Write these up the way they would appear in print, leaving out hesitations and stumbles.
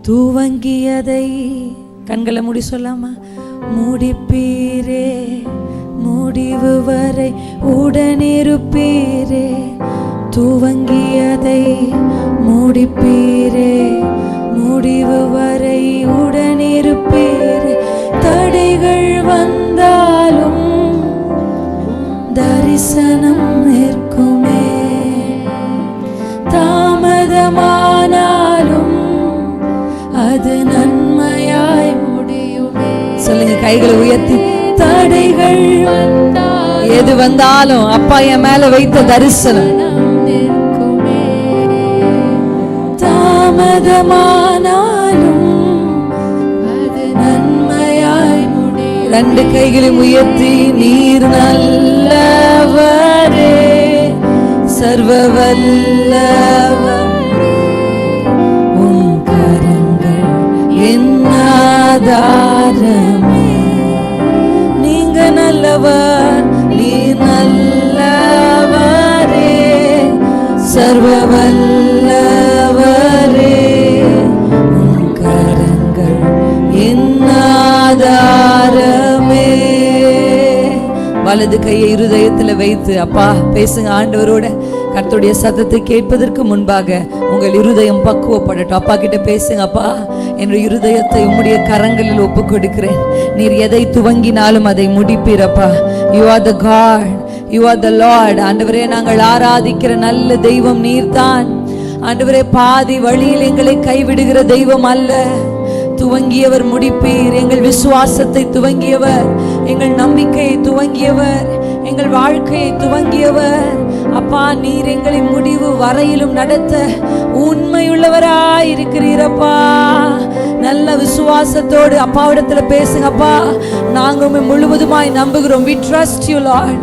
துவங்கியதை கண்களை மூடி சொல்லாமா? முடிப்பீரே, முடிவு வரை உடனிருப்பீரே. துவங்கியதை முடிப்பீரே, முடிவு வரை உடனிருப்பீரே. தடைகள் வந்தாலும் தரிசனம் நிற்குமே, தாமதமானாலும் அது நன்மையாய் முடியுமே. சொல்லுங்க கைகளை உயர்த்தி. தடைகள் எது வந்தாலும் அப்பா என் மேல வைத்த தரிசனம் நிற்குமே, தாமதமானாலும் அது நன்மையாய் முடியும். ரெண்டு கைகளையும் உயர்த்தி. நீர் நல்லவரே, சர்வ வல்லவரே, உன் கரங்கள் என் ஆதாரமே. நீங்க நல்லவர், நீ நல்லவரே, சர்வ வல்லவரே, உன் கரங்கள் என் ஆதாரமே. வலது கையை இருதயத்தில் வைத்து அப்பா பேசுங்க ஆண்டவரோட. கர்த்தருடைய சத்தத்தை கேட்பதற்கு முன்பாக உங்கள் இருதயம் பக்குவப்படட்டும். அப்பா கிட்ட பேசுங்க. அப்பா, என்னுடைய இருதயத்தை உம்முடைய கரங்களில் ஒப்பு கொடுக்கிறேன். நீர் எதை துவங்கினாலும் அதை முடிப்பீரப்பா. You are the God, you are the Lord. ஆண்டவரே, நாங்கள் ஆராதிக்கிற நல்ல தெய்வம் நீர்தான். ஆண்டவரே, பாதி வழியில் எங்களை கைவிடுகிற தெய்வம் அல்ல. துவங்கியவர் முடிப்பீர். எங்கள் விசுவாசத்தை துவங்கியவர், எங்கள் நம்பிக்கையை துவங்கியவர், எங்கள் வாழ்க்கையை துவங்கியவர். அப்பா, நீர் எங்களை முடிவு வரையிலும் நடத்த உண்மையுள்ளவராய் இருக்கிறீரப்பா. நல்ல விசுவாசத்தோடு அப்பாவிடத்துல பேசுங்க. அப்பா, நாங்க உம்மை முழுவதுமாய் நம்புகிறோம். We trust you Lord,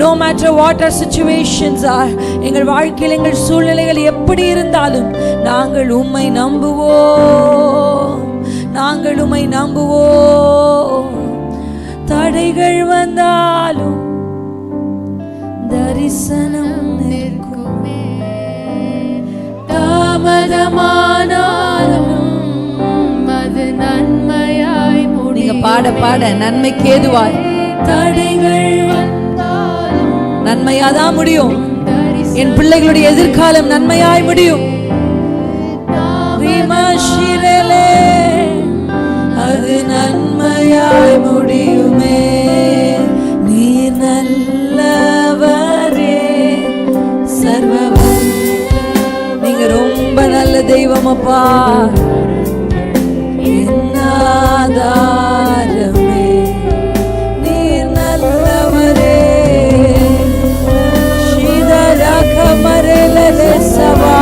no matter what our situations are. எங்கள் வாழ்க்கையில் எங்கள் சூழ்நிலைகள் எப்படி இருந்தாலும் நாங்கள் உம்மை நம்புவோம், நாங்கள் உம்மை நம்புவோம். தடைகள் வந்தாலும் தரிசனம் நிற்குமே, தாமதமானாலும் அது நன்மையாய் முடியும். நீங்க பாட பாட நன்மைக்கு ஏதுவாய். தடைகள் வந்தாலும் நன்மையாதான் முடியும். என் பிள்ளைகளுடைய எதிர்காலம் நன்மையாய் முடியும். அது நன்மையாய் முடியுமே. நீ நல்லவரே, சர்வ. நீங்க ரொம்ப நல்ல தெய்வம் அப்பா. ஆதாரமே, நீர் நல்லவரே. ஷிதரகமரலலே சவா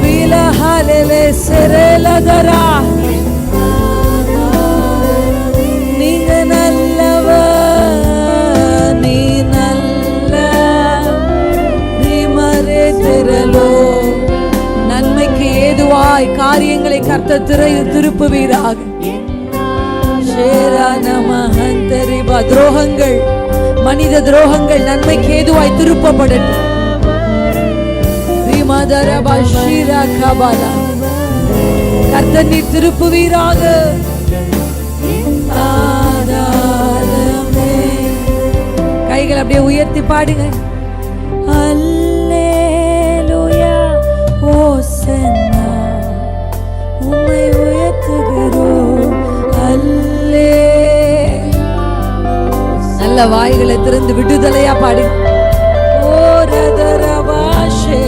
விலஹலலே செரலதரா. நீங்க நல்லவர், நீ நல்ல ரிமரே திரலோ. நன்மைக்கு ஏதுவாய் காரியங்களை கர்த்தர் திருப்புவீராக. துரோகங்கள், மனித துரோகங்கள் நன்மைக்கு ஏதுவாய் திருப்பப்படட்டும். கர்த்தர் நீர் திருப்புவீராக. கைகள் அப்படியே உயர்த்தி பாடுங்க. அல்லேலூயா, ஓசன்னா, உம்மை உயர்த்துகிறோம். அல்லே. நல்ல வாய்களை திறந்து விடுதலையா பாடுங்க. ஓரதரவாஷே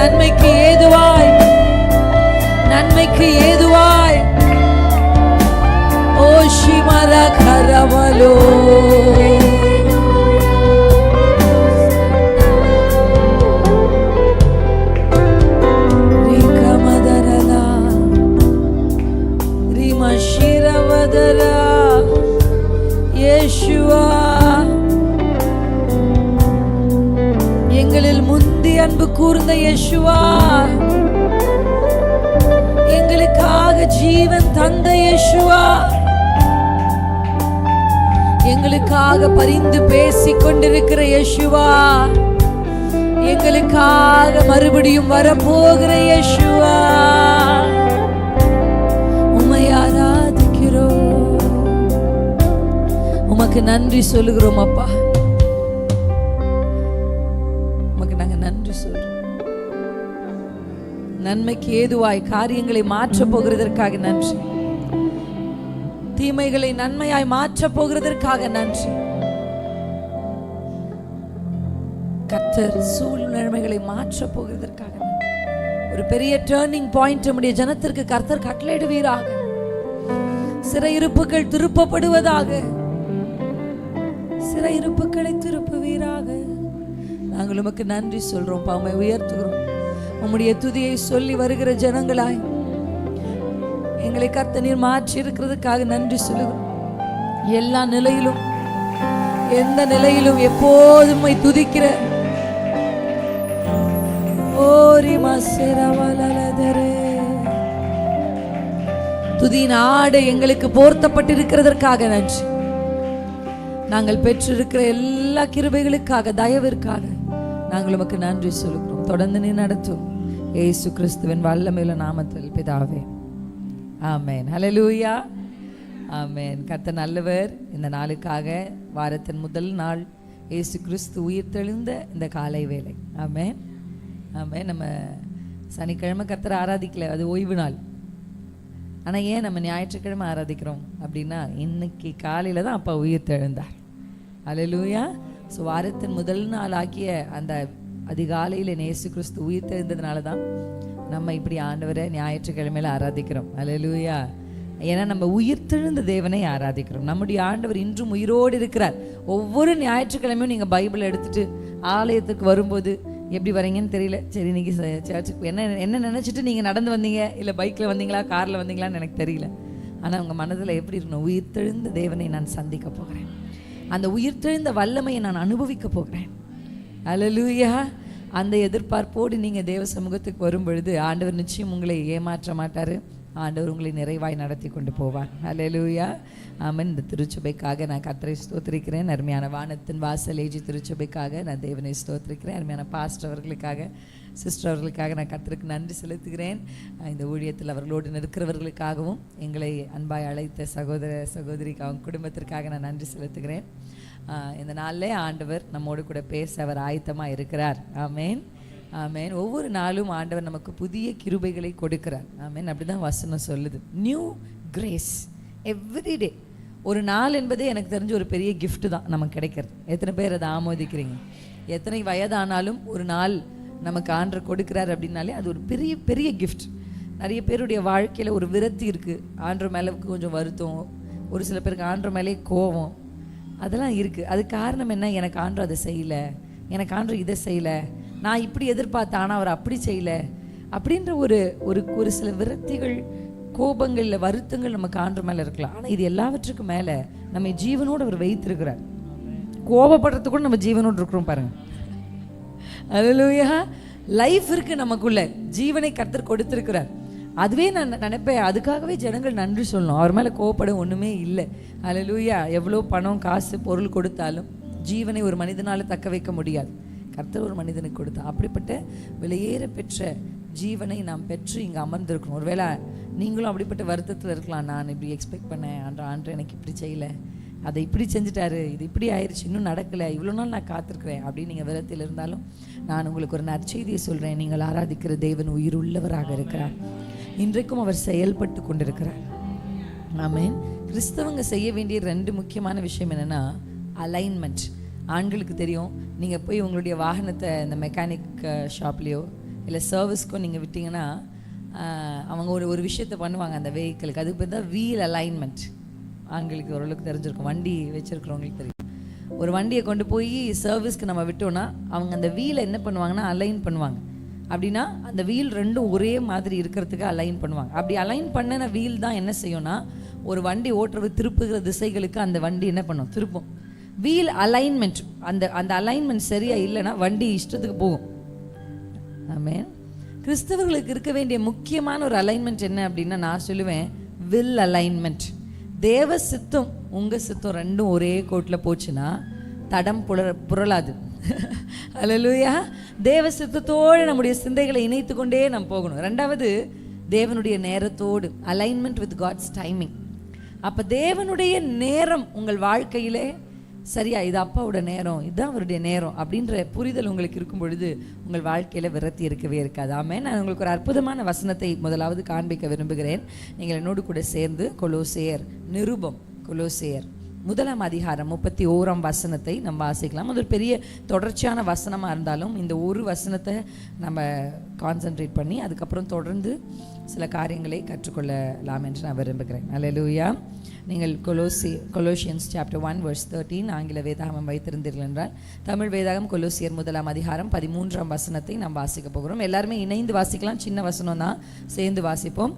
நன்மைக்கு ஏதுவாய், நன்மைக்கு ஏதுவாய். ஓ ஷிமர கரவலோ ரிகமதரலா ரிமஷிரவதரா இயேசுவா, எங்களில் முந்தி அன்பு கூர்ந்த இயேசுவா, எங்களுக்காக ஜீவன் தந்த இயேசுவா, எங்களுக்காக பரிந்து பேசிக் கொண்டிருக்கிற இயேசுவா, எங்களுக்காக மறுபடியும் வரப்போகிற இயேசுவா, உம்மை ஆராதிக்கிறோம், உமக்கு நன்றி சொல்லுகிறோம் அப்பா. உமக்கு நாங்க நன்றி சொல்றோம். நன்மைக்கு ஏதுவாய் காரியங்களை மாற்ற போகிறதற்காக நன்றி. தீமைகளை நன்மையாய் மாற்ற போகிறதற்காக நன்றி. கர்த்தர் சூழ்நிலைகளை மாற்ற போகிறதற்காக ஒரு பெரிய டர்னிங் பாயிண்ட் நம்முடைய ஜனத்திற்கு கர்த்தர் கட்டளையிடுவீராக. சிறையிருப்புகள் திருப்பப்படுவதாக, சிறையிருப்புகளை திருப்புவீராக. நாங்கள் உமக்கு நன்றி சொல்றோம், உம்மை உயர்த்துகிறோம். உம்முடைய துதியை சொல்லி வருகிற ஜனங்களாய் எங்களை கர்த்தர் நீர் மாற்றி இருக்கிறதுக்காக நன்றி சொல்லுகிறோம். எல்லா நிலையிலும், எந்த நிலையிலும் எப்போதும் உம்மை துதிக்கிற துதியின் ஆடை எங்களுக்கு போர்த்தப்பட்டிருக்கிறதற்காக நன்றி. நாங்கள் பெற்றிருக்கிற எல்லா கிருபைகளுக்காக, தயவிற்காக நாங்கள் உமக்கு நன்றி சொல்லுகிறோம். தொடர்ந்து நீ நடத்தும் இயேசு கிறிஸ்துவின் வல்லமையுள்ள நாமத்தில் பிதாவே, ஆமென். ஹல்லேலூயா, ஆமென். கர்த்தர் நல்லவர். இந்த நாளுக்காக, வாரத்தின் முதல் நாள், இயேசு கிறிஸ்து உயிர்த்தெழுந்த இந்த காலை வேளை, ஆமென், ஆமென். நம்ம சனிக்கிழமை கர்த்தரை ஆராதிக்கல, அது ஓய்வு நாள். ஆனால் ஏன் நம்ம ஞாயிற்றுக்கிழமை ஆராதிக்கிறோம் அப்படின்னா, இன்னைக்கு காலையில் தான் அப்பா உயிர்த்தெழுந்தார். ஹல்லேலூயா. ஸோ வாரத்தின் முதல் நாள் ஆக்கிய அந்த அதிகாலையில் இயேசு கிறிஸ்து உயிர்த்தெழுந்ததுனால தான் நம்ம இப்படி ஆண்டவரை ஞாயிற்றுக்கிழமையில ஆராதிக்கிறோம். ஹல்லேலூயா. ஏன்னா நம்ம உயிர்த்தெழுந்த தேவனை ஆராதிக்கிறோம். நம்முடைய ஆண்டவர் இன்றும் உயிரோடு இருக்கிறார். ஒவ்வொரு ஞாயிற்றுக்கிழமையும் நீங்கள் பைபிள் எடுத்துட்டு ஆலயத்துக்கு வரும்போது எப்படி வரீங்கன்னு தெரியல, சரி இன்னைக்கு சர்ச்சுக்கு என்ன நினச்சிட்டு நீங்கள் நடந்து வந்தீங்க, இல்லை பைக்கில் வந்தீங்களா, காரில் வந்தீங்களான்னு எனக்கு தெரியல. ஆனால் உங்கள் மனதில் எப்படி இருக்கணும், உயிர்த்தெழுந்த தேவனை நான் சந்திக்க போகிறேன், அந்த உயிர்த்தெழுந்த வல்லமையை நான் அனுபவிக்க போகிறேன். ஹல்லேலூயா. அந்த எதிர்பார்ப்போடு நீங்கள் தேவ சமூகத்துக்கு வரும் பொழுது ஆண்டவர் நிச்சயம் உங்களை ஏமாற்ற மாட்டார். ஆண்டவர் உங்களை நிறைவாய் நடத்தி கொண்டு போவார். ஹல்லேலூயா, ஆமென். இந்த திருச்சபைக்காக நான் கர்த்தரை ஸ்தோத்திரிக்கிறேன். அருமையான வானத்தின் வாசல் ஏஜி திருச்சபைக்காக நான் தேவனை ஸ்தோத்திரிக்கிறேன். அருமையான பாஸ்டர் அவர்களுக்காக, சிஸ்டர் அவர்களுக்காக நான் கர்த்தருக்கு நன்றி செலுத்துகிறேன். இந்த ஊழியத்தில் அவர்களோடு இருக்கிறவர்களுக்காகவும், எங்களை அன்பாய் அழைத்த சகோதர சகோதரிக்கு, அவங்க குடும்பத்திற்காக நான் நன்றி செலுத்துகிறேன். இந்த நாளிலே ஆண்டவர் நம்மோடு கூட பேச அவர் ஆயத்தமாக இருக்கிறார். ஆமென், ஆமென். ஒவ்வொரு நாளும் ஆண்டவர் நமக்கு புதிய கிருபைகளை கொடுக்கிறார். ஆமென். அப்படிதான் வசனம் சொல்லுது. New grace everyday. ஒரு நாள் என்பதே எனக்கு தெரிஞ்ச ஒரு பெரிய கிஃப்ட் தான் நமக்கு கிடைக்கிறது. எத்தனை பேர் அதை ஆமோதிக்கிறீங்க? எத்தனை வயதானாலும் ஒரு நாள் நமக்கு ஆண்டவர் கொடுக்கிறார் அப்படின்னாலே அது ஒரு பெரிய பெரிய கிஃப்ட். நிறைய பேருடைய வாழ்க்கையில் ஒரு விரக்தி இருக்குது. ஆண்டவர் மேலே கொஞ்சம் வருத்தம், ஒரு சில பேருக்கு ஆண்டவர் மேலே கோபம், அதெல்லாம் இருக்குது. அது காரணம் என்ன? எனக்கு ஆண்டவர் அதை செய்யலை, எனக்கு ஆண்டவர் இதை செய்யலை, நான் இப்படி எதிர்பார்த்தேன் ஆனால் அவர் அப்படி செய்யலை அப்படின்ற ஒரு ஒரு சில விரக்திகள், கோபங்கள், வருத்தங்கள் நமக்கு ஆண்டவர் மேலே இருக்கலாம். ஆனால் இது எல்லாவற்றுக்கும் மேலே நம்ம ஜீவனோடு அவர் வைத்திருக்கிறார். கோபப்படுறதுக்கு கூட நம்ம ஜீவனோடு இருக்கிறோம் பாருங்கள். ஹல்லேலூயா. லைஃப் இருக்குது நமக்குள்ள, ஜீவனை கர்த்தர் கொடுத்திருக்கிறார். அதுவே நான் நினைப்பேன், அதுக்காகவே ஜனங்கள் நன்றி சொல்லணும். அவர் மேலே கோபப்பட ஒன்றுமே இல்லை. ஹல்லேலூயா. எவ்வளோ பணம், காசு, பொருள் கொடுத்தாலும் ஜீவனை ஒரு மனிதனால் தக்க வைக்க முடியாது. கர்த்தர் ஒரு மனிதனுக்கு கொடுத்தா. அப்படிப்பட்ட விலையேற பெற்ற ஜீவனை நாம் பெற்று இங்கே அமர்ந்திருக்கணும். ஒருவேளை நீங்களும் அப்படிப்பட்ட வருத்தத்தில் இருக்கலாம். நான் இப்படி எக்ஸ்பெக்ட் பண்ணேன், ஆண்டு எனக்கு இப்படி செய்யலை, அதை இப்படி செஞ்சுட்டாரு, இது இப்படி ஆயிடுச்சு, இன்னும் நடக்கலை, இவ்வளோ நாள் நான் காத்திருக்கிறேன் அப்படின்னு நீங்கள் விரத்தில் இருந்தாலும் நான் உங்களுக்கு ஒரு நற்செய்தியை சொல்கிறேன். நீங்கள் ஆராதிக்கிற தேவன் உயிர் உள்ளவராக இருக்கிறார். இன்றைக்கும் அவர் செயல்பட்டு கொண்டிருக்கிறார். ஆமென். கிறிஸ்தவங்க செய்ய வேண்டிய 2 முக்கியமான விஷயம் என்னென்னா, அலைன்மெண்ட். ஆண்களுக்கு தெரியும், நீங்கள் போய் உங்களுடைய வாகனத்தை இந்த மெக்கானிக் ஷாப்லேயோ இல்லை சர்வீஸ்க்கோ நீங்கள் விட்டிங்கன்னா அவங்க ஒரு விஷயத்தை பண்ணுவாங்க அந்த வெஹிக்கிளுக்கு. அதுக்கு பேர் தான் வீல் அலைன்மெண்ட். ஆண்களுக்கு ஓரளவுக்கு தெரிஞ்சிருக்கும், வண்டி வச்சுருக்கிறவங்களுக்கு தெரியும். ஒரு வண்டியை கொண்டு போய் சர்வீஸ்க்கு நம்ம விட்டோன்னா அவங்க அந்த வீலை என்ன பண்ணுவாங்கன்னா அலைன் பண்ணுவாங்க. அப்படின்னா அந்த வீல் ரெண்டும் ஒரே மாதிரி இருக்கிறதுக்கு அலைன் பண்ணுவாங்க. அப்படி அலைன் பண்ணின வீல் தான் என்ன செய்யும்னா ஒரு வண்டி ஓட்டுறது திருப்புகிற திசைகளுக்கு அந்த வண்டி என்ன பண்ணும், திருப்பும். வீல் அலைன்மெண்ட், அந்த அலைன்மெண்ட் சரியாக இல்லைன்னா வண்டி இஷ்டத்துக்கு போகும். ஆமென். கிறிஸ்தவர்களுக்கு இருக்க வேண்டிய முக்கியமான ஒரு அலைன்மெண்ட் என்ன அப்படின்னா நான் சொல்லுவேன் வில் அலைன்மெண்ட். தேவ சித்தம் உங்கள் சித்தம் ரெண்டும் ஒரே கோட்டில் போச்சுன்னா தடம் புரளாது. அல்லேலூயா. தேவ சித்தத்தோடு நம்முடைய சிந்தைகளை இணைத்து கொண்டே நம்ம போகணும். ரெண்டாவது தேவனுடைய நேரத்தோடு, அலைன்மெண்ட் வித் காட்ஸ் டைமிங். அப்போ தேவனுடைய நேரம் உங்கள் வாழ்க்கையிலே சரியா, இது அப்பாவோட நேரம், இதுதான் அவருடைய நேரம் அப்படின்ற புரிதல் உங்களுக்கு இருக்கும் பொழுது உங்கள் வாழ்க்கையில் விரத்தி இருக்கவே இருக்காது. ஆமென். நான் உங்களுக்கு ஒரு அற்புதமான வசனத்தை முதலாவது காண்பிக்க விரும்புகிறேன். நீங்கள் என்னோடு கூட சேர்ந்து கொலோசேயர் நிருபம், கொலோசேயர் 1 அதிகாரம் 31 வசனத்தை நம்ம வாசிக்கலாம். அது ஒரு பெரிய தொடர்ச்சியான வசனமாக இருந்தாலும் இந்த ஒரு வசனத்தை நம்ம கான்சென்ட்ரேட் பண்ணி அதுக்கப்புறம் தொடர்ந்து சில காரியங்களை கற்றுக்கொள்ளலாம் என்று நான் விரும்புகிறேன். அல்லேலூயா. நீங்கள் கொலோசியன்ஸ் சாப்டர் 1 verse 13 ஆங்கில வேதாகமம் வைத்திருந்தீர்கள் என்றால் தமிழ் வேதாகம் கொலோசியர் 1 அதிகாரம் 13 வசனத்தை நாம் வாசிக்க போகிறோம். எல்லாருமே இணைந்து வாசிக்கலாம், சின்ன வசனம் தான், சேர்ந்து வாசிப்போம்.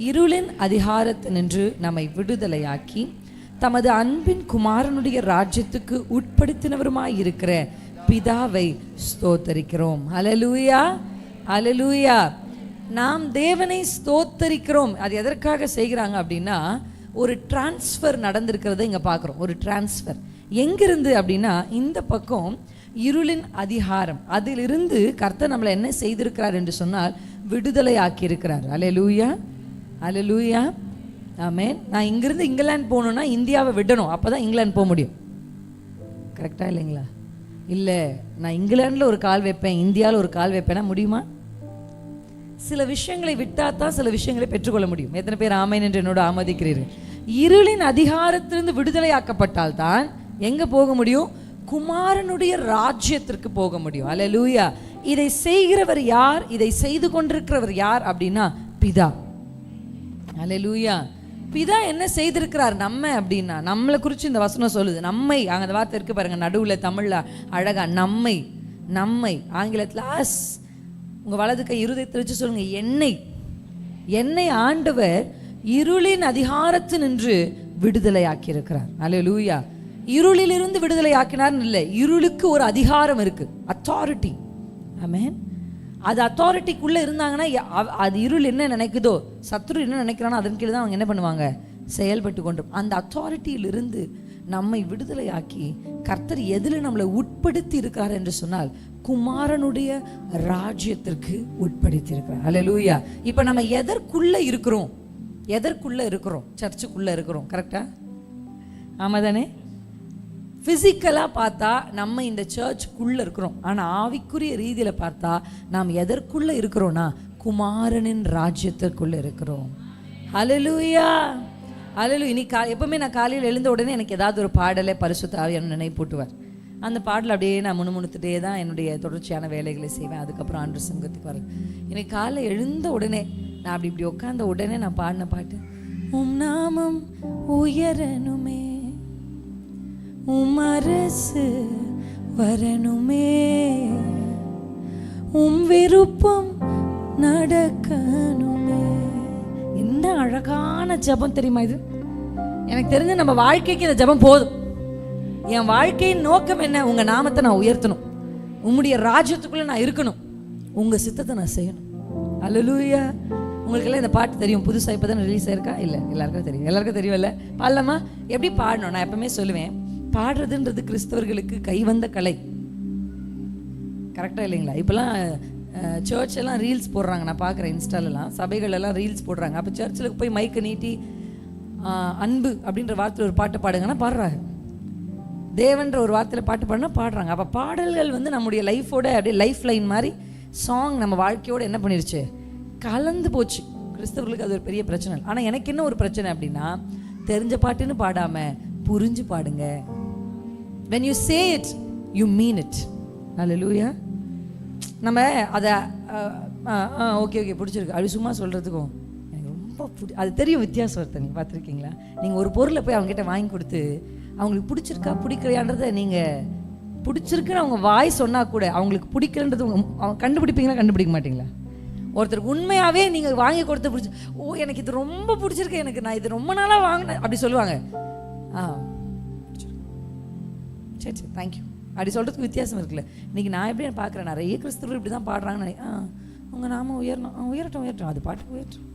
இருளின் அதிகாரத்தினின்று நம்மை விடுதலையாக்கி தமது அன்பின் குமாரனுடைய ராஜ்யத்துக்கு உட்படுத்தினவருமாய் இருக்கிற பிதாவை ஸ்தோத்தரிக்கிறோம். அல்லேலூயா, அல்லேலூயா. நாம் தேவனை ஸ்தோத்தரிக்கிறோம். அது எதற்காக செய்கிறாங்க அப்படின்னா ஒரு டிரான்ஸ்ஃபர் நடந்திருக்கிறத இங்கே பார்க்குறோம். ஒரு டிரான்ஸ்ஃபர் எங்கிருந்து அப்படின்னா இந்த பக்கம் இருளின் அதிகாரம், அதிலிருந்து கர்த்தர் நம்மளை என்ன செய்திருக்கிறார் என்று சொன்னால் விடுதலை ஆக்கியிருக்கிறார். அல்லேலூயா, அல்லேலூயா. ஆமென். நான் இங்கிருந்து இங்கிலாந்து போகணுன்னா இந்தியாவை விடணும், அப்போ தான் இங்கிலாந்து போக முடியும். கரெக்டாக இல்லைங்களா? இல்லை, நான் இங்கிலாண்டில் ஒரு கால் வைப்பேன், இந்தியாவில் ஒரு கால் வைப்பேன்னா முடியுமா? சில விஷயங்களை விட்டால் தான் சில விஷயங்களை பெற்றுக்கொள்ள முடியும். எத்தனை பேர் ஆமென் என்று என்னோட ஆமதிக்கிறீர்கள்? இருளின் அதிகாரத்திலிருந்து விடுதலையாக்கப்பட்டால் தான் எங்கே போக முடியும்? குமாரனுடைய ராஜ்யத்திற்கு போக முடியும். அல்லேலூயா. இதை செய்கிறவர் யார்? இதை செய்து கொண்டிருக்கிறவர் யார் அப்படின்னா பிதா. அல்லேலூயா. பிதா என்ன செய்திருக்கிறார் நம்ம அப்படின்னா, நம்மளை குறித்து இந்த வசனம் சொல்லுது. நம்மை, அந்த வார்த்தை இருக்கு பாருங்க நடுவில், தமிழில் அழகா நம்மை, நம்மை, ஆங்கிலத்தில் அஸ். உங்கள் வலது கை இருதயத்தை வச்சு சொல்லுங்க என்னை. என்னை ஆண்டவர் இருளின் அதிகாரத்தினின்று விடுதலை ஆக்கியிருக்கிறார். அல்லேலூயா. இருளிலிருந்து விடுதலை ஆக்கினார்னு இல்லை, இருளுக்கு ஒரு அதிகாரம் இருக்கு, அத்தாரிட்டி. ஆமென். அது அத்தாரிட்டிக்குள்ளே இருந்தாங்கன்னா அது இருள் என்ன நினைக்குதோ, சத்ரு என்ன நினைக்கிறானோ அதன் கீழே தான் அவங்க என்ன பண்ணுவாங்க, செயல்பட்டு கொண்டு. அந்த அத்தாரிட்டியிலிருந்து நம்மை விடுதலையாக்கி கர்த்தர் எதில் நம்மளை உட்படுத்தி இருக்கிறார் என்று சொன்னால் குமாரனுடைய ராஜ்யத்திற்கு உட்படுத்தி இருக்கிறார். அல்லேலூயா. இப்போ நம்ம எதற்குள்ள இருக்கிறோம்? எதற்குள்ள இருக்கிறோம்? சர்ச்சுக்குள்ள இருக்கிறோம். கரெக்டா? ஆமாம் தானே? ஃபிசிக்கலாக பார்த்தா நம்ம இந்த சர்ச்சுக்குள்ளே இருக்கிறோம். ஆனால் ஆவிக்குரிய ரீதியில் பார்த்தா நாம் எதற்குள்ளே இருக்கிறோன்னா குமாரனின் ராஜ்யத்திற்குள்ளே இருக்கிறோம். அல்லேலூயா, அல்லேலூயா. இன்னைக்கு எப்பவுமே நான் காலையில் எழுந்த உடனே எனக்கு ஏதாவது ஒரு பாடலை பரிசுத்த ஆவியானவர் நினைப்பூட்டுவார். அந்த பாடல் அப்படியே நான் முணுமுணுத்துட்டே தான் என்னுடைய தொடர்ச்சியான வேலைகளை செய்வேன். அதுக்கப்புறம் ஆண்டு சங்கத்துக்கு வரேன். எனக்கு காலை எழுந்த உடனே நான் இப்படி உட்கார்ந்த உடனே நான் பாடின பாட்டு, உம் நாமம் உயரணுமே, உம் அரசு வரணுமே, உம் விருப்பம் நடக்கணுமே. என்ன அழகான ஜெபம் தெரியுமா இது? எனக்கு தெரிஞ்ச நம்ம வாழ்க்கைக்கு இந்த ஜெபம் போதும். என் வாழ்க்கையின் நோக்கம் என்ன? உங்க நாமத்தை நான் உயர்த்தணும், உம்முடைய ராஜ்யத்துக்குள்ள நான் இருக்கணும், உங்க சித்தத்தை நான் செய்யணும். அல்லேலூயா. உங்களுக்கெல்லாம் இந்த பாட்டு தெரியும், புதுசாக இப்போ தான் ரிலீஸ் ஆயிருக்கா? இல்லை, எல்லாருக்கும் தெரியும். எல்லாருக்கும் தெரியும்ல? பாடலாமா? எப்படி பாடணும்? நான் எப்பவுமே சொல்லுவேன், பாடுறதுன்றது கிறிஸ்தவர்களுக்கு கைவந்த கலை. கரெக்டாக இல்லைங்களா? இப்போலாம் சர்ச் எல்லாம் ரீல்ஸ் போடுறாங்க, நான் பார்க்குறேன் இன்ஸ்டாலெலாம், சபைகள் எல்லாம் ரீல்ஸ் போடுறாங்க. அப்போ சர்ச்சில் போய் மைக்கை நீட்டி அன்பு அப்படின்ற வார்த்தையில் ஒரு பாட்டு பாடுங்கன்னா பாடுறாங்க, தேவன்ற ஒரு வார்த்தையில் பாட்டு பாடினா பாடுறாங்க. அப்போ பாடல்கள் வந்து நம்முடைய லைஃபோட அப்படியே லைஃப் லைன் மாதிரி சாங் நம்ம வாழ்க்கையோடு என்ன பண்ணிருச்சு, கலந்து போச்சு. கிறிஸ்தவர்களுக்கு அது ஒரு பெரிய பிரச்சனை. ஆனால் எனக்கு என்ன ஒரு பிரச்சனை அப்படின்னா, தெரிஞ்ச பாட்டுன்னு பாடாமல் புரிஞ்சு பாடுங்க. when you say it you mean it. Hallelujah. நம்ம அதை ஓகே ஓகே பிடிச்சிருக்கு அப்படி சும்மா சொல்கிறதுக்கும் எனக்கு ரொம்ப அது தெரியும் வித்தியாசம் ஒருத்தர். நீங்கள் பார்த்துருக்கீங்களா? நீங்கள் ஒரு பொருளை போய் அவங்ககிட்ட வாங்கி கொடுத்து அவங்களுக்கு பிடிச்சிருக்கா பிடிக்கலையான்றதை நீங்கள் பிடிச்சிருக்குன்னு அவங்க வாய் சொன்னால் கூட அவங்களுக்கு பிடிக்கலன்றது அவங்க கண்டுபிடிப்பீங்களா கண்டுபிடிக்க மாட்டிங்களா? ஒருத்தருக்கு உண்மையாகவே நீங்கள் வாங்கி கொடுத்து பிடிச்சி எனக்கு இது ரொம்ப பிடிச்சிருக்கு, எனக்கு நான் இது ரொம்ப நாளாக வாங்கினேன் அப்படி சொல்லுவாங்க. சரி சரி தேங்க்யூ அப்படி சொல்கிறதுக்கு வித்தியாசம் இருக்குல்ல. இன்றைக்கி நான் எப்படி பார்க்குறேன், நிறைய கிறிஸ்தவர்கள் இப்படி தான் பாடுறாங்கன்னு உங்கள் நாம உயரணும் உயரட்டும் அது பாட்டுக்கு உயரட்டும்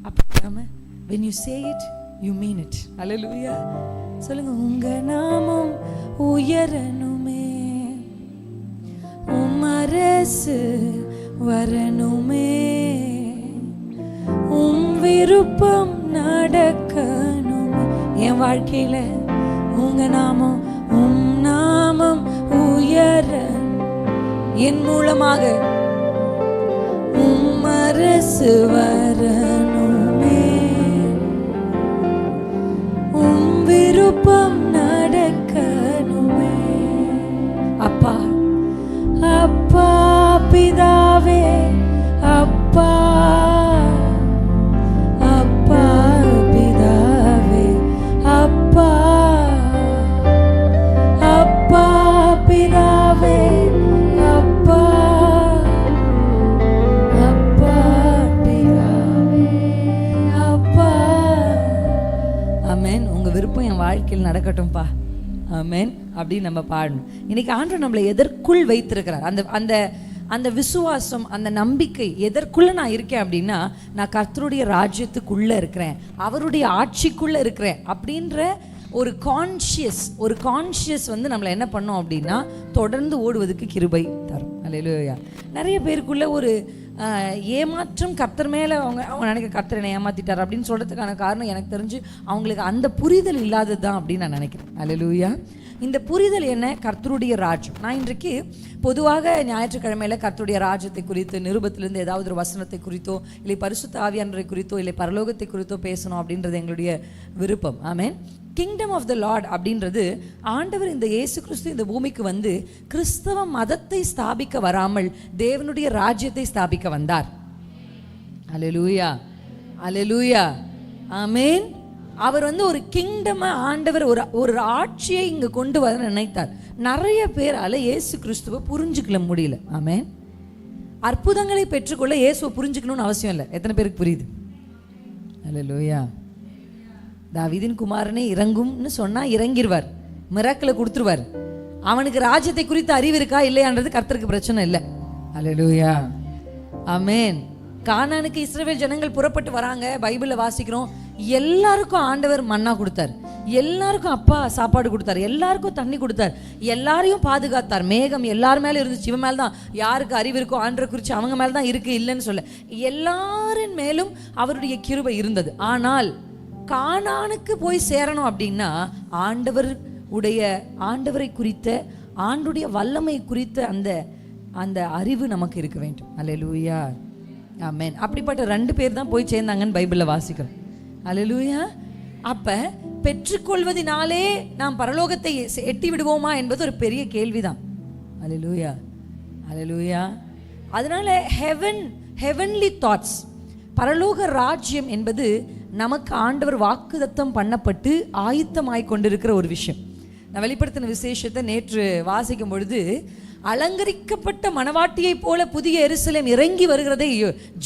அப்படி இல்லாமல் when you say it you mean it. ஹல்லேலூயா சொல்லுங்க. உங்கள் நாமம் உயரணுமே, உம் அரசு வரணுமே, உம் விருப்பம் நடக்கணுமே. என் வாழ்க்கையில உங்க நாமம் உயர என் மூலமாக உம் அரசு வரணுமே, உம் விருப்பம் நடக்கணுமே. அப்பா அப்பா பிதாவே அப்பா அப்பா பிதாவே அப்பா அப்பா பிதாவே அப்பா அப்பா பிதாவே அப்பா. ஆமென். உங்க விருப்பம் என் வாழ்க்கையில் நடக்கட்டும்பா. ஆமென். அப்படின்னு நம்ம பாடணும். இன்னைக்கு ஆண்டவர் நம்மளை எதற்குள் வைத்திருக்கிறார், அந்த அந்த அந்த விசுவாசம், அந்த நம்பிக்கை எதற்குள்ள நான் இருக்கேன் அப்படின்னா, நான் கர்த்தருடைய ராஜ்யத்துக்குள்ள இருக்கிறேன், அவருடைய ஆட்சிக்குள்ள இருக்கிறேன் அப்படின்ற ஒரு கான்ஷியஸ் வந்து நம்மளை என்ன பண்ணோம் அப்படின்னா தொடர்ந்து ஓடுவதற்கு கிருபை தரும். அல்லேலூயா. நிறைய பேருக்குள்ள ஒரு ஏமாற்றம் கர்த்தர் மேலே அவங்க நினைக்க கர்த்தர் என்னை ஏமாத்திட்டார் அப்படின்னு சொல்கிறதுக்கான காரணம் எனக்கு தெரிஞ்சு அவங்களுக்கு அந்த புரிதல் இல்லாதது தான் அப்படின்னு நான் நினைக்கிறேன். அல்லேலூயா. இந்த புரிதல் என்ன? கர்த்தருடைய ராஜ்யம். நான் இன்றைக்கு பொதுவாக ஞாயிற்றுக்கிழமையில் கர்த்தருடைய ராஜ்யத்தை குறித்து நிருபத்திலிருந்து ஏதாவது ஒரு வசனத்தை குறித்தோ இல்லை பரிசுத்த ஆவியானவரை குறித்தோ இல்லை பரலோகத்தை குறித்தோ பேசணும் அப்படின்றது எங்களுடைய விருப்பம். ஆமென். கிங்டம் ஆஃப் த லார்ட் அப்படின்றது ஆண்டவர் இந்த இயேசு கிறிஸ்து இந்த பூமிக்கு வந்து கிறிஸ்தவ மதத்தை ஸ்தாபிக்க வராமல் தேவனுடைய ராஜ்யத்தை ஸ்தாபிக்க வந்தார். அல்லேலூயா அல்லேலூயா ஆமென். அவர் வந்து ஒரு கிங்டமை ஆண்டவர் ஒரு ஆட்சியை இங்கே கொண்டு வர நினைத்தார். நிறைய பேரால் இயேசு கிறிஸ்துவை புரிஞ்சுக்கல முடியல. ஆமென். அற்புதங்களை பெற்றுக்கொள்ள இயேசுவை புரிஞ்சுக்கணும்னு அவசியம் இல்லை. எத்தனை பேருக்கு புரியுது? அல்லேலூயா. தாவீதின் குமாரனே இறங்கும்னு சொன்னால் இறங்கிடுவார், மிராக்கிளை கொடுத்துருவார். அவனுக்கு ராஜ்யத்தை குறித்து அறிவு இருக்கா இல்லையான்றது கர்த்தருக்கு பிரச்சனை இல்லை. அல்லேலூயா ஆமென். கானானுக்கு இஸ்ரவேல் ஜனங்கள் புறப்பட்டு வராங்க. பைபிளில் வாசிக்கிறோம், எல்லாருக்கும் ஆண்டவர் மன்னா கொடுத்தார், எல்லாருக்கும் அப்பா சாப்பாடு கொடுத்தார், எல்லாருக்கும் தண்ணி கொடுத்தார், எல்லாரையும் பாதுகாத்தார். மேகம் எல்லார் மேலே இருந்துச்சு. இவன் மேலே தான் யாருக்கு அறிவு இருக்கோ ஆண்டரை குறித்து அவங்க மேலே தான் இருக்குது இல்லைன்னு சொல்ல, எல்லாரின் மேலும் அவருடைய கிருபை இருந்தது. ஆனால் கானானுக்கு போய் சேரணும் அப்படின்னா ஆண்டவரை குறித்த ஆண்டுடைய வல்லமை குறித்த அந்த அறிவு நமக்கு இருக்க வேண்டும். அல்லேலூயா ஆமென். அப்படிப்பட்ட 2 பேர் தான் போய் சேர்ந்தாங்கன்னு பைபிளில் வாசிக்கிறோம். அல்லேலூயா. அப்போ பெற்றுக்கொள்வதினாலே நாம் பரலோகத்தை எட்டி விடுவோமா என்பது ஒரு பெரிய கேள்விதான். அல்லேலூயா அல்லேலூயா. அதனால ஹெவன்லி தாட்ஸ், பரலோக ராஜ்யம் என்பது நமக்கு ஆண்டவர் வாக்குத்தத்தம் பண்ணப்பட்டு ஆயத்தமாய் கொண்டிருக்கிற ஒரு விஷயம். நான் வெளிப்படுத்தின விசேஷத்தை நேற்று வாசிக்கும் பொழுது அலங்கரிக்கப்பட்ட மணவாட்டியை போல புதிய எருசலேம் இறங்கி வருகிறதை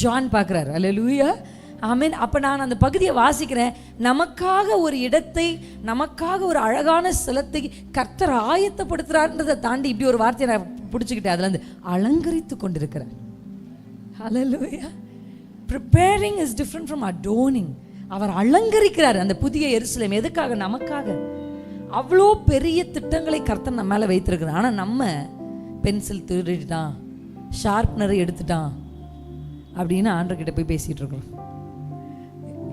ஜான் பார்க்குறாரு. அல்லேலூயா ஆமென். அப்போ நான் அந்த பகுதியை வாசிக்கிறேன். நமக்காக ஒரு இடத்தை, நமக்காக ஒரு அழகான ஸ்தலத்தை கர்த்தர் ஆயத்தப்படுத்துறாருன்றதை தாண்டி இப்படி ஒரு வார்த்தையை நான் பிடிச்சிக்கிட்டேன். அதுல இருந்து அலங்கரித்து கொண்டிருக்கிறேன். அல்லேலூயா. Preparing is different from adorning. அவர் அலங்கரிக்கிறார் அந்த புதிய எருசலேம். எதுக்காக? நமக்காக. அவ்வளோ பெரிய திட்டங்களை கர்த்தர் நம்ம மேலே வைத்திருக்கிறார். ஆனால் நம்ம பென்சில் திருடிட்டான், ஷார்ப்னரை எடுத்துட்டான் அப்படின்னு ஆண்டவர்கிட்ட போய் பேசிகிட்டு இருக்கிறோம்,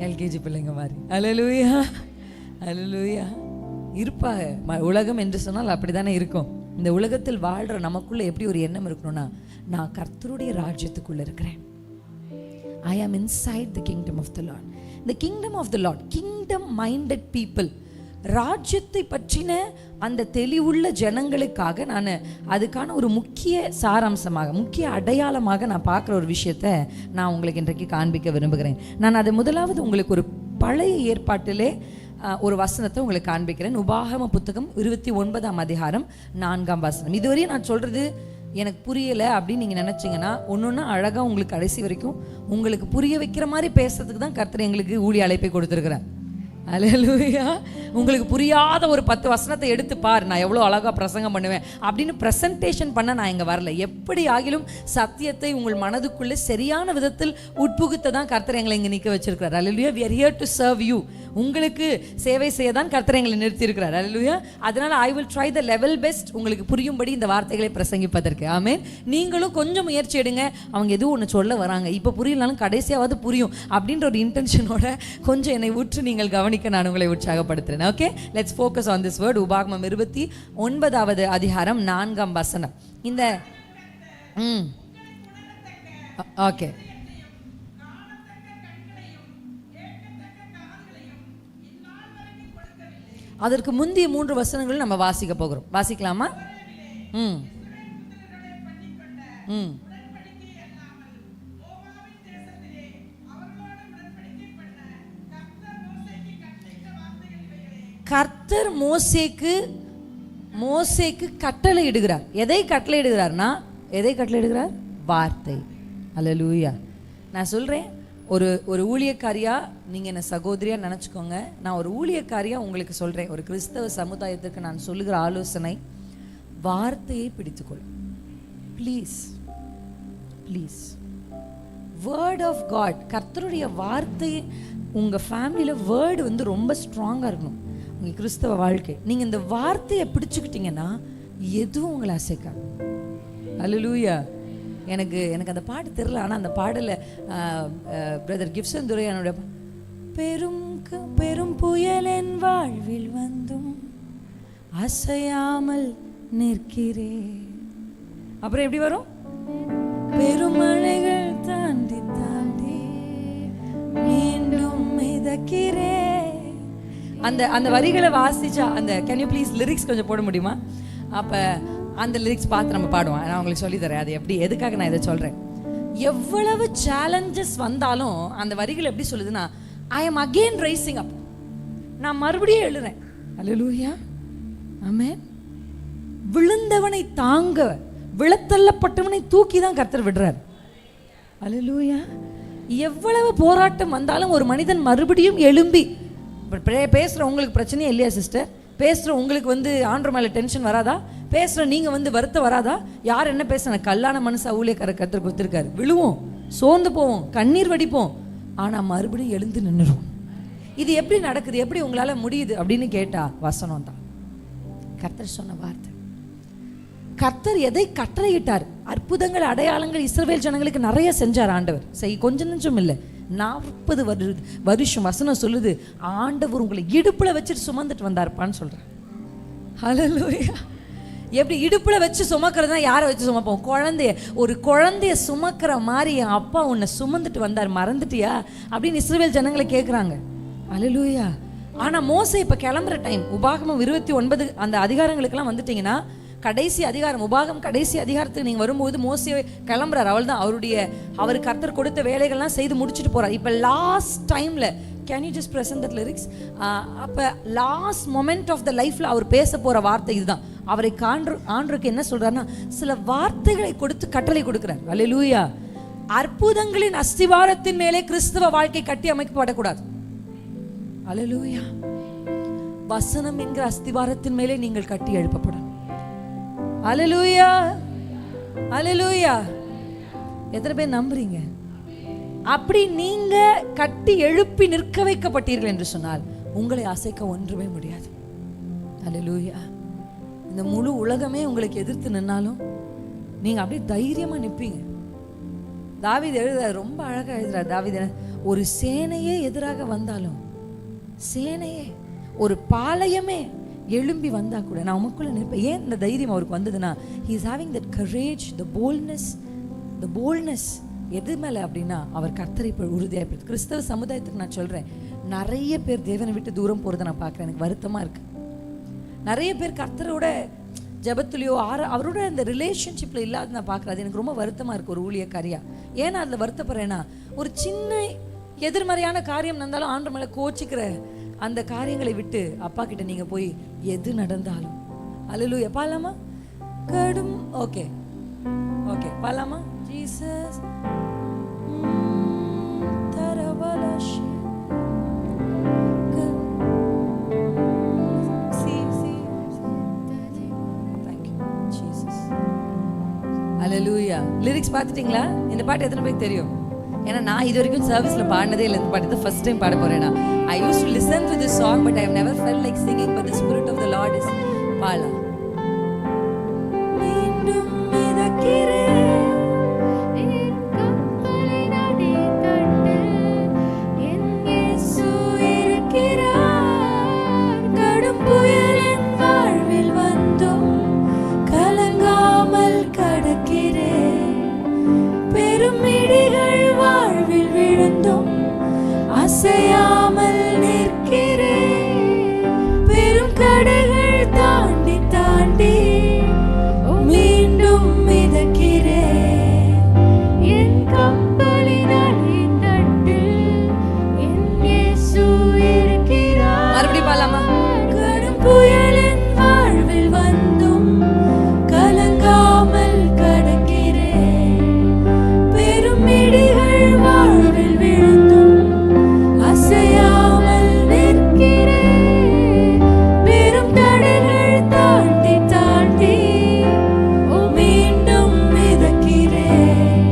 எல்கேஜி பிள்ளைங்க மாதிரி. அல்லேலூயா அல்லேலூயா. இருப்பாங்க. உலகம் என்று சொன்னால் அப்படி தானே இருக்கும். இந்த உலகத்தில் வாழ்கிற நமக்குள்ளே எப்படி ஒரு எண்ணம் இருக்கணும்னா, நான் கர்த்தருடைய ராஜ்யத்துக்குள்ளே இருக்கிறேன். I am inside the kingdom of the Lord. The kingdom of the Lord, kingdom minded people, ராஜ்யத்தை பற்றின அந்த தெளிவுள்ள ஜனங்களுக்காக நான் அதுக்கான ஒரு முக்கிய சாராம்சமாக, முக்கிய அடையாளமாக நான் பார்க்குற ஒரு விஷயத்தை நான் உங்களுக்கு இன்றைக்கு காண்பிக்க விரும்புகிறேன். நான் அதை முதலாவது உங்களுக்கு ஒரு பழைய ஏற்பாட்டிலே ஒரு வசனத்தை உங்களுக்கு காண்பிக்கிறேன். உபாகம புத்தகம் 29ஆம் அதிகாரம் 4ஆம் வசனம். இதுவரையும் நான் சொல்கிறது எனக்கு புரியலை அப்படின்னு நீங்கள் நினச்சிங்கன்னா ஒன்று அழகாக உங்களுக்கு கடைசி வரைக்கும் உங்களுக்கு புரிய வைக்கிற மாதிரி பேசுறதுக்கு தான் கர்த்தர் எங்களுக்கு ஊழிய அழைப்பை கொடுத்துருக்குறேன். அல்லேலூயா. உங்களுக்கு புரியாத ஒரு 10 வசனத்தை எடுத்து பார், நான் எவ்வளோ அழகாக பிரசங்கம் பண்ணுவேன் அப்படின்னு ப்ரெசன்டேஷன் பண்ண நான் இங்கே வரல. எப்படி ஆகிலும் சத்தியத்தை உங்கள் மனதுக்குள்ளே சரியான விதத்தில் உட்புகுத்த தான் கர்த்தர் எங்களை இங்கே நிற்க வச்சிருக்கிறார். அல்லேலூயா. we are here to serve you. உங்களுக்கு சேவை செய்ய தான் கர்த்தர் எங்களை நிறுத்தியிருக்கிறார். அல்லேலூயா. அதனால் I will try the level best உங்களுக்கு புரியும்படி இந்த வார்த்தைகளை பிரசங்கிப்பதற்கு. ஆமென். நீங்களும் கொஞ்சம் முயற்சி எடுங்க. அவங்க எதுவும் ஒன்று சொல்ல வராங்க, இப்போ புரியலனாலும் கடைசியாவது புரியும் அப்படின்ற ஒரு இன்டென்ஷனோட கொஞ்சம் என்னை உற்று நீங்கள் கவனிக்க நான் உங்களை உற்சாகப்படுத்துறேன். Okay, let's focus on this word. உபாகமம் 29ஆவது அதிகாரம் 4ஆம் வசனம். இந்த ஓகே, அதற்கு முந்தைய 3 வசனங்களும் நம்ம வாசிக்க போகிறோம். வாசிக்கலாமா? கர்த்தர் மோசேக்கு கட்டளை இடுகிறார். எதை கட்டளை இடுகிறார்னா, வார்த்தை. அல்லேலூயா. நான் சொல்கிறேன், ஒரு ஊழியக்காரியா நீங்கள் என்ன சகோதரியா நினச்சிக்கோங்க. நான் ஒரு ஊழியக்காரியா உங்களுக்கு சொல்கிறேன், ஒரு கிறிஸ்தவ சமுதாயத்துக்கு நான் சொல்லுகிற ஆலோசனை, வார்த்தையை பிடித்துக்கொள். Please please, word of God, கர்த்தருடைய வார்த்தை உங்கள் ஃபேமிலியில் வேர்டு ரொம்ப ஸ்ட்ராங்காக இருக்கணும். உங்கள் கிறிஸ்தவ வாழ்க்கை நீங்கள் இந்த வார்த்தையை பிடிச்சுக்கிட்டீங்கன்னா எதுவும் உங்களை அசைக்காது. அல்லேலூயா. எனக்கு அந்த பாட்டு தெரியல, ஆனால் அந்த பாடல பிரதர் கிப்சன் துரையானுடைய பெரும் புயல் என் வாழ்வில் வந்தும் அசையாமல் நிற்கிறேன். அப்புறம் எப்படி வரும்? பெருமழைகள் தாண்டி தாண்டி மீண்டும் மிதக்கிறேன். அந்த வரிகளை வாசிச்சா அந்த கேன் யூ ப்ளீஸ் லிரிக்ஸ் கொஞ்சம் போட முடியுமா? அப்போ அந்த லிரிக்ஸ் பார்த்து நம்ம பாடுவோம். நான் உங்களுக்கு சொல்லித்தரேன் அது எப்படி, எதுக்காக நான் இதை சொல்கிறேன். எவ்வளவு சேலஞ்சஸ் வந்தாலும் அந்த வரிகள் எப்படி சொல்லுதுன்னா, I am again rising up, நான் மறுபடியும் எழுறேன். அல்லேலூயா. ஆமென். விழுந்தவனை தாங்க, விழத்தள்ளப்பட்டவனை தூக்கி தான் கர்த்தர் விடுறார். அல்லேலூயா. எவ்வளவு போராட்டம் வந்தாலும் ஒரு மனிதன் மறுபடியும் எழும்பி பேசுகிற உங்களுக்கு பிரச்சனையே இல்லையா சிஸ்டர்? பேசுகிற உங்களுக்கு ஆண்டவர் மேலே டென்ஷன் வராதா? பேசுகிற நீங்கள் வருத்தம் வராதா? யார் என்ன பேசுன கல்லான மனசு ஊழியக்கார கர்த்தர் கொடுத்துருக்காரு. விழுவோம், சோர்ந்து போவோம், கண்ணீர் வடிப்போம், ஆனால் மறுபடியும் எழுந்து நின்றுடும். இது எப்படி நடக்குது, எப்படி உங்களால் முடியுது அப்படின்னு கேட்டா வசனம் தான், கர்த்தர் சொன்ன வார்த்தை. கர்த்தர் எதை கட்டளையிட்டார்? அற்புதங்கள் அடையாளங்கள் இஸ்ரவேல் ஜனங்களுக்கு நிறைய செஞ்சார் ஆண்டவர். கொஞ்சம் நெஞ்சம் இல்லை, 40 வருஷம். வசனம் சொல்லுது, ஆண்டவர் உங்களை இடுப்புல வச்சுட்டு சுமந்துட்டு வந்தார்ப்பான்னு சொல்றேன். ஹல்லேலூயா. எப்படி இடுப்புல வச்சு சுமக்கிறதுனா யாரை வச்சு சுமப்போம்? ஒரு குழந்தைய சுமக்கிற மாதிரி என் அப்பா உன்னை சுமந்துட்டு வந்தார், மறந்துட்டியா அப்படின்னு இஸ்ரவேல் ஜனங்களை கேட்குறாங்க. ஹல்லேலூயா. ஆனால் மோசே இப்போ கிளம்புற டைம், உபாகமம் 29 அந்த அதிகாரங்களுக்கெல்லாம் வந்துட்டிங்கன்னா, கடைசி அதிகாரம் உபாகம் கடைசி அதிகாரத்துக்கு நீங்கள் வரும்போது மோசே கிளம்புறார். அவள் தான் அவர் கர்த்தர் கொடுத்த வேலைகள்லாம் செய்து முடிச்சுட்டு போகிறார். இப்போ லாஸ்ட் டைமில், can you just present that lyrics? அப்போ லாஸ்ட் மொமெண்ட் ஆஃப் த லைஃப்பில் அவர் பேச போகிற வார்த்தை இதுதான். அவரை ஆண்டருக்கு என்ன சொல்கிறாருன்னா, சில வார்த்தைகளை கொடுத்து கட்டளை கொடுக்குறார். அல்லேலூயா. அற்புதங்களின் அஸ்திவாரத்தின் மேலே கிறிஸ்தவ வாழ்க்கை கட்டி அமைக்கப்படக்கூடாது. அல்லேலூயா. வசனம் என்கிற அஸ்திவாரத்தின் மேலே நீங்கள் கட்டி எழுப்பப்படும். அல்லேலூயா. அல்லேலூயா. எத்தனை பேர் நம்புறீங்க? அப்படி நீங்க கட்டி எழுப்பி நிற்க வைக்கப்பட்டீர்கள் என்று சொன்னால் உங்களை அசைக்க ஒன்றுமே முடியாது. அல்லேலூயா. இந்த முழு உலகமே உங்களுக்கு எதிர்த்து நின்னாலும் நீங்க அப்படியே தைரியமா நிற்பீங்க. தாவீது எழுதுறார், ரொம்ப அழகா எழுதுறார் தாவீது. ஒரு சேனையே எதிராக வந்தாலும், சேனையே ஒரு பாளையமே எழும்பி வந்தா கூட நான் உமக்குள்ள நிற்பேன். ஏன் இந்த தைரியம் அவருக்கு வந்ததுன்னா, he is having that courage, the boldness. எது மேலே அப்படின்னா, அவர் கர்த்தரை உறுதியாக. கிறிஸ்தவ சமுதாயத்துக்கு நான் சொல்கிறேன், நிறைய பேர் தேவனை விட்டு தூரம் போகிறத நான் பார்க்குறேன். எனக்கு வருத்தமாக இருக்குது. நிறைய பேர் கர்த்தரோட ஜெபத்துலையோ அவரோட அந்த ரிலேஷன்ஷிப்பில் இல்லாத நான் பார்க்குறேன். அது எனக்கு ரொம்ப வருத்தமாக இருக்குது ஒரு ஊழியக்காரியா. ஏன்னா அதில் வருத்தப்படுறேன்னா, ஒரு சின்ன எதிர்மறையான காரியம் நடந்தாலும் ஆண்டவர் மேலே கோச்சிக்கிற அந்த காரியங்களை விட்டு அப்பா கிட்ட நீங்கள் போய் எது நடந்தாலும் அல்லேலூயா பாடலாமா? கடும் ஓகே ஓகே பாடலாமா? ஜீசஸ் தரவலஷி அல்லேலூயா. லிரிக்ஸ் பார்த்துட்டீங்களா? இந்த பாட்டு எத்தனை பேருக்கு தெரியும்? ஏன்னா நான் இது வரைக்கும் சர்வீஸ்ல பாடினதே இல்லை. இந்த பாட்டு ஃபர்ஸ்ட் டைம் பாட போறேன். I used to listen to this song but I have never felt like singing, but the spirit of the Lord is Bala. மீண்டும் மிதக்கிறேன் என் கப்பலின் அடித்தட்டில் என் இயேசு இருக்கிறார். கடும் புயலின் வாழ்வில் வந்தும் கலங்காமல் கடக்கிறேன். பெரும் இடிகள் வாழ்வில் விழுந்தும் அசையாமல் நிற்கிறேன். பெரும் கடைகள் தாண்டி தாண்டி மீண்டும் மிதக்கிறேன். என் கப்பலின் அடித்தட்டில் என் இயேசு இருக்கிறார். மறுபடியும் பாடலாமா? கடும் புயலின் வாழ்வில் வந்தும் கலங்காமல் கடக்கிறேன். பெரும் இடிகள் வாழ்வில் விழுந்தும் அசையாமல் நிற்கிறேன். பெரும் தடைகள் தாண்டி தாண்டி மீண்டும் மிதக்கிறேன்.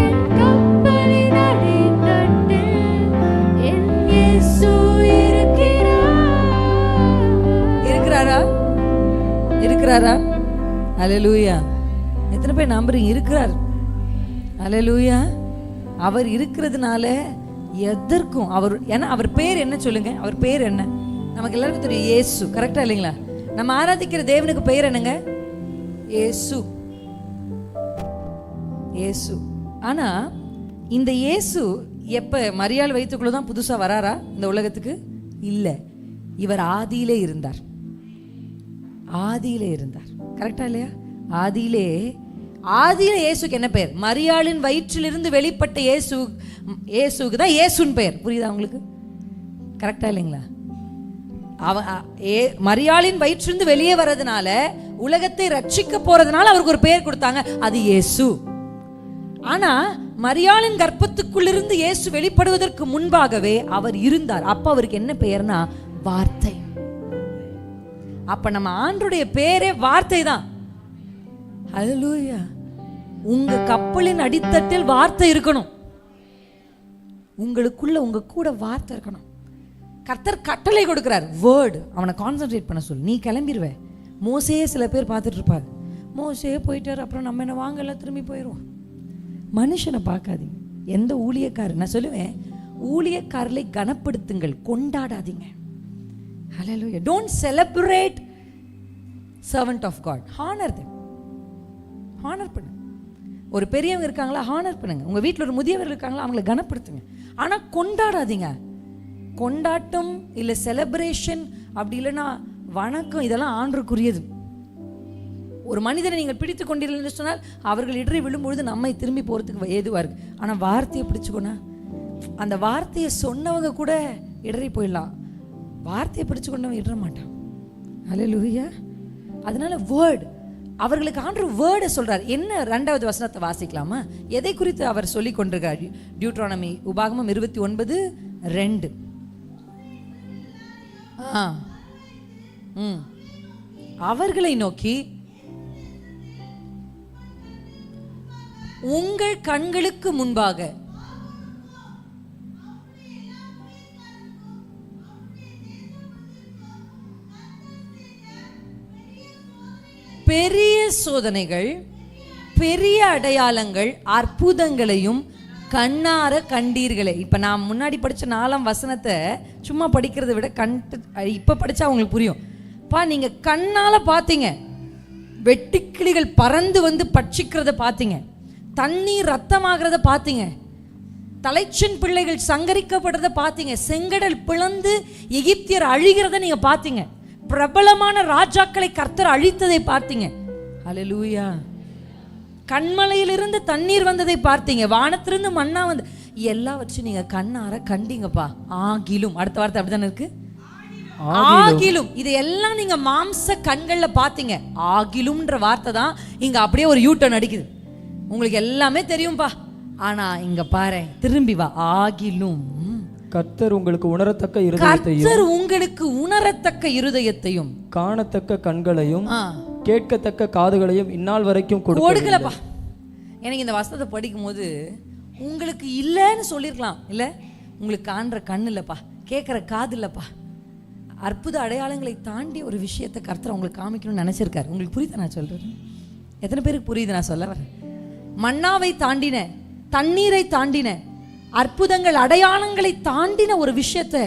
என் கப்பலின் அடித்தட்டில் என் இயேசு இருக்கிறாரா? இருக்கிறாரா? அல்லேலூயா. எத்தனை பேர் நம்புறீங்க? இருக்கிறார். அல்லேலூயா. அவர் இருக்கிறதுனால எதற்கும் அவர், ஏன்னா அவர் பேர் என்ன சொல்லுங்க? அவர் பேர் என்ன? நமக்கு எல்லாருக்கும் தெரியும், இயேசு. கரெக்டா இல்லைங்களா? நம்ம ஆராதிக்கிற தேவனுக்கு பெயர் என்னங்க? இயேசு. இயேசு. ஆனா இந்த இயேசு எப்ப மரியாள் வயிற்றுக்குள்ள தான் புதுசா வராரா இந்த உலகத்துக்கு? இல்ல, இவர் ஆதியிலே இருந்தார். ஆதியிலே இருந்தார். கரெக்டா இல்லையா? ஆதியிலே இயேசுக்கு என்ன பெயர்? மரியாளின் வயிற்றிலிருந்து வெளிப்பட்ட இயேசுக்கு தான் இயேசுன்னு பெயர். புரியுதா உங்களுக்கு? கரெக்டா இல்லைங்களா? மரியாளின் வயிற்றிலிருந்து வெளியே வர்றதுனால, உலகத்தை ரட்சிக்க போறதுனால அவருக்கு ஒரு பெயர் கொடுத்தாங்க, அது இயேசு. ஆனா மரியாளின் கர்ப்பத்துக்குள்ளிருந்து இயேசு வெளிப்படுவதற்கு முன்பாகவே அவர் இருந்தார். அப்ப அவருக்கு என்ன பெயர்னா வார்த்தை. அப்ப நம்ம ஆண்டவருடைய பேரே வார்த்தை தான். ஹல்லேலூயா. உங்க கப்பலின் அடித்தட்டில் வார்த்தை இருக்கணும். உங்களுக்குள்ள உங்க கூட வார்த்தை இருக்கணும். கர்த்தர் கட்டளை கொடுக்கிறார், வேர்டு. அவனை கான்சென்ட்ரேட் பண்ண சொல்லு. நீ கிளம்பிடுவே. மோசையே சில பேர் பார்த்துட்டு இருப்பாரு. மோசையே போயிட்டாரு, அப்புறம் நம்ம என்ன வாங்க எல்லாம் திரும்பி போயிடுவோம். மனுஷனை பார்க்காதீங்க. எந்த ஊழியக்காரர், நான் சொல்லுவேன், ஊழியக்காரர்களை கனப்படுத்துங்கள், கொண்டாடாதீங்க. ஹல்லேலூயா. Don't celebrate servant of God. Honour them. Honour பண்ணுங்க. ஒரு பெரியவங்க இருக்காங்களா, ஹானர் பண்ணுங்க. உங்க வீட்டில் ஒரு முதியவர் இருக்காங்களா, அவங்களை கனப்படுத்துங்க. ஆனா கொண்டாடாதீங்க. கொண்டாட்டம் இல்லை செலிப்ரேஷன், அப்படி இல்லைன்னா வணக்கம், இதெல்லாம் ஆண்டவருக்குரியது. ஒரு மனிதனை நீங்கள் பிடித்து கொண்டீர்கள் சொன்னால் அவர்கள் இடறி விழும்பொழுது நம்மை திரும்பி போகிறதுக்கு ஏதுவாக இருக்கு. ஆனால் வார்த்தையை பிடிச்சுக்கோனா, அந்த வார்த்தையை சொன்னவங்க கூட இடறி போயிடலாம். வார்த்தையை பிடிச்சு கொண்டவங்க இடற மாட்டான். ஹல்லேலூயா. அதனால வேர்டு, அவர்களுக்கு ஆண்டவர் வேர்டை சொல்றார். என்ன 2வது வசனத்தை வாசிக்கலாமா? எதை குறித்து அவர் சொல்லி கொண்டிருக்கிறார்? டியூட்ரானமி, உபாகமம் 29:2. அவர்களை நோக்கி, உங்கள் கண்களுக்கு முன்பாக பெரிய சோதனைகள், பெரிய அடையாளங்கள், அற்புதங்களையும் கண்ணார கண்டீர்களே. இப்ப நான் முன்னாடி படிச்ச 4ஆம் வசனத்தை சும்மா படிக்கிறதை விட இப்ப படிச்சா உங்களுக்கு புரியும். நீங்க கண்ணால பார்த்தீங்க, வெட்டுக்கிளிகள் பறந்து வந்து பட்சிக்கிறத பார்த்தீங்க, தண்ணீர் ரத்தமாகிறத பார்த்தீங்க. தலைச்சன் பிள்ளைகள் சங்கரிக்கப்படுறத பார்த்தீங்க. செங்கடல் பிளந்து எகிப்தியர் அழிகிறத நீங்க பார்த்தீங்க. பிரபலமான ராஜாக்களை கர்த்தர் அழித்ததை பார்த்தீங்க. ஹல்லேலூயா. கண்மலையிலிருந்து தண்ணீர் வந்ததை பார்த்தீங்க. வானத்திலிருந்து மன்னா வந்து எல்லாம் வச்சு நீங்க கண்ணார கண்டீங்கப்பா. ஆகிலும், அடுத்த வார்த்தை அப்படித்தானே இருக்கு, ஆகிலும். இது எல்லாம் நீங்க மாம்ச கண்கள்ல பார்த்தீங்க. ஆகிலும்ன்ற வார்த்தை தான் இங்க அப்படியே ஒரு யூட்டர்ன் அடிக்குது. உங்களுக்கு எல்லாமே தெரியும்பா, ஆனா இங்க பாரு, திரும்பி வா. ஆகிலும் கர்த்தர் உங்களுக்கு உணரத்தக்க இருதயத்தையும், கர்த்தர் உங்களுக்கு உணரத்தக்க இருதயத்தையும், காணத்தக்க கண்களையும், கேட்கத்தக்க காதுகளையும் இந்நாள் வரைக்கும் கொடுக்கலப்பா. எனக்கு இந்த வசனத்தை படிக்கும் போது உங்களுக்கு இல்லைன்னு சொல்லியிருக்கலாம். இல்லை, உங்களுக்கு காண்ற கண் இல்லைப்பா, கேட்குற காது இல்லைப்பா. அற்புத அடையாளங்களை தாண்டி ஒரு விஷயத்தை கர்த்தர் உங்களுக்கு காமிக்கணும்னு நினச்சிருக்காரு. உங்களுக்கு புரியுது நான் சொல்கிறேன்? எத்தனை பேருக்கு புரியுது நான் சொல்ல வரேன்? மன்னாவை தாண்டின, தண்ணீரை தாண்டின, அற்புதங்கள் அடையாளங்களை தாண்டின ஒரு விஷயத்தை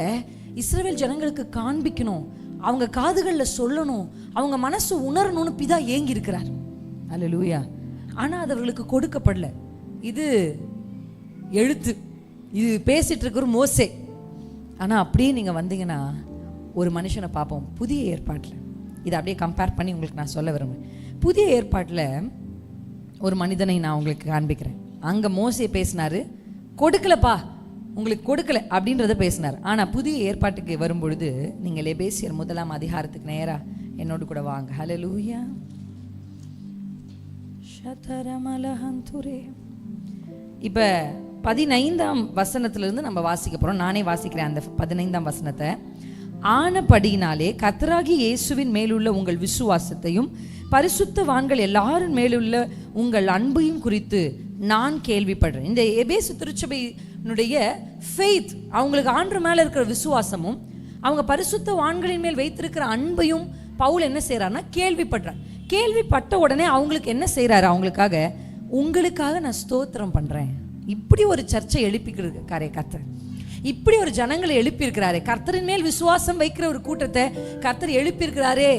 இஸ்ரவேல் ஜனங்களுக்கு காண்பிக்கணும், அவங்க காதுகளில் சொல்லணும், அவங்க மனசு உணரணும்னு பிதா ஏங்கி இருக்கிறார். அல்லேலூயா. ஆனால் அது அவர்களுக்கு கொடுக்கப்படல. இது எழுத்து, இது பேசிட்டு இருக்கிற மோசே. ஆனால் அப்படியே நீங்கள் வந்தீங்கன்னா ஒரு மனுஷனை பார்ப்போம் புதிய ஏற்பாட்டில். இதை அப்படியே கம்பேர் பண்ணி உங்களுக்கு நான் சொல்ல விரும்புகிறேன். புதிய ஏற்பாட்டில் ஒரு மனிதனை நான் உங்களுக்கு காண்பிக்கிறேன். அங்கே மோசே பேசினார், கொடுக்கலப்பா, உங்களுக்கு கொடுக்கல அப்படின்றத பேசினார். ஆனால் புதிய ஏற்பாட்டுக்கு வரும்பொழுது நீங்கள் எபேசியர் 1 அதிகாரத்துக்கு நேராக என்னோடு கூட வாங்க. ஹல்லேலூயா. இப்போ 15ஆம் வசனத்திலிருந்து நம்ம வாசிக்க போகிறோம். நானே வாசிக்கிறேன் அந்த 15ஆம் வசனத்தை. ஆனபடியினாலே கர்த்தராகிய இயேசுவின் மேலுள்ள உங்கள் விசுவாசத்தையும் பரிசுத்தவான்கள் எல்லாரும் மேலுள்ள உங்கள் அன்பையும் குறித்து நான் கேள்விப்படுறேன். இந்த எபேசு திருச்சபையினுடைய ஃபெய்த், அவங்களுக்கு ஆண்டவர் மேலே இருக்கிற விசுவாசமும் அவங்க பரிசுத்தவான்களின் மேல் வைத்திருக்கிற அன்பையும் பவுல் என்ன செய்கிறாருன்னா கேள்விப்படுறார். கேள்விப்பட்ட உடனே அவங்களுக்கு என்ன செய்கிறாரு, உங்களுக்காக நான் ஸ்தோத்திரம் பண்ணுறேன். இப்படி ஒரு சர்ச்சை எழுப்பிக்கிறாரே கர்த்தர், இப்படி ஒரு ஜனங்களை எழுப்பியிருக்கிறாரே, கர்த்தரின் மேல் விசுவாசம் வைக்கிற ஒரு கூட்டத்தை கர்த்தர் எழுப்பியிருக்கிறாரே.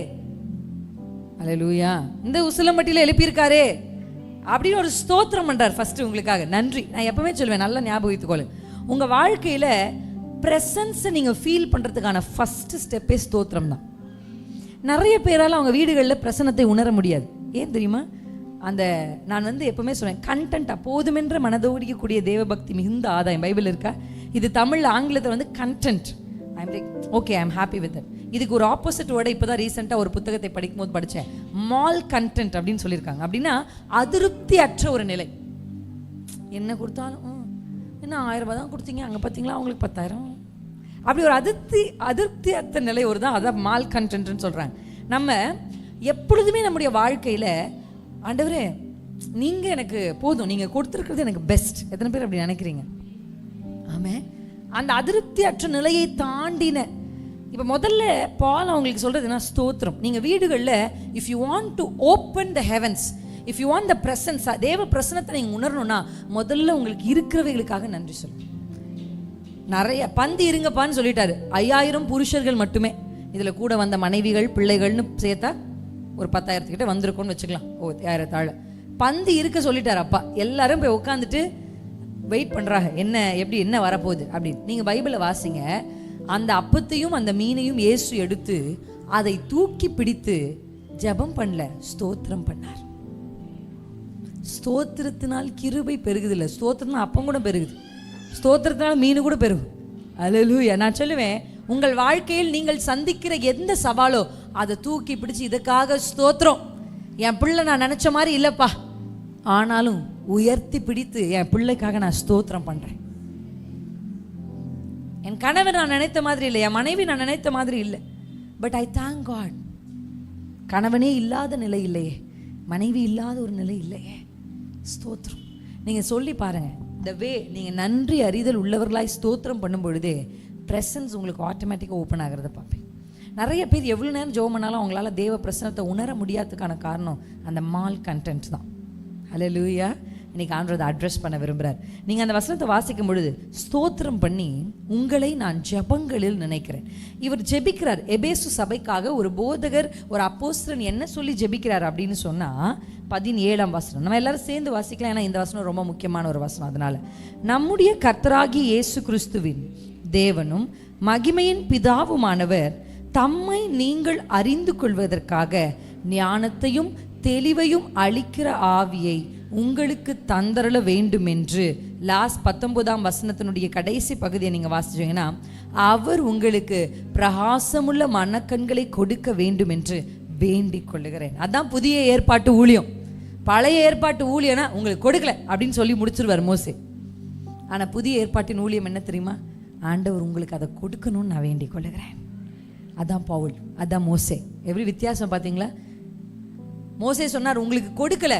அல்லேலூயா. இந்த உசிலம்பட்டியில் எழுப்பியிருக்காரே அப்படின்னு ஒரு ஸ்தோத்திரம் பண்றார். ஃபர்ஸ்ட் உங்களுக்காக நன்றி. நான் எப்பவுமே சொல்லுவேன், நல்லா ஞாபகத்துக்கொள்ளு, உங்க வாழ்க்கையில பிரசன்ஸை நீங்க ஃபீல் பண்றதுக்கான ஃபர்ஸ்ட் ஸ்டெப்பே ஸ்தோத்திரம் தான். நிறைய பேரால் அவங்க வீடுகளில் பிரசன்னத்தை உணர முடியாது. ஏன் தெரியுமா? நான் எப்பவுமே சொல்லுவேன், கண்டென்ட், போதுமென்ற மனதோடிக்கக்கூடிய தேவபக்தி மிகுந்த ஆதாயம். பைபிள் இருக்கா? இது தமிழ் ஆங்கிலத்தில் content. I'm like okay, I'm happy with it. இதுக்கு ஒரு ஆப்போசிட் வேர்டை இப்போ தான் ரீசெண்டாக ஒரு புத்தகத்தை படிக்கும்போது படித்தேன். மால் கண்டென்ட் அப்படின்னு சொல்லியிருக்காங்க. அப்படின்னா அதிருப்தி அற்ற ஒரு நிலை. என்ன கொடுத்தாலும் என்ன 1000 ரூபாய் தான் கொடுத்தீங்க, அங்கே பார்த்தீங்களா அவங்களுக்கு 10,000, அப்படி ஒரு அதிருப்தி அற்ற நிலை ஒரு தான். அதான் மால் கண்டென்ட்னு சொல்கிறாங்க. நம்ம எப்பொழுதுமே நம்முடைய வாழ்க்கையில் ஆண்டவரே நீங்கள் எனக்கு போதும், நீங்கள் கொடுத்துருக்கிறது எனக்கு பெஸ்ட். எத்தனை பேர் அப்படி நினைக்கிறீங்க? ஆமாம். அந்த அதிருப்தி அற்ற நிலையை தாண்டின இப்போ முதல்ல பால் அவங்களுக்கு சொல்கிறது என்ன? ஸ்தோத்திரம். நீங்கள் வீடுகளில் if you want to open the heavens, if you want the presence, தேவ பிரசனத்தை நீங்கள் உணரணும்னா முதல்ல உங்களுக்கு இருக்கிறவைகளுக்காக நன்றி சொல்லணும். நிறைய பந்தி இருங்கப்பான்னு சொல்லிட்டாரு. 5000 புருஷர்கள் மட்டுமே, இதில் கூட வந்த மனைவிகள் பிள்ளைகள்னு சேர்த்தா ஒரு 10,000 கிட்ட வந்திருக்கோன்னு வச்சுக்கலாம். ஏறத்தாழ பந்தி இருக்க சொல்லிட்டாரு அப்பா. எல்லாரும் போய் உட்காந்துட்டு வெயிட் பண்ணுறாங்க, என்ன வரப்போகுது அப்படின்னு. நீங்கள் பைபிளை வாசிங்க. அந்த அப்பத்தையும் அந்த மீனையும் இயேசு எடுத்து அதை தூக்கி பிடித்து ஜெபம் பண்ணல, ஸ்தோத்திரம் பண்ணார். ஸ்தோத்திரத்தினால் கிருபை பெருகுது இல்லை, ஸ்தோத்திரத்தினால் அப்பம் கூட பெருகுது, ஸ்தோத்திரத்தினால் மீன் கூட பெருகும். அல்லேலூயா. நான் சொல்லுவேன், உங்கள் வாழ்க்கையில் நீங்கள் சந்திக்கிற எந்த சவாலோ அதை தூக்கி பிடிச்சி இதுக்காக ஸ்தோத்திரம். என் பிள்ளை நான் நினச்ச மாதிரி இல்லைப்பா, ஆனாலும் உயர்த்தி பிடித்து என் பிள்ளைக்காக நான் ஸ்தோத்திரம் பண்ணுறேன். என் கணவர் நான் நினைத்த மாதிரி இல்லை, என் மனைவி நான் நினைத்த மாதிரி இல்லை, பட் ஐ தேங்க் காட். கணவனே இல்லாத நிலை இல்லையே, மனைவி இல்லாத ஒரு நிலை இல்லையே, ஸ்தோத்திரம். நீங்கள் சொல்லி பாருங்கள், இந்த வே நீங்கள் நன்றி அறிதல் உள்ளவர்களாய் ஸ்தோத்திரம் பண்ணும் பொழுதே ப்ரெசன்ஸ் உங்களுக்கு ஆட்டோமேட்டிக்காக ஓப்பன் ஆகிறத பார்ப்பேன். நிறைய பேர் எவ்வளோ நேரம் ஜெபம் பண்ணாலும் அவங்களால தேவ பிரசனத்தை உணர முடியாததுக்கான காரணம் அந்த மால் கண்டென்ட் தான். அல்லேலூயா. இன்னைக்கு ஆண்டவர் அதை அட்ரஸ் பண்ண விரும்புகிறார். நீங்கள் அந்த வசனத்தை வாசிக்கும் பொழுது ஸ்தோத்திரம் பண்ணி உங்களை நான் ஜெபங்களில் நினைக்கிறேன். இவர் ஜெபிக்கிறார் எபேசு சபைக்காக. ஒரு போதகர், ஒரு அப்போஸ்தலன் என்ன சொல்லி ஜெபிக்கிறார் அப்படின்னு சொன்னால் 17ஆம் வசனம் நம்ம எல்லாரும் சேர்ந்து வாசிக்கலாம். ஏன்னா இந்த வசனம் ரொம்ப முக்கியமான ஒரு வசனம். அதனால நம்முடைய கர்த்தராகிய இயேசு கிறிஸ்துவின் தேவனும் மகிமையின் பிதாவுமானவர் தம்மை நீங்கள் அறிந்து கொள்வதற்காக ஞானத்தையும் தெளிவையும் அளிக்கிற ஆவியை உங்களுக்கு தந்தரள வேண்டும் என்று. லாஸ்ட் 19ஆம் வசனத்தினுடைய கடைசி பகுதியை நீங்கள் வாசிச்சீங்கன்னா, அவர் உங்களுக்கு பிரகாசமுள்ள மனக்கண்களை கொடுக்க வேண்டும் என்று வேண்டிக் கொள்ளுகிறேன். அதான் புதிய ஏற்பாட்டு ஊழியம். பழைய ஏற்பாட்டு ஊழியனா உங்களுக்கு கொடுக்கல அப்படின்னு சொல்லி முடிச்சிருவார் மோசே. ஆனால் புதிய ஏற்பாட்டின் ஊழியம் என்ன தெரியுமா? ஆண்டவர் உங்களுக்கு அதை கொடுக்கணும்னு நான் வேண்டிக் கொள்ளுகிறேன். அதான் பவுல், அதான் மோசே. எப்படி வித்தியாசம் பார்த்தீங்களா? மோசே சொன்னார் உங்களுக்கு கொடுக்கல,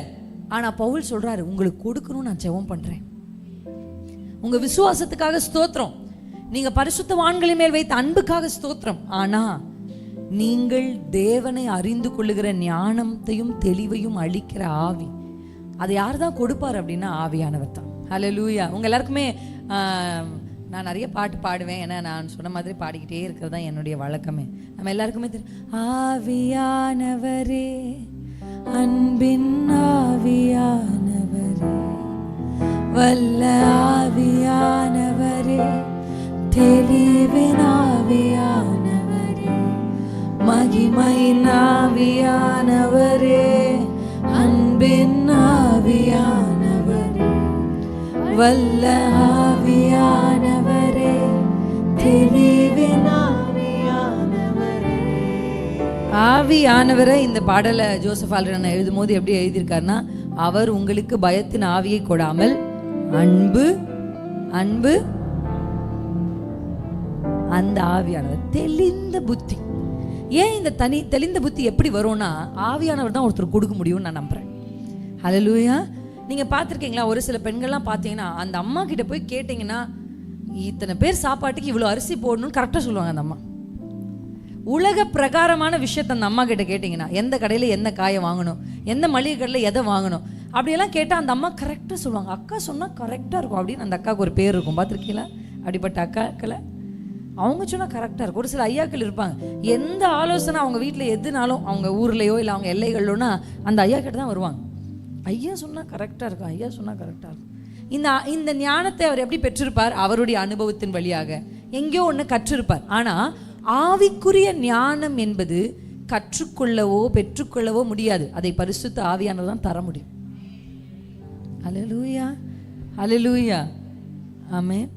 ஆனால் பவுல் சொல்றாரு உங்களுக்கு கொடுக்கணும்னு நான் ஜெபம் பண்றேன். உங்க விசுவாசத்துக்காக ஸ்தோத்திரம், நீங்க பரிசுத்தவான்களின் மேல் வைத்த அன்புக்காக ஸ்தோத்திரம். ஆனா நீங்கள் தேவனை அறிந்து கொள்ளுகிற ஞானத்தையும் தெளிவையும் அளிக்கிற ஆவி, அதை யார் தான் கொடுப்பார் அப்படின்னா ஆவியானவர் தான். ஹல்லேலூயா. உங்க எல்லாருக்குமே நான் நிறைய பாட்டு பாடுவேன். ஏன்னா நான் சொன்ன மாதிரி பாடிக்கிட்டே இருக்கிறது தான் என்னுடைய வழக்கமே. நம்ம எல்லாருக்குமே தெரியும், ஆவியானவரே அன்பின் ஆவியானவரே வல்ல ஆவியானவரே தெளிவின் ஆவியானவரே மகிமையின் ஆவியானவரே அன்பின் ஆவியானவரே வல்ல ஆவியானவரே தெளிவின் ஆவியானவரே. ஆவியானவரை இந்த பாடலை ஜோசப் ஆல்ரன் எழுதும் போது எப்படி எழுதியிருக்காருன்னா, அவர் உங்களுக்கு பயத்தின் ஆவியை கொடாமல் அன்பு அன்பு அந்த ஆவியானவர் தெளிந்த புத்தி. ஏன் இந்த தெளிந்த புத்தி எப்படி வரும்னா, ஆவியானவர் தான் ஒருத்தர் கொடுக்க முடியும்னு நான் நம்புறேன். ஹல்லேலூயா. நீங்கள் பார்த்துருக்கீங்களா? ஒரு சில பெண்கள்லாம் பார்த்தீங்கன்னா அந்த அம்மா கிட்ட போய் கேட்டிங்கன்னா, இத்தனை பேர் சாப்பாட்டுக்கு இவ்வளோ அரிசி போடணும்னு கரெக்டாக சொல்லுவாங்க. அந்த அம்மா உலக பிரகாரமான விஷயத்த அந்த அம்மா கிட்ட கேட்டிங்கன்னா, எந்த கடையில் என்ன காயை வாங்கணும், எந்த மளிகை கடையில் எதை வாங்கணும் அப்படியெல்லாம் கேட்டால் அந்த அம்மா கரெக்டாக சொல்லுவாங்க. அக்கா சொன்னால் கரெக்டாக இருக்கும் அப்படின்னு அந்த அக்காவுக்கு ஒரு பேர் இருக்கும். பார்த்துருக்கீங்களா? அப்படிப்பட்ட அக்காக்களை அவங்க சொன்னால் கரெக்டாக இருக்கும். ஒரு சில ஐயாக்கள் இருப்பாங்க, எந்த ஆலோசனை அவங்க வீட்டில் எதுனாலும், அவங்க ஊர்லேயோ இல்லை அவங்க எல்லைகளோனா அந்த ஐயா கிட்ட தான் வருவாங்க. ஐயா சொன்னால் கரெக்டாக இருக்கும், ஐயா சொன்னால் கரெக்டாக இருக்கும். இந்த ஞானத்தை அவர் எப்படி பெற்றிருப்பார்? அவருடைய அனுபவத்தின் வழியாக எங்கேயோ ஒன்று கற்றிருப்பார். ஆனால் ஆவிக்குரிய ஞானம் என்பது கற்றுக்கொள்ளவோ பெற்றுக்கொள்ளவோ முடியாது. அதை பரிசுத்த ஆவியானவர் தான் தர முடியும். ஹல்லேலூயா, ஹல்லேலூயா, ஆமென்.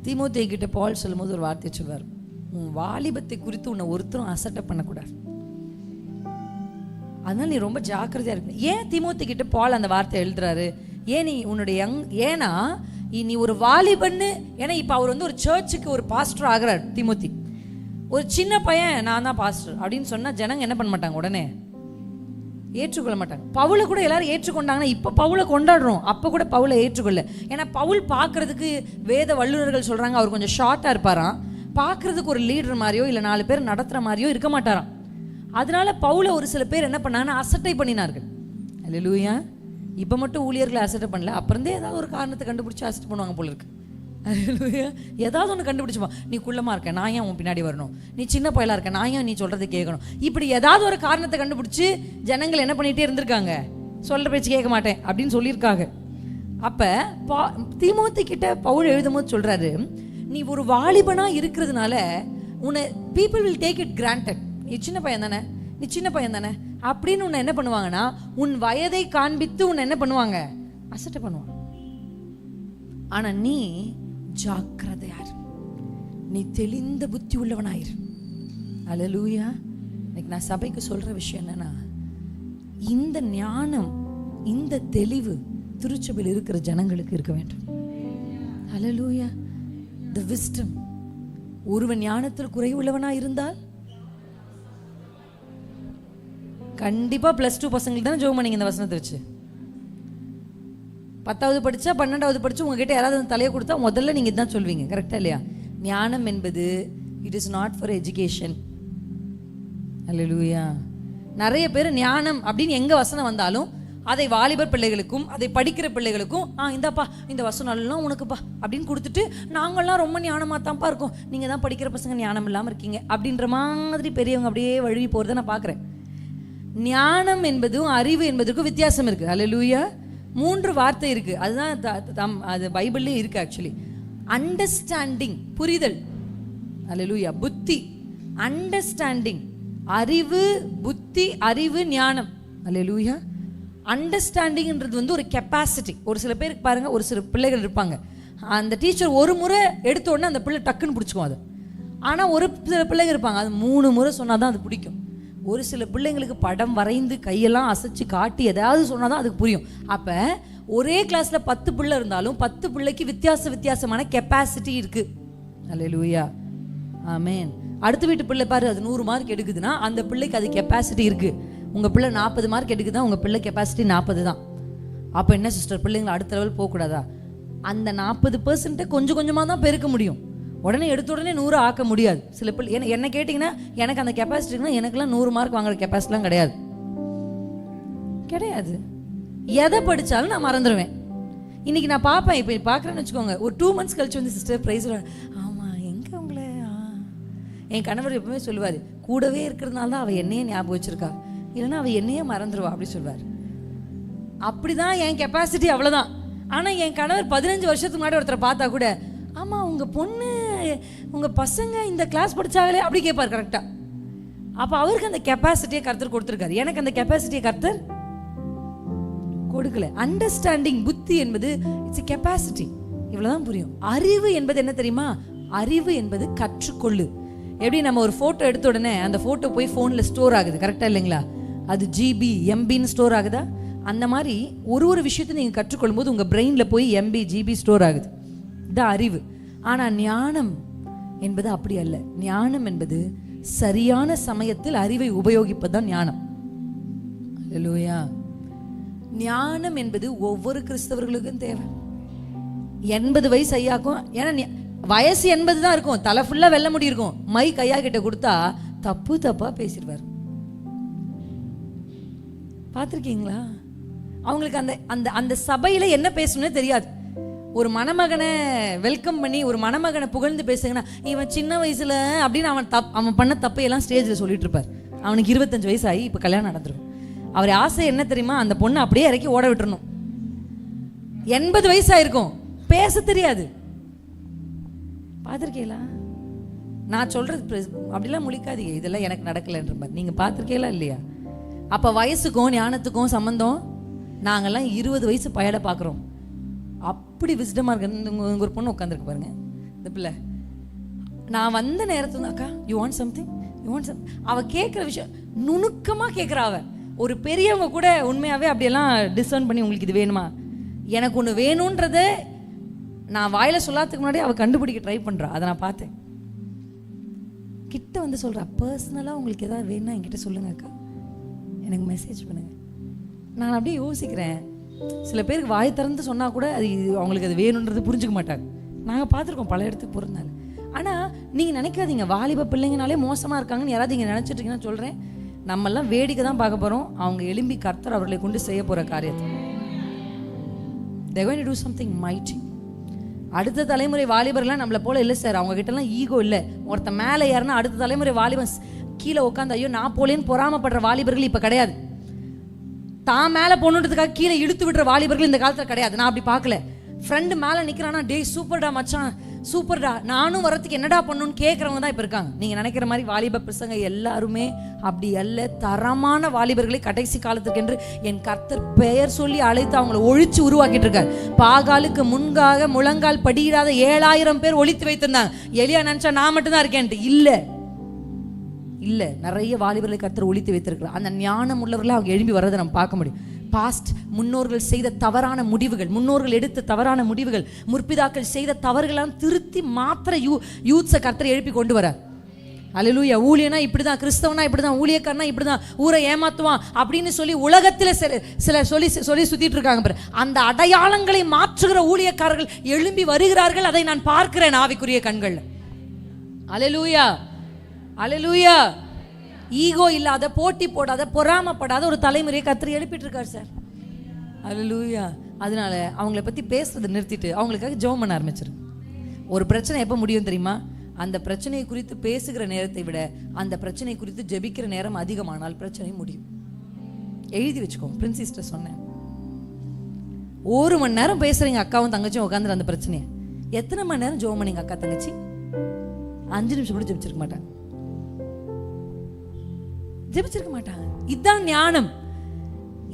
தீமோத்தேயு கிட்ட பவுல் சொல்லும்போது ஒரு வார்த்தை சொல்வார், உன் வாலிபத்தை குறித்து உன்னை ஒருத்தரும் அசட்டை பண்ணக்கூடாது, அதனால நீ ரொம்ப ஜாக்கிரதையா இருக்கு. ஏன் தீமோத்தேயு கிட்ட பவுல் அந்த வார்த்தை எழுதுறாரு? ஏன் நீ உன்னுடைய ஏன்னா நீ ஒரு வாலிபன்னு, ஏன்னா இப்போ அவர் வந்து ஒரு சர்ச்சுக்கு ஒரு பாஸ்டர் ஆகிறார். தீமோத்தி ஒரு சின்ன பையன், நான் தான் பாஸ்டர் அப்படின்னு சொன்னா ஜனங்க என்ன பண்ண மாட்டாங்க, உடனே ஏற்றுக்கொள்ள மாட்டாங்க. பவுலை கூட எல்லாரும் ஏற்றுக்கொண்டாங்கன்னா, இப்போ பவுலை கொண்டாடுறோம், அப்போ கூட பவுலை ஏற்றுக்கொள்ள. ஏன்னா பவுல் பார்க்கறதுக்கு வேத வல்லுநர்கள் சொல்றாங்க அவர் கொஞ்சம் ஷார்ட்டா இருப்பாராம், பார்க்கறதுக்கு ஒரு லீடர் மாதிரியோ இல்லை 4 பேர் நடத்துற மாதிரியோ இருக்க மாட்டாராம். அதனால பவுலை ஒரு சில பேர் என்ன பண்ணாங்கன்னா அசட்டை பண்ணினார்கள். அல்லேலூயா. இப்போ மட்டும் ஊழியர்களை அசட்டை பண்ணல, அப்புறந்தே ஏதாவது ஒரு காரணத்தை கண்டுபிடிச்சி அசட்டை பண்ணுவாங்க போல இருக்கு. அல்லேலூயா. ஏதாவது ஒன்று கண்டுபிடிச்சுப்பா, நீ குள்ளமாக இருக்க, நான் ஏன் உன் பின்னாடி வரணும், நீ சின்ன பயலாக இருக்க, நான் ஏன் நீ சொல்கிறத கேட்கணும், இப்படி ஏதாவது ஒரு காரணத்தை கண்டுபிடிச்சி ஜனங்கள் என்ன பண்ணிகிட்டே இருந்திருக்காங்க, சொல்கிற பேச்சு கேட்க மாட்டேன் அப்படின்னு சொல்லியிருக்காங்க. அப்போ தீமோத்தி கிட்ட பவுல் எழுதும் போது சொல்கிறாரு, நீ ஒரு வாலிபனாக இருக்கிறதுனால உன்னை people will take it granted. நீ சின்ன பையன் தானே, நீ சின்ன பையன் தானே அப்படின்னு உன்னை என்ன பண்ணுவாங்கன்னா, உன் வயதை காண்பித்து உன்னை என்ன பண்ணுவாங்க, அசட்டை பண்ணுவாங்க. ஆனா நீ ஜாக்கிரதையாரு, நீ தெளிந்த புத்தி உள்ளவனாயிரு. அல்லேலூயா. இன்னைக்கு நான் சபைக்கு சொல்ற விஷயம் என்னன்னா, இந்த ஞானம் இந்த தெளிவு திருச்சபையில் இருக்கிற ஜனங்களுக்கு இருக்க வேண்டும். அல்லேலூயா. the wisdom. ஒருவன் ஞானத்தில் குறைவுள்ளவனா இருந்தால் கண்டிப்பா +2 பசங்களுக்கு தானே ஜெபம் பண்ணீங்க இந்த வசனத்தை வச்சு. 10வது படிச்சா 12வது படிச்சு உங்ககிட்ட யாராவது தலையை கொடுத்தா முதல்ல நீங்க இதுதான் சொல்வீங்க. கரெக்டா இல்லையா? ஞானம் என்பது it is not for education. அல்லேலூயா. நிறைய பேர் ஞானம் அப்படின்னு எங்க வசனம் வந்தாலும் அதை வாலிபர் பிள்ளைகளுக்கும் அதை படிக்கிற பிள்ளைகளுக்கும் இந்தாப்பா இந்த வசனம் எல்லாம் உனக்குப்பா அப்படின்னு கொடுத்துட்டு நாங்கள்லாம் ரொம்ப ஞானமாக தான்ப்பா இருக்கோம், நீங்கள் தான் படிக்கிற பசங்க ஞானம் இல்லாமல் இருக்கீங்க அப்படின்ற மாதிரி பெரியவங்க அப்படியே வழுவி போகிறத நான் பார்க்குறேன். ஞானம் என்பதும் அறிவு என்பதற்கும் வித்தியாசம் இருக்குது. அல்லேலூயா. 3 வார்த்தை இருக்குது, அதுதான் அது பைபிள்லேயே இருக்குது ஆக்சுவலி. அண்டர்ஸ்டாண்டிங், புரிதல். அல்லேலூயா. புத்தி, அண்டர்ஸ்டாண்டிங், அறிவு, புத்தி, அறிவு, ஞானம். அல்லேலூயா. அண்டர்ஸ்டாண்டிங்ன்றது ஒரு கெப்பாசிட்டி. ஒரு சில பேருக்கு பாருங்கள், ஒரு சில பிள்ளைகள் இருப்பாங்க, அந்த டீச்சர் ஒரு முறை எடுத்த உடனே அந்த பிள்ளை டக்குன்னு பிடிச்சிக்கும் அது. ஆனால் ஒரு சில பிள்ளைங்க இருப்பாங்க, அது 3 முறை சொன்னால் தான் அது பிடிக்கும். ஒரு சில பிள்ளைங்களுக்கு படம் வரைந்து கையெல்லாம் அசைச்சு காட்டி ஏதாவது சொன்னால் தான் அதுக்கு புரியும். அப்போ ஒரே கிளாஸில் 10 பிள்ளை இருந்தாலும் 10 பிள்ளைக்கு வித்தியாசமான கெப்பாசிட்டி இருக்குது. அல்லேலூயா. ஆமென். அடுத்த வீட்டு பிள்ளை பாரு, அது 100 மார்க் எடுக்குதுன்னா அந்த பிள்ளைக்கு அது கெப்பாசிட்டி இருக்குது. உங்கள் பிள்ளை 40 மார்க் எடுக்குதுன்னா உங்கள் பிள்ளை கெப்பாசிட்டி 40 தான். அப்போ என்ன சிஸ்டர், பிள்ளைங்களை அடுத்த லெவல் போகக்கூடாதா? அந்த 40% கொஞ்சம் கொஞ்சமாக தான் பெருக்க முடியும். உடனே எடுத்த உடனே 100 ஆக்க முடியாது. சில பிள்ளை என்ன கேட்டிங்கன்னா, எனக்கு அந்த கெப்பாசிட்டினா எனக்குலாம் 100 மார்க் வாங்குற கெப்பாசிட்டிலாம் கிடையாது. எதை படித்தாலும் நான் மறந்துடுவேன். இன்றைக்கி நான் பார்ப்பேன், இப்போ பார்க்குறேன்னு வச்சுக்கோங்க, ஒரு 2 months கழிச்சு வந்து சிஸ்டர் ப்ரைஸ், ஆமாம் எங்கே உங்களை என் கணவர் எப்பவுமே சொல்லுவார், கூடவே இருக்கிறதுனால தான் அவள் என்னையே ஞாபகம் வச்சுருக்கா, இல்லைன்னா அவள் என்னையே மறந்துடுவா அப்படி சொல்வார். அப்படி தான் என் கெப்பாசிட்டி, அவ்வளோதான். ஆனால் என் கணவர் 15 வருஷத்துக்கு முன்னாடி ஒருத்தரை பார்த்தா கூட, ஆமாம் உங்கள் பொண்ணு உங்கள் பசங்க இந்த கிளாஸ் படித்தாங்களே அப்படி கேட்பார் கரெக்டாக. அப்போ அவருக்கு அந்த கெப்பாசிட்டியை கர்த்தர் கொடுத்துருக்காரு, எனக்கு அந்த கெப்பாசிட்டியை கர்த்தர் கொடுக்கல. அண்டர்ஸ்டாண்டிங், புத்தி என்பது இட்ஸ் எ கெப்பாசிட்டி. இவ்வளோதான் புரியும். அறிவு என்பது என்ன தெரியுமா? அறிவு என்பது கற்றுக்கொள்ளு. எப்படி நம்ம ஒரு ஃபோட்டோ எடுத்த உடனே அந்த ஃபோட்டோ போய் ஃபோனில் ஸ்டோர் ஆகுது, கரெக்டாக இல்லைங்களா? அது ஜிபி எம்பின்னு ஸ்டோர் ஆகுதா? அந்த மாதிரி ஒரு விஷயத்தை நீங்கள் கற்றுக்கொள்ளும் போது உங்கள் பிரெயினில் போய் எம்பி ஜிபி ஸ்டோர் ஆகுது. இதுதான் அறிவு. ஆனால் ஞானம் என்பது அப்படி அல்ல. ஞானம் என்பது சரியான சமயத்தில் அறிவை உபயோகிப்பது தான் ஞானம். அல்லேலூயா. ஞானம் என்பது ஒவ்வொரு கிறிஸ்தவர்களுக்கும் தேவை. 80 வயசு ஐயாக்கும், ஏன்னா வயசு 80 தான் இருக்கும், தலை ஃபுல்லாக வெள்ள முடி இருக்கும், மைக் ஐயா கிட்ட கொடுத்தா தப்பாக பேசிடுவார். பார்த்துருக்கீங்களா? அவங்களுக்கு அந்த அந்த அந்த சபையில் என்ன பேசணும்னு தெரியாது. ஒரு மணமகனை வெல்கம் பண்ணி ஒரு மணமகனை புகழ்ந்து பேசுங்கன்னா, இவன் சின்ன வயசுல அப்படின்னு அவன் பண்ண தப்பையெல்லாம் ஸ்டேஜில் சொல்லிட்டு இருப்பார். அவனுக்கு 25 வயசு ஆகி இப்போ கல்யாணம் நடந்துடும். அவர் ஆசை என்ன தெரியுமா? அந்த பொண்ணை அப்படியே இறக்கி ஓட விட்டுறணும். 80 வயசாயிருக்கும், பேச தெரியாது. பார்த்துருக்கீங்களா? நான் சொல்றது அப்படிலாம் முழிக்காதீங்க, இதெல்லாம் எனக்கு நடக்கலைன்ற மாதிரி. நீங்கள் பார்த்துருக்கீங்களா இல்லையா? அப்போ வயசுக்கும் ஞானத்துக்கும் சம்மந்தம். நாங்கள்லாம் 20 வயசு பயலை பார்க்குறோம், அப்படி விஸ்டமாக இருக்கு. ஒரு பொண்ணு உட்காந்துருக்கு பாருங்க, இந்த பிள்ளை. நான் வந்த நேரத்துல அக்கா you want something, you want some, அவள் கேட்குற விஷயம் நுணுக்கமாக கேட்குறா. அவள் ஒரு பெரியவங்க கூட உண்மையாகவே அப்படியெல்லாம் டிசர்ன் பண்ணி உங்களுக்கு இது வேணுமா, எனக்கு ஒன்று வேணுன்றதை நான் வாயில் சொல்லாததுக்கு முன்னாடி அவள் கண்டுபிடிக்க ட்ரை பண்ணுறா. அதை நான் பார்த்தேன். கிட்ட வந்து சொல்கிறா, பர்சனலாக உங்களுக்கு எதாவது வேணும்னா என்கிட்ட சொல்லுங்க அக்கா, எனக்கு மெசேஜ் பண்ணுங்கள். நான் அப்படியே யோசிக்கிறேன், சில பேருக்கு வாய் திறந்து சொன்னால் கூட அது அவங்களுக்கு அது வேணுன்றது புரிஞ்சுக்க மாட்டாங்க. நாங்கள் பார்த்துருக்கோம் பல இடத்துக்கு போகிறதுனால. ஆனால் நீங்கள் நினைக்காதீங்க வாலிப பிள்ளைங்கனாலே மோசமாக இருக்காங்கன்னு யாராவது இங்கே நினச்சிட்ருக்கீங்கன்னு சொல்கிறேன். நம்மெல்லாம் வேடிக்கை தான் பார்க்க போகிறோம். அவங்க எழும்பி கர்த்தர் அவர்களை கொண்டு செய்ய போகிற காரியத்தை. They're going to do something mighty. அடுத்த தலைமுறை வாலிபர்லாம் நம்மளை போல இல்லை சார். அவங்க கிட்டலாம் ஈகோ இல்லை. ஒருத்த மேலே ஏறினா அடுத்த தலைமுறை வாலிபன் கீழே உட்காந்து ஐயோ நான் போலேன்னு பொறாமப்படுற வாலிபர்கள் இப்போ கிடையாது. தான் மேலே போகணுன்றதுக்காக கீழே இழுத்து விடுற வாலிபர்கள் இந்த காலத்தில் கிடையாது. நான் அப்படி பார்க்கல. ஃப்ரெண்டு மேலே நிற்கிறானா, டே சூப்பர்டா மச்சான் சூப்பர்டா, நானும் வரத்துக்கு என்னடா பண்ணணும்னு கேட்குறவங்க தான் இப்போ இருக்காங்க. நீங்கள் நினைக்கிற மாதிரி வாலிப பிரசங்க எல்லாருமே அப்படி அல்ல. தரமான வாலிபர்களை கடைசி காலத்துக்கு என்று என் கர்த்தர் பெயர் சொல்லி அழைத்து அவங்களை ஒழிச்சு உருவாக்கிட்டு இருக்கார். பாகாலுக்கு முன்காக முழங்கால் படியிடாத 7000 பேர் ஒழித்து வைத்திருந்தாங்க. எலியா நினச்சா நான் மட்டும்தான் இருக்கேன்ட்டு. இல்லை, நிறைய வாலிபர்களை கர்த்தர் ஒழித்து வைத்திருக்கிறார். அந்த ஞானம் உள்ளவர்களை அவங்க எழும்பி வர்றதை நம்ம பார்க்க முடியும். பாஸ்ட் முன்னோர்கள் செய்த தவறான முடிவுகள், முன்னோர்கள் எடுத்த தவறான முடிவுகள், முற்பிதாக்கள் செய்த தவறுகளாம் திருத்தி மாத்திர யூத்ஸை கர்த்தர் எழுப்பி கொண்டு வர. அல்லேலூயா. ஊழியனா இப்படிதான், கிறிஸ்தவனா இப்படிதான், ஊழியக்காரனா இப்படிதான், ஊரை ஏமாத்துவான் அப்படின்னு சொல்லி உலகத்தில் சிலர் சொல்லி சுத்திட்டு இருக்காங்க பாரு. அந்த அடையாளங்களை மாற்றுகிற ஊழியக்காரர்கள் எழும்பி வருகிறார்கள். அதை நான் பார்க்கிறேன் ஆவிக்குரிய கண்கள். அல்லேலூயா, அல்லேலூயா. ஈகோ இல்லாத, போட்டி போடாத, பொறாமப்படாத ஒரு தலைமுறையை கர்த்தர் எழுப்பிட்டு இருக்கார் சார். அல்லேலூயா. அதனால அவங்கள பற்றி பேசுறதை நிறுத்திட்டு அவங்களுக்காக ஜெபம் பண்ண ஆரம்பிச்சிருங்க. ஒரு பிரச்சனை எப்போ முடியும் தெரியுமா? அந்த பிரச்சனையை குறித்து பேசுகிற நேரத்தை விட அந்த பிரச்சனை குறித்து ஜெபிக்கிற நேரம் அதிகமானால் பிரச்சனை முடியும். எழுதி வச்சுக்கோங்க. பிரின்சிஸ்டர் சொன்னேன், 1 மணி நேரம் பேசுறீங்க அக்காவும் தங்கச்சியும் உட்காந்துரு அந்த பிரச்சனையை. எத்தனை மணி நேரம் ஜெபம் பண்ணீங்க அக்கா தங்கச்சி? 5 நிமிஷம் கூட ஜெபிச்சிருக்க மாட்டாங்க. இதுதான் ஞானம்.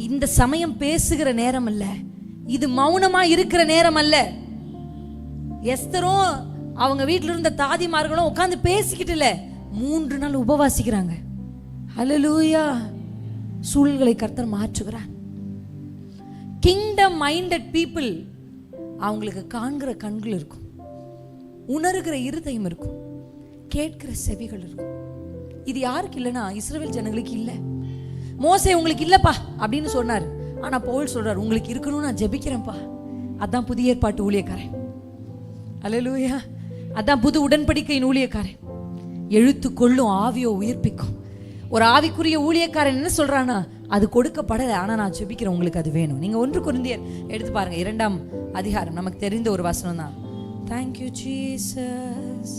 இந்த சமயம் பேசுகிற நேரம் அல்ல, இது மௌனமா இருக்கிற நேரம் அல்ல. எஸ்தரும் அவங்க வீட்டில் இருந்த தாதிமார்களும் உட்காந்து பேசிக்கிட்டு இல்ல, 3 நாள் உபவாசிக்கிறாங்க. ஹல்லேலூயா. சூழல்களை கர்த்தர் மாற்றுகிறார். கிங்டம் மைண்டட் பீப்புள், அவங்களுக்கு காண்கிற கண்கள் இருக்கும், உணர்கிற இருதயம் இருக்கும், கேட்கிற செவிகள் இருக்கும். இது யாருக்கு இல்லைன்னா இஸ்ரவேல் ஜனங்களுக்கு இல்லை. மோசே உங்களுக்கு இல்லப்பா அப்படின்னு சொன்னார். ஆனா பவுல் சொல்றார், உங்களுக்கு இருக்கணும்னு நான் ஜெபிக்கிறேன்ப்பா. அதான் புதிய ஏற்பாட்டு ஊழியக்காரன். அல்லேலூயா. அதான் புது உடன்படிக்கையின் ஊழியக்காரன். எழுத்து கொள்ளும் ஆவியோ உயிர்ப்பிக்கும். ஒரு ஆவிக்குரிய ஊழியக்காரன் என்ன சொல்றானா, அது கொடுக்கப்படலை, ஆனா நான் ஜெபிக்கிறேன், உங்களுக்கு அது வேணும். நீங்க 1 கொரிந்தியர் எடுத்து பாருங்க, 2ஆம் அதிகாரம். நமக்கு தெரிந்த ஒரு வசனம் தான். Thank you Jesus.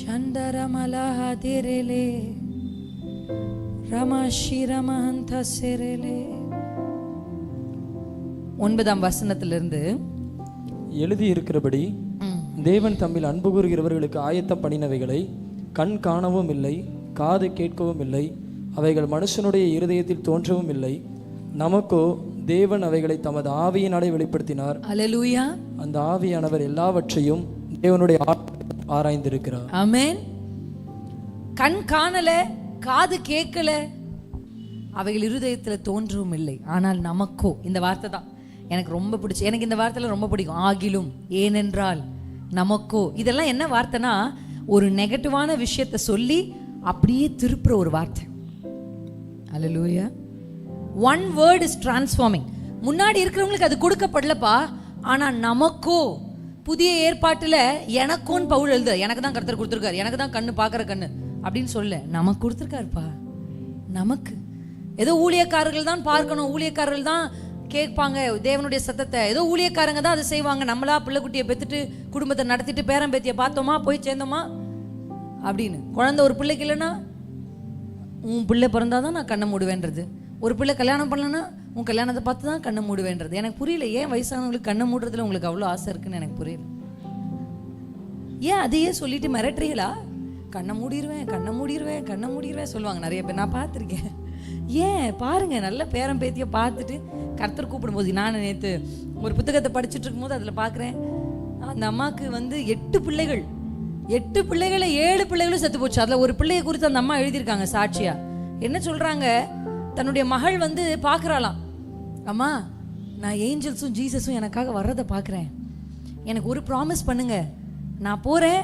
சந்தரமலஹதிரலே ரமஷிரமஹந்த செரலே. 9ஆம் வசனத்திலிருந்து எழுதி இருக்கிறபடி தேவன் தம்மில் அன்பு கூறுகிறவர்களுக்கு ஆயத்தம் பண்ணினவைகளை கண் காணவும் இல்லை, காது கேட்கவும் இல்லை, அவைகள் மனுஷனுடைய இருதயத்தில் தோன்றவும் இல்லை. நமக்கோ தேவன் அவைகளை தமது ஆவியினாலே வெளிப்படுத்தினார். அல்லேலூயா. அந்த ஆவியானவர் எல்லாவற்றையும் தேவனுடைய ஆராய்ந்திருக்கிறார். ஆமென். கண் காணல, காது கேட்கல, அவைகள் இருதயத்தில் தோன்றவும் இல்லை. ஆனால் நமக்கோ, இந்த வார்த்தை தான் எனக்கு ரொம்ப பிடிச்சி, எனக்கு இந்த வார்த்தையில ரொம்ப பிடிக்கும். ஆகிலும், ஏனென்றால், நமக்கோ. இதெல்லாம் என்ன வார்த்தைனா, ஒரு நெகட்டிவான விஷயத்தை சொல்லி அப்படியே திருப்புற ஒரு வார்த்தை. அல்லேலூயா. One word is transforming. முன்னாடி இருக்கிறவங்களுக்கு அது கொடுக்கப்படலப்பா, ஆனா நமக்கோ புதிய ஏற்பாட்டுல எனக்கும் பவுல் எழுது, எனக்கு தான் கர்த்தர் கொடுத்துருக்காரு, எனக்கு தான் கண்ணு பார்க்குற கண்ணு அப்படின்னு சொல்ல, நமக்கு கொடுத்துருக்காருப்பா. நமக்கு ஏதோ ஊழியக்காரர்கள் தான் பார்க்கணும், ஊழியக்காரர்கள் தான் கேட்பாங்க தேவனுடைய சத்தத்தை, ஏதோ ஊழியக்காரங்க தான் அதை செய்வாங்க. நம்மளா பிள்ளைக்குட்டியை பெற்றுட்டு குடும்பத்தை நடத்திட்டு பேரம்பேத்தியை பார்த்தோமா, போய் சேர்ந்தோமா அப்படின்னு. குழந்தை ஒரு பிள்ளைக்கு இல்லைன்னா, உன் பிள்ளை பிறந்தாதான் நான் கண்ணை மூடுவேன்றது. ஒரு பிள்ளை கல்யாணம் பண்ணலன்னா உன் கல்யாணத்தை பார்த்து தான் கண்ணை மூடுவேன்றது. எனக்கு புரியல, ஏன் வயசானவங்களுக்கு கண்ணை மூடுறதுல உங்களுக்கு அவ்வளோ ஆசை இருக்குன்னு எனக்கு புரியல. ஏன் அதையே சொல்லிட்டு மிரட்டுறீங்களா? கண்ணை மூடிடுவேன், கண்ணை மூடிடுவேன், கண்ணை மூடிடுவேன் சொல்லுவாங்க நிறைய பேர், நான் பார்த்துருக்கேன். ஏன் பாருங்க, நல்ல பேரம் பேத்தியை பார்த்துட்டு கர்த்தர் கூப்பிடும்போது, நான் நேற்று ஒரு புத்தகத்தை படிச்சுட்டு இருக்கும்போது அதில் பார்க்குறேன், அந்த அம்மாவுக்கு வந்து 8 பிள்ளைகள், 8 பிள்ளைகளை 7 பிள்ளைகளும் செத்து போச்சு. அதில் ஒரு பிள்ளையை குறித்து அந்த அம்மா எழுதியிருக்காங்க சாட்சியா. என்ன சொல்கிறாங்க, தன்னுடைய மகள் வந்து பார்க்குறாளாம், அம்மா நான் ஏஞ்சல்ஸும் ஜீசஸும் எனக்காக வர்றதை பார்க்குறேன், எனக்கு ஒரு ப்ராமிஸ் பண்ணுங்க, நான் போகிறேன்,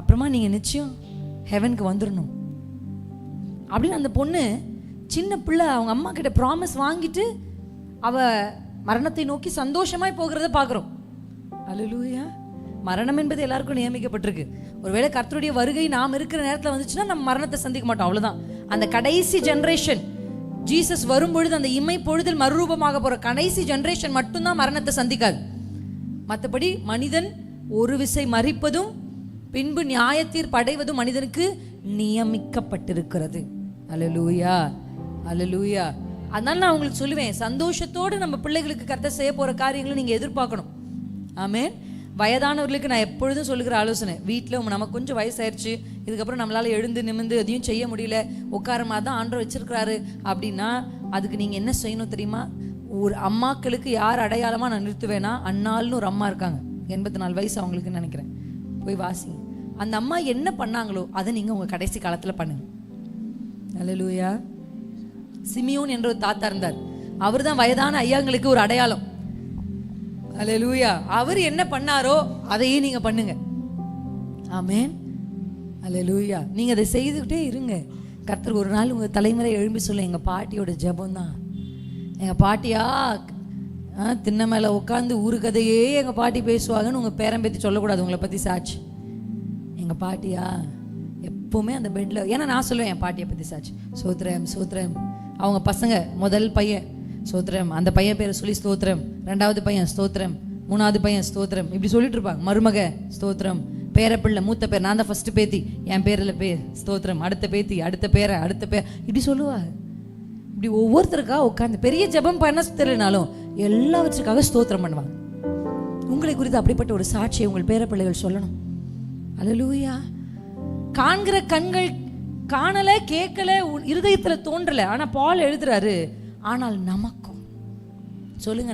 அப்புறமா நீங்கள் நிச்சயம் ஹெவனுக்கு வந்துடணும் அப்படின்னு. அந்த பொண்ணு சின்ன பிள்ளை அவங்க அம்மா கிட்ட ப்ராமிஸ் வாங்கிட்டு அவ மரணத்தை நோக்கி சந்தோஷமாய் போகிறத பார்க்குறோம். அல்லேலூயா. மரணம் என்பது எல்லாருக்கும் நியமிக்கப்பட்டிருக்கு. ஒருவேளை கர்த்தருடைய வருகை நாம் இருக்கிற நேரத்தில் வந்துச்சுன்னா நம்ம மரணத்தை சந்திக்க மாட்டோம், அவ்வளோதான். அந்த கடைசி ஜென்ரேஷன் ஜீசஸ் வரும்பொழுது அந்த இமை பொழுதில் மறுரூபமாக போகிற கடைசி ஜென்ரேஷன் மட்டும்தான் மரணத்தை சந்திக்காது. மற்றபடி மனிதன் ஒரு விசை மரிப்பதும் பின்பு நியாயத்தீர்ப்பு அடைவதும் மனிதனுக்கு நியமிக்கப்பட்டிருக்கிறது. அல்லேலூயா, அல்லேலூயா. அதனால நான் உங்களுக்கு சொல்லுவேன், சந்தோஷத்தோடு நம்ம பிள்ளைகளுக்கு கர்த்தர் செய்ய போகிற காரியங்களை நீங்கள் எதிர்பார்க்கணும். ஆமென். வயதானவர்களுக்கு நான் எப்பொழுதும் சொல்லுகிற ஆலோசனை, வீட்டில் நமக்கு கொஞ்சம் வயசாயிருச்சு, இதுக்கப்புறம் நம்மளால் எழுந்து நிமிந்து எதையும் செய்ய முடியல, உட்காரமா தான் ஆண்டவர் வச்சிருக்கிறாரு அப்படின்னா, அதுக்கு நீங்கள் என்ன செய்யணும் தெரியுமா? ஒரு அம்மாக்களுக்கு யார் அடையாளமாக நான் நிறுத்துவேன்னா, அன்னாள்னு ஒரு அம்மா இருக்காங்க, 84 வயசு அவங்களுக்கு நினைக்கிறேன், போய் வாசிங்க. அந்த அம்மா என்ன பண்ணாங்களோ அதை நீங்கள் உங்கள் கடைசி காலத்தில் பண்ணுங்க. அல்லேலூயா. சிமியோன் என்ற ஒரு தாத்தா இருந்தார், அவர் தான் வயதான ஐயாங்களுக்கு ஒரு அடையாளம். அல்லேலூயா. அவர் என்ன பண்ணாரோ அதையே நீங்க பண்ணுங்க. ஆமென். அல்லேலூயா. நீங்க அதை செய்துக்கிட்டே இருங்க. கர்த்தர் ஒரு நாள் உங்க தலைமுறை எழும்பி சொல்ல, எங்க பாட்டியோட ஜெபம் தான், எங்க பாட்டியா திண்ணை மேல உட்காந்து ஊரு கதையே எங்க பாட்டி பேசுவாங்கன்னு உங்க பேரம்பேத்தி சொல்லக்கூடாது. உங்களை பத்தி சாட்சி, எங்க பாட்டியா எப்பவுமே அந்த பெட்ல, ஏன்னா நான் சொல்லுவேன் என் பாட்டியை பத்தி சாட்சி, சோத்ரம் சோத்ரம். அவங்க பசங்க முதல் பையன் ஸ்தோத்திரம். அந்த பையன் பேரை சொல்லி ஸ்தோத்திரம், ரெண்டாவது பையன் ஸ்தோத்திரம், மூணாவது பையன் ஸ்தோத்திரம், இப்படி சொல்லிட்டு இருப்பாங்க. மருமக ஸ்தோத்திரம், பேரப்பிள்ளை, மூத்த பேர், நான் தான் ஃபர்ஸ்ட் பேத்தி, என் பேரில் பேர் ஸ்தோத்திரம், அடுத்த பேத்தி, அடுத்த பேரை, அடுத்த பேர், இப்படி சொல்லுவாங்க. இப்படி ஒவ்வொருத்தருக்கா உட்காந்து பெரிய ஜெபம் பண்ண தெரியலனாலும் எல்லாவற்றுக்காக ஸ்தோத்திரம் பண்ணுவாங்க. உங்களை குறித்து அப்படிப்பட்ட ஒரு சாட்சியை உங்கள் பேரப்பிள்ளைகள் சொல்லணும். அல்லேலூயா. காண்கிற கண்கள் காணல, கேட்கல, இருதயத்துல தோன்றல. ஆனா பால் எழுதுறாரு, ஆனால் நமக்கோ, சொல்லுங்க,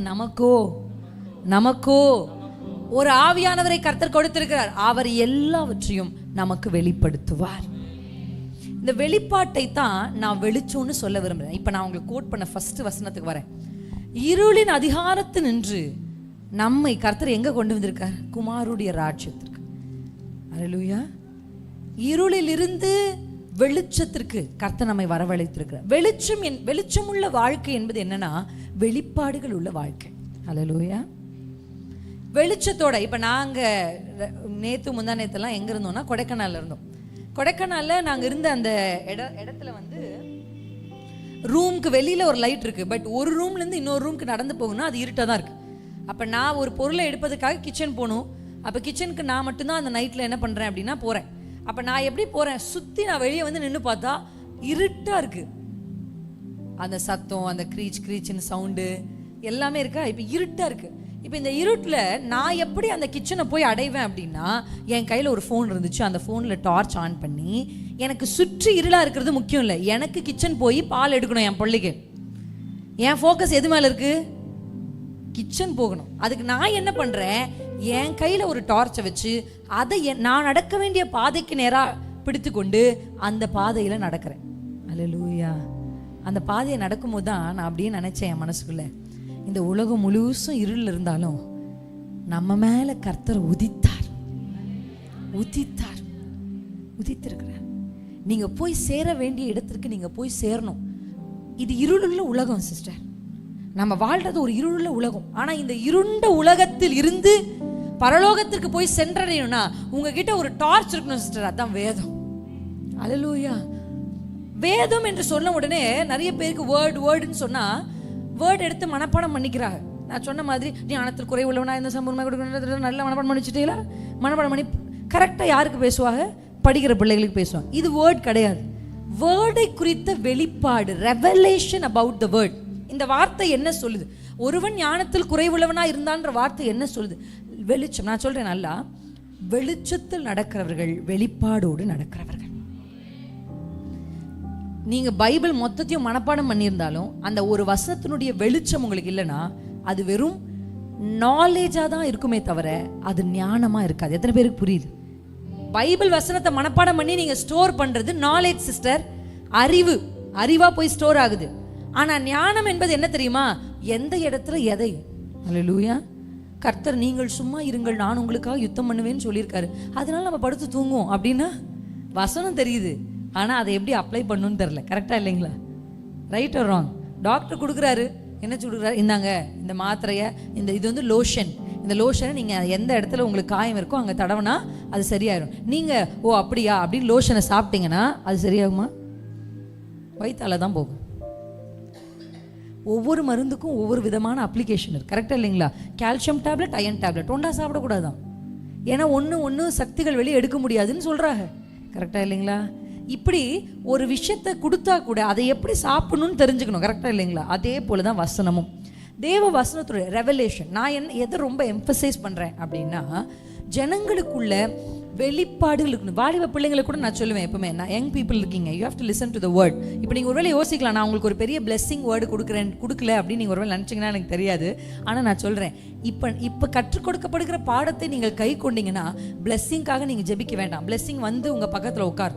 நமக்கோ ஒரு ஆவியானவரை கர்த்தர் கொடுத்திருக்கிறார். அவர் எல்லாவற்றையும் நமக்கு வெளிப்படுத்துவார். இந்த வெளிப்பாட்டை தான் நான் வெளிச்சம்னு சொல்ல விரும்புறேன். இப்ப நான் உங்களுக்கு கோட் பண்ண ஃபர்ஸ்ட் வசனத்துக்கு வரேன். இருளின் அதிகாரத்து நின்று நம்மை கர்த்தர் எங்க கொண்டு வந்திருக்கார்? குமாருடைய ராஜ்யத்திற்கு. அல்லேலூயா. இருளில் இருந்து வெளிச்சத்திற்கு கர்த்தர் நம்மை வரவழைத்திருக்கிறார். வெளிச்சமுள்ள வாழ்க்கை என்பது என்னன்னா வெளிப்பாடுகள் உள்ள வாழ்க்கை. அல்லேலூயா. வெளிச்சத்தோட இப்ப நாங்க நேத்து முந்தா நேத்தெல்லாம் எங்க இருந்தோம்னா கொடைக்கானல்ல இருந்தோம். கொடைக்கானல்ல நாங்க இருந்த அந்த இடத்துல வந்து ரூமுக்கு வெளியில ஒரு லைட் இருக்கு. பட் ஒரு ரூம்ல இருந்து இன்னொரு ரூமுக்கு நடந்து போகணும்னா அது இருட்டா தான் இருக்கு. அப்ப நான் ஒரு பொருளை எடுப்பதுக்காக கிச்சன் போகணும். அப்ப கிச்சனுக்கு நான் மட்டும்தான் அந்த நைட்ல என்ன பண்றேன் அப்படின்னா போறேன். அப்ப நான் எப்படி போறேன், சுத்தி நான் வெளியே வந்து நின்று பார்த்தா இருட்டா இருக்கு. அந்த சத்தம், அந்த கிரீச்னு சவுண்டு எல்லாமே இருக்கா. இப்ப இருட்டா இருக்கு. இப்ப இந்த இருட்டுல நான் எப்படி அந்த கிச்சனை போய் அடைவேன் அப்படின்னா, என் கையில ஒரு ஃபோன் இருந்துச்சு. அந்த ஃபோன்ல டார்ச் ஆன் பண்ணி, எனக்கு சுற்றி இருளா இருக்கிறது முக்கியம் இல்லை, எனக்கு கிச்சன் போய் பால் எடுக்கணும் என் பிள்ளைக்கு. என் ஃபோக்கஸ் எது மேல இருக்கு? கிச்சன் போகணும். அதுக்கு நான் என்ன பண்றேன், என் கையில ஒரு டார்ச்சை வச்சு அதை நான் நடக்க வேண்டிய பாதைக்கு நேரா பிடித்து கொண்டு அந்த பாதையில நடக்கிறேன். அல்லேலூயா. அந்த பாதையை நடக்கும்போது தான் நான் அப்படியே நினைச்சேன் என் மனசுக்குள்ள, இந்த உலகம் முழுசும் இருள் இருந்தாலும் நம்ம மேல கர்த்தர் உதித்திருக்கிறார். நீங்க போய் சேர வேண்டிய இடத்திற்கு நீங்க போய் சேரணும். இது இருளுள்ள உலகம் சிஸ்டர். நம்ம வாழ்றது ஒரு இருளுள்ள உலகம். ஆனா இந்த இருண்ட உலகத்தில் இருந்து பரலோகத்திற்கு போய் சென்றடையணும்னா உங்ககிட்ட ஒரு டார்ச் இருக்கணும் சிஸ்டர். அதான் வேதம். அல்லேலூயா. வேதம் என்று சொன்ன உடனே நிறைய பேருக்கு வேர்டுன்னு சொன்னா வேர்டு எடுத்து மனப்பாடம் பண்ணிக்கிறாங்க. நான் சொன்ன மாதிரி ஞானத்தில் குறை உள்ளவனா இந்த சம்பூர்ணமாக கொடுக்கணும், நல்லா மனப்பாடம் பண்ணி வச்சுட்டீங்களா? மனப்பாடம் பண்ணி கரெக்டாக யாருக்கு பேசுவாங்க? படிக்கிற பிள்ளைகளுக்கு பேசுவாங்க. இது வேர்ட் கிடையாது. வேர்டை குறித்த வெளிப்பாடு, ரெவலேஷன் அபவுட் த வேர்ட். இந்த வார்த்தை என்ன சொல்லுது? ஒருவன் ஞானத்தில் குறைவுள்ளவனா இருந்தான்ற வார்த்தை என்ன சொல்லுது? வெளிச்சம். நான் சொல்றேன், நல்லா வெளிச்சத்தில் நடக்கிறவர்கள் வெளிப்பாடோடு நடக்கிறவர்கள். நீங்க பைபிள் மொத்தத்தையும் மனப்பாடம் பண்ணியிருந்தாலும் அந்த ஒரு வசனத்தினுடைய வெளிச்சம் உங்களுக்கு இல்லைன்னா அது வெறும் நாலேஜா தான் இருக்குமே தவிர அது ஞானமா இருக்காது. எத்தனை பேருக்கு புரியுது? பைபிள் வசனத்தை மனப்பாடம் பண்ணி நீங்க ஸ்டோர் பண்றது நாலேஜ் சிஸ்டர், அறிவா போய் ஸ்டோர் ஆகுது. ஆனா ஞானம் என்பது என்ன தெரியுமா? எந்த இடத்துல எதை. அல்லேலூயா. கர்த்தர் நீங்கள் சும்மா இருங்கள் நான் உங்களுக்காக யுத்தம் பண்ணுவேன்னு சொல்லியிருக்காரு. அதனால நம்ம படுத்து தூங்குவோம் அப்படின்னா வசனம் தெரியுது, ஆனா அதை எப்படி அப்ளை பண்ணணும்னு தெரியல. கரெக்டா இல்லைங்களா? Right or wrong? டாக்டர் கொடுக்குறாரு, என்ன கொடுக்குறாரு? இந்தாங்க இந்த மாத்திரையை, இது வந்து லோஷன். இந்த லோஷனை நீங்க எந்த இடத்துல உங்களுக்கு காயம் இருக்கோ அங்க தடவினா அது சரியாயிடும். நீங்க ஓ அப்படியா அப்படின்னு லோஷனை சாப்பிட்டீங்கன்னா அது சரியாகுமா? வயிற்றால தான் போகும். ஒவ்வொரு மருந்துக்கும் ஒவ்வொரு விதமான அப்ளிகேஷன் இருக்கு. கரெக்டா இல்லைங்களா? கால்சியம் டேப்லெட், அயன் டேப்லெட் ஒன்றா சாப்பிடக்கூடாதான். ஏன்னா ஒன்று சக்திகள் வெளியே எடுக்க முடியாதுன்னு சொல்றாங்க. கரெக்டா இல்லைங்களா? இப்படி ஒரு விஷயத்தை கொடுத்தா கூட அதை எப்படி சாப்பிடணும்னு தெரிஞ்சுக்கணும். கரெக்டா இல்லைங்களா? அதே போல தான் வசனமும். தேவ வசனத்துடைய ரெவலேஷன். நான் எதை ரொம்ப எம்பசைஸ் பண்றேன் அப்படின்னா, ஜனங்களுக்குள்ள வெளிப்பாடுகள் இருக்கணும். வாலிப பிள்ளைங்களை கூட நான் சொல்லுவேன் எப்பவுமே, நான் யங் பீப்புள் இருக்கீங்க, you have to listen to the word. இப்போ நீங்கள் ஒருவேளை யோசிக்கலாம், நான் உங்களுக்கு ஒரு பெரிய பிளெஸ்ஸிங் வேர்டு கொடுக்கல அப்படின்னு நீங்கள் ஒருவேளை நினச்சிங்கன்னா எனக்கு தெரியாது. ஆனால் நான் சொல்கிறேன், இப்போ கற்றுக் கொடுக்கப்படுகிற பாடத்தை நீங்கள் கை கொண்டீங்கன்னா பிளெஸ்ஸிங்காக நீங்கள் ஜெபிக்க வேண்டாம். பிளெஸ்ஸிங் வந்து உங்கள் பக்கத்தில் உட்கார்.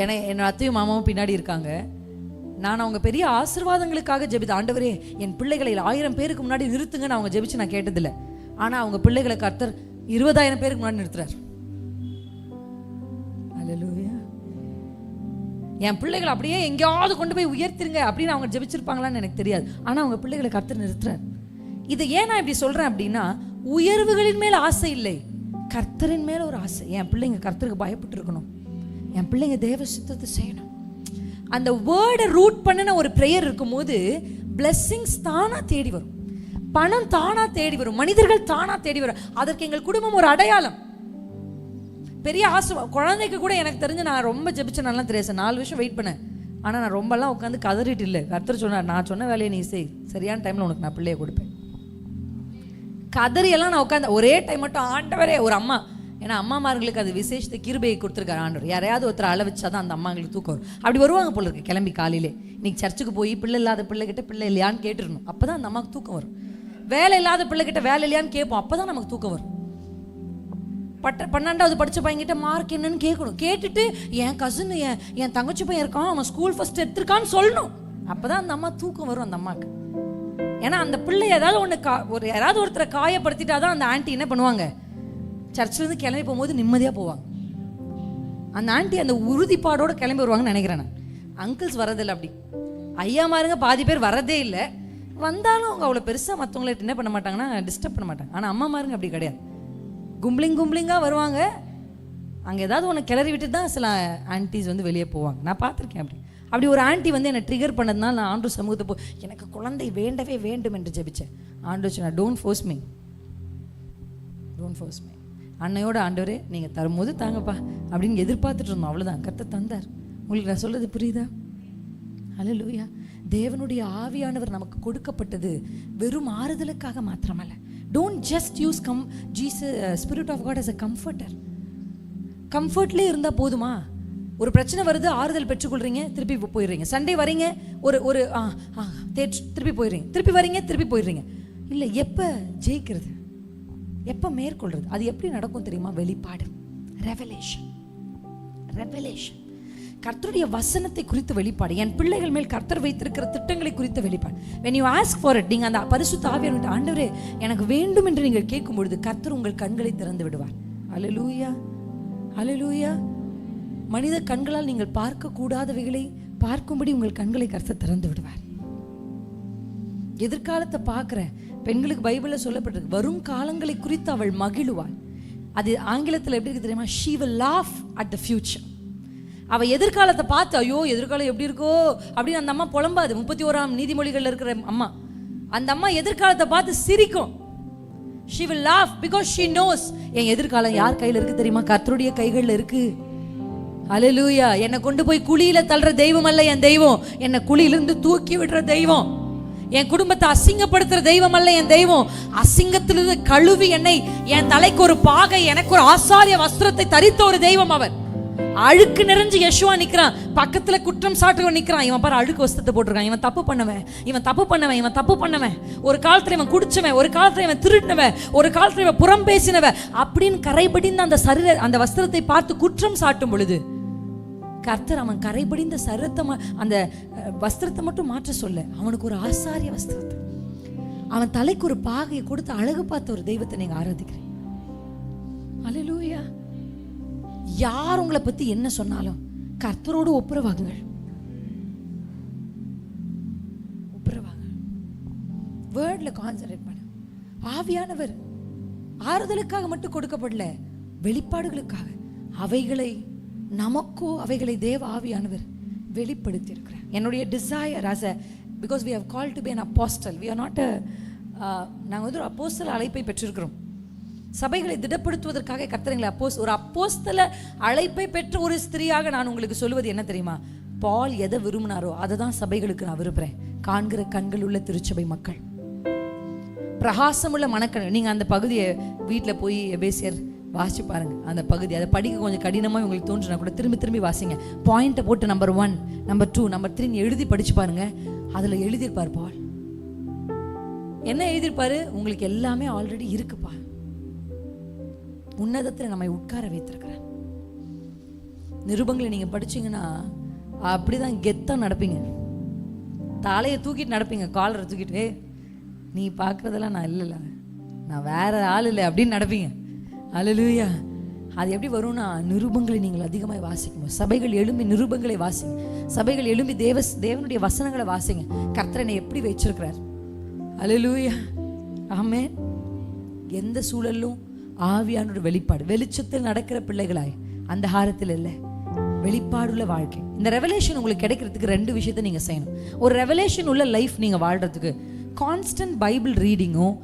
என்னோட அத்தையும் மாமாவும் பின்னாடி இருக்காங்க. நான் அவங்க பெரிய ஆசீர்வாதங்களுக்காக ஜெபித்த, ஆண்டவரே என் பிள்ளைகளை 1000 பேருக்கு முன்னாடி நிறுத்துங்கன்னு அவங்க ஜெபிச்சு நான் கேட்டதில்லை. ஆனால் அவங்க பிள்ளைகளை கர்த்தர் 20,000 பேருக்கு முன்னாடி நிறுத்துறார். அல்லேலூயா. என் பிள்ளைகளை அப்படியே எங்கேயாவது கொண்டு போய் உயர்த்திருங்க அப்படின்னு அவங்க ஜெபிச்சிருப்பாங்களான்னு எனக்கு தெரியாது. ஆனால் அவங்க பிள்ளைகளை கர்த்தர் நிறுத்துறார். இதை ஏன் நான் இப்படி சொல்றேன் அப்படின்னா, உயர்வுகளின் மேல் ஆசை இல்லை, கர்த்தரின் மேல ஒரு ஆசை. என் பிள்ளைங்க கர்த்தருக்கு பயப்பட்டு இருக்கணும், என் பிள்ளைங்க தேவ சித்தத்தை செய்யணும். அந்த வேர்டை ரூட் பண்ணின ஒரு ப்ரேயர் இருக்கும்போது blessings தானா தேடி வரும், பணம் தானா தேடி வரும், மனிதர்கள் தானா தேடி வரும். அதற்கு எங்கள் குடும்பம் ஒரு அடையாளம். பெரிய ஆசை. குழந்தைக்கு கூட எனக்கு தெரிஞ்சு நான் ரொம்ப ஜெபிச்சேன், நல்லா தெரியாது, 4 வருஷம் வெயிட் பண்ணேன். ஆனால் நான் ரொம்பலாம் உட்காந்து கதறிட்டு இல்லை. கர்த்தர் சொன்னார், நான் சொன்ன வேலையை நீ செய், சரியான டைமில் உனக்கு நான் பிள்ளையை கொடுப்பேன். கதறியெல்லாம் நான் உட்காந்து ஒரே டைம் மட்டும் ஆண்டவரே. ஒரு அம்மா, ஏன்னா அம்மாமார்களுக்கு அது விசேஷத்தை கிருபையை கொடுத்துருக்காரு ஆண்டவர். யாரையாவது ஒருத்தர் அள வச்சாதான் அந்த அம்மாங்களுக்கு தூக்கம் வரும். அப்படி வருவாங்க போல இருக்கு கிளம்பி காலையிலே. இன்னைக்கு சர்ச்சுக்கு போய் பிள்ளை இல்லாத பிள்ளைகிட்ட பிள்ளை இல்லையான்னு கேட்டுருணும், அப்போ தான் அந்த அம்மாவுக்கு தூக்கம் வரும். வேலை இல்லாத பிள்ளைகிட்ட வேலை இல்லையான்னு கேட்போம், அப்போ தான் நமக்கு தூக்கம் வரும். 12வது படித்த பையன்கிட்ட மார்க் என்னன்னு கேட்கணும். கேட்டுட்டு என் கசின் என் தங்கச்சி பையன் இருக்கான், அவன் ஸ்கூல் ஃபர்ஸ்ட் எடுத்திருக்கான்னு சொல்லணும். அப்போதான் அந்த அம்மா தூக்கம் வரும் அந்த அம்மாவுக்கு. ஏன்னா அந்த பிள்ளை ஏதாவது ஒன்று யாராவது ஒருத்தரை காயப்படுத்திட்டாதான் அந்த ஆண்டி என்ன பண்ணுவாங்க, சர்ச்சிலேருந்து கிளம்பி போகும்போது நிம்மதியாக போவாங்க. அந்த ஆண்டி அந்த உறுதிப்பாடோடு கிளம்பி வருவாங்கன்னு நினைக்கிறேன் நான். அங்கிள்ஸ் வரதில்லை அப்படி. ஐயா மாருங்க பாதி பேர் வரதே இல்லை. வந்தாலும் அவங்க அவ்வளோ பெருசாக மற்றவங்களை என்ன பண்ண மாட்டாங்கன்னா டிஸ்டர்ப் பண்ண மாட்டாங்க. ஆனால் அம்மா மாருங்க அப்படி கிடையாது, கும்பலிங்காக வருவாங்க. அங்கே ஏதாவது ஒன்று கிளறி விட்டு தான் சில ஆன்டிஸ் வந்து வெளியே போவாங்க. நான் பார்த்துருக்கேன். அப்படி ஒரு ஆண்டி வந்து என்னை ட்ரிகர் பண்ணதுனால நான் ஆண்டு சமூகத்தை எனக்கு குழந்தை வேண்டவே வேண்டும் என்று ஜெபிச்சேன். ஆண்டு சொன்னா, டோன்ட் ஃபோர்ஸ் மீ. அன்னையோட ஆண்டவரே நீங்கள் தரும்போது தாங்கப்பா அப்படின்னு எதிர்பார்த்துட்டு இருந்தோம். அவ்வளோதான், கர்த்தர் தந்தார். உங்களுக்கு நான் சொல்றது புரியுதா? ஹல்லேலூயா. தேவனுடைய ஆவியானவர் நமக்கு கொடுக்கப்பட்டது வெறும் ஆறுதலுக்காக மாத்திரமல்ல. Don't just use Jesus, Spirit of God as a comforter. கம்ஃபர்ட்லேயே இருந்தால் போதுமா? ஒரு பிரச்சனை வருது, ஆறுதல் பெற்றுக்கொள்றீங்க, திருப்பி போயிடுறீங்க. சண்டே வரீங்க, ஒரு திருப்பி போயிடுறீங்க, திருப்பி வரீங்க, திருப்பி போயிடுறீங்க. இல்லை, எப்போ ஜெயிக்கிறது, எப்போ மேற்கொள்றது, அது எப்படி நடக்கும் தெரியுமா? வெளிப்பாடு, ரெவலேஷன். கர்த்தருடைய வசனத்தை குறித்த வெளிப்பாடு, என் பிள்ளைகள் மேல் கர்த்தர் வைத்திருக்கிற திட்டங்களை குறித்த வெளிப்பாடு. when you ask for it, நீங்கள் அந்த பரிசுத்த ஆவியானவர்கிட்ட ஆண்டவரே எனக்கு வேண்டும் என்று நீங்கள் கேட்கும் பொழுது கர்த்தர் உங்கள் கண்களை திறந்து விடுவார். அல்லேலூயா, அல்லேலூயா. மனித கண்களால் நீங்கள் பார்க்க கூடாதவைகளை பார்க்கும்படி உங்கள் கண்களை கர்த்தர் திறந்து விடுவார். எதிர்காலத்தை பார்க்குற பெண்களுக்கு பைபிளில் சொல்லப்பட்டிருக்கு, வரும் காலங்களை குறித்து அவள் மகிழுவாள். அது ஆங்கிலத்தில் எப்படி இருக்கு தெரியுமா? she will laugh at the future. அவள் எதிர்காலத்தை பார்த்து, ஐயோ எதிர்காலம் எப்படி இருக்கோ அப்படின்னு அந்த அம்மா புலம்பாது. 31ஆம் நீதிமொழிகளில் இருக்கிற அம்மா, அந்த அம்மா எதிர்காலத்தை பார்த்து சிரிக்கும். she will laugh because she knows என் எதிர்காலம் யார் கையில் இருக்கு தெரியுமா? கர்த்தருடைய கைகளில் இருக்கு. அல்லேலூயா. என்னை கொண்டு போய் குழியில தள்ளுற தெய்வம் அல்ல என் தெய்வம், என்னை குழியிலிருந்து தூக்கி விடுற தெய்வம். என் குடும்பத்தை அசிங்கப்படுத்துற தெய்வம் அல்ல என் தெய்வம், அசிங்கத்திலிருந்து கழுவி என்னை என் தலைக்கு ஒரு பாகை, எனக்கு ஒரு ஆசாரிய வஸ்திரத்தை தரித்த ஒரு தெய்வம் அவர். அழுக்கு நிறைஞ்சு யெஷுவா நிக்கிறான், பக்கத்துல குற்றம் சாட்டுறவன் நிக்கிறான். இவன் பாரு அழுக்கு வஸ்திரத்தை போட்டிருக்கான், இவன் தப்பு பண்ணவன், ஒரு காலத்துல இவன் குடிச்சவன், ஒரு காலத்துல இவன் திருடினவன், ஒரு காலத்துல இவன் புறம் பேசினவன் அப்படின்னு கரைபடிந்த அந்த வஸ்திரத்தை பார்த்து குற்றம் சாட்டும் பொழுது கர்த்தர் அவன் கரைபடிந்த அந்த வஸ்திரத்தை மட்டும் மாற்ற சொல்ல, அவனுக்கு ஒரு ஆசாரிய வஸ்திரத்தை, அவன் தலைக்கு ஒரு பாகையை கொடுத்து அழகு பார்த்த ஒரு தெய்வத்தை நீங்க ஆராதிக்கிறீங்க. அல்லேலூயா. யார் உங்களை பத்தி என்ன சொன்னாலும் கர்த்தரோடு ஒப்புரவாகுங்கள். வேர்ட்ல கான்சென்ட்ரேட் பண்ணு. ஆவியானவர் ஆறுதலுக்காக மட்டும் கொடுக்கப்படல, வெளிப்பாடுகளுக்காக. அவைகளை நமக்கோ அவைகளை தேவ ஆவியானவர் வெளிப்படுத்தி இருக்கிறார். என்னுடைய desire because we have called to be an apostle, we are not நாங்கள் வந்து ஒரு அப்போஸ்தல அழைப்பை பெற்றிருக்கிறோம். சபைகளை திடப்படுத்துவதற்காக கர்த்தர் ஒரு அப்போஸ்தல அழைப்பை பெற்ற ஒரு ஸ்திரீயாக நான் உங்களுக்கு சொல்லுவது என்ன தெரியுமா? பால் எதை விரும்பினாரோ அதை தான் சபைகளுக்கு நான் விரும்புகிறேன். காண்கிற கண்கள் உள்ள திருச்சபை மக்கள், பிரகாசமுள்ள மனக்கண். நீங்கள் அந்த பகுதியை வீட்டில் போய் எபேசியர் வாசிச்சு பாருங்க. அந்த பகுதி அதை படிக்க கொஞ்சம் கடினமாக உங்களுக்கு தோன்றுனா கூட திரும்பி வாசிங்க. பாயிண்ட்டை போட்டு நம்பர் 1, நம்பர் 2, நம்பர் 3 எழுதி படிச்சு பாருங்க. அதில் எழுதியிருப்பார் பால். என்ன எழுதியிருப்பாரு? உங்களுக்கு எல்லாமே ஆல்ரெடி இருக்குப்பா, உன்னதத்தில் நம்மை உட்கார வைத்திருக்கிறார். நிருபங்களை நீங்கள் படிச்சீங்கன்னா அப்படிதான் கெத்தாக நடப்பீங்க. தலையை தூக்கிட்டு நடப்பீங்க, காலரை தூக்கிட்டு. நீ பார்க்குறதெல்லாம் நான் இல்லைல்ல, நான் வேற ஆள் இல்லை அப்படின்னு நடப்பீங்க. அல்லேலூயா. அது எப்படி வரும்னா, நிருபங்களை நீங்கள் அதிகமாக வாசிக்கணும். சபைகள் எழும்பி நிருபங்களை வாசிங்க, சபைகள் எழும்பி தேவனுடைய வசனங்களை வாசிங்க. கர்த்தரனை எப்படி வச்சிருக்கிறார். அல்லேலூயா, ஆமென். எந்த சூழலும் ஆவியானோட வெளிப்பாடு, வெளிச்சத்தில் நடக்கிற பிள்ளைகளாய், அந்த ஹாரத்தில் இல்லை, வெளிப்பாடுள்ள வாழ்க்கை. இந்த ரெவலேஷன் உங்களுக்கு கிடைக்கிறதுக்கு 2 விஷயத்தை நீங்க செய்யணும். ஒரு ரெவலேஷன் உள்ள லைஃப் நீங்க வாழ்றதுக்கு கான்ஸ்டன்ட் பைபிள் ரீடிங்கும்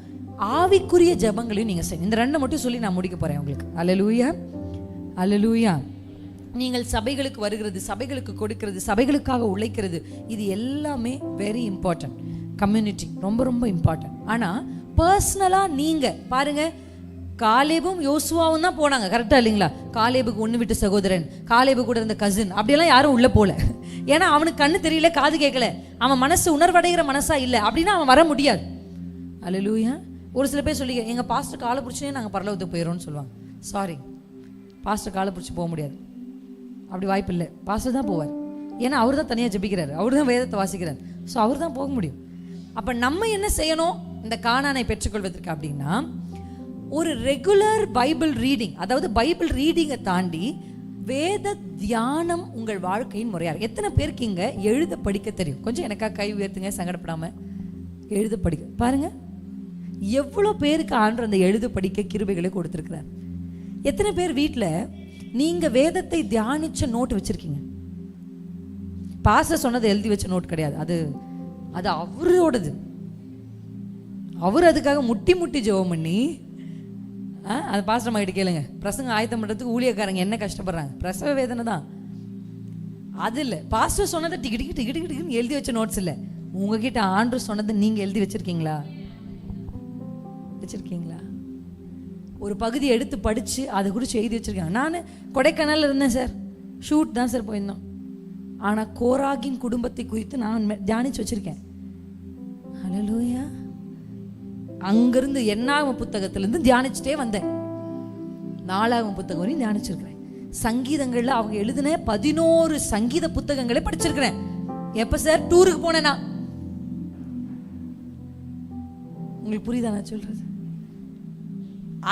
ஆவிக்குரிய ஜெபங்களையும் நீங்க செய்யணும். இந்த 2 மட்டும் சொல்லி நான் முடிக்க போறேன் உங்களுக்கு. அல்லேலூயா, அல்லேலூயா. நீங்கள் சபைகளுக்கு வருகிறது, சபைகளுக்கு கொடுக்கிறது, சபைகளுக்காக உழைக்கிறது, இது எல்லாமே வெரி இம்பார்ட்டன்ட். கம்யூனிட்டி ரொம்ப ரொம்ப இம்பார்ட்டன்ட். ஆனா பர்சனலா நீங்க பாருங்க, காலேபும் யோசுவாவும் தான் போனாங்க, கரெக்டா இல்லைங்களா? காலேபுக்கு ஒன்று விட்டு சகோதரன், காலேபு கூட இருந்த கசின், அப்படியெல்லாம் யாரும் உள்ள போல. ஏன்னா அவனுக்கு கண்ணு தெரியல, காது கேட்கல, அவன் மனசு உணர்வடைகிற மனசா இல்லை, அப்படின்னா அவன் வர முடியாது. அல்லேலூயா. ஒரு சில பேர் சொல்லி எங்க பாஸ்டர் காலை பிடிச்சே நாங்கள் பரலோகத்துக்கு போயிடுறோம்னு சொல்லுவாங்க. சாரி, பாஸ்டர் காலை பிடிச்சி போக முடியாது, அப்படி வாய்ப்பு இல்லை. பாஸ்டர் தான் போவார். ஏன்னா அவர் தான் தனியாக ஜெபிக்கிறார், அவர் தான் வேதத்தை வாசிக்கிறார். ஸோ அவர் தான் போக முடியும். அப்போ நம்ம என்ன செய்யணும் இந்த கானானை பெற்றுக்கொள்வதற்கு அப்படின்னா, ஒரு ரெகுலர் பைபிள் ரீடிங், அதாவது பைபிள் ரீடிங்கை தாண்டி வேத தியானம் உங்கள் வாழ்க்கையின் முறையாக. எத்தனை பேருக்கு இங்கே எழுத படிக்க தெரியும்? கொஞ்சம் எனக்காக கை உயர்த்துங்க, சங்கடப்படாமல். எழுத படிக்க பாருங்க, எவ்வளோ பேருக்கு ஆண்டவர் அந்த எழுத படிக்க கிருபைகளை கொடுத்துருக்கிறார். எத்தனை பேர் வீட்டில் நீங்கள் வேதத்தை தியானிச்ச நோட்டு வச்சுருக்கீங்க? பாஸ்டர் சொன்னதை எழுதி வச்ச நோட் கிடையாது, அது அவரோடது. அவர் அதுக்காக முட்டி முட்டி ஜெபம் பண்ணி, அது பாஸ்டர் அம்மாகிட்ட கேளுங்க, பிரசங்க ஆயத்தம் பண்ணுறதுக்கு ஊழியக்காரங்க என்ன கஷ்டப்படுறாங்க, பிரசவ வேதனை தான். அது இல்லை, பாஸ்டர் சொன்னதை டிக்கெட்டு டிக்கெட்டுன்னு எழுதி வச்ச நோட்ஸ் இல்லை. உங்ககிட்ட ஆண்டவர் சொன்னதை நீங்கள் எழுதி வச்சுருக்கீங்களா? வச்சுருக்கீங்களா? ஒரு பகுதி எடுத்து படித்து அதை குறித்து எழுதி வச்சுருக்காங்க. நான் கொடைக்கானலில் இருந்தேன் சார், ஷூட் தான் சார் போயிருந்தோம். ஆனால் கோராகின் குடும்பத்தை குறித்து நான் தியானிச்சு வச்சுருக்கேன். அல்லேலூயா. அங்கிருந்து என்னாகும் புத்தகத்திலேருந்து தியானிச்சுட்டே வந்தேன், 4ஆம் புத்தகம் வரையும் தியானிச்சிருக்கிறேன். சங்கீதங்களில் அவங்க எழுதின 11 சங்கீத புத்தகங்களை படிச்சிருக்கிறேன். எப்போ சார்? டூருக்கு போனேன்னா. உங்களுக்கு புரியுதா நான் சொல்றது?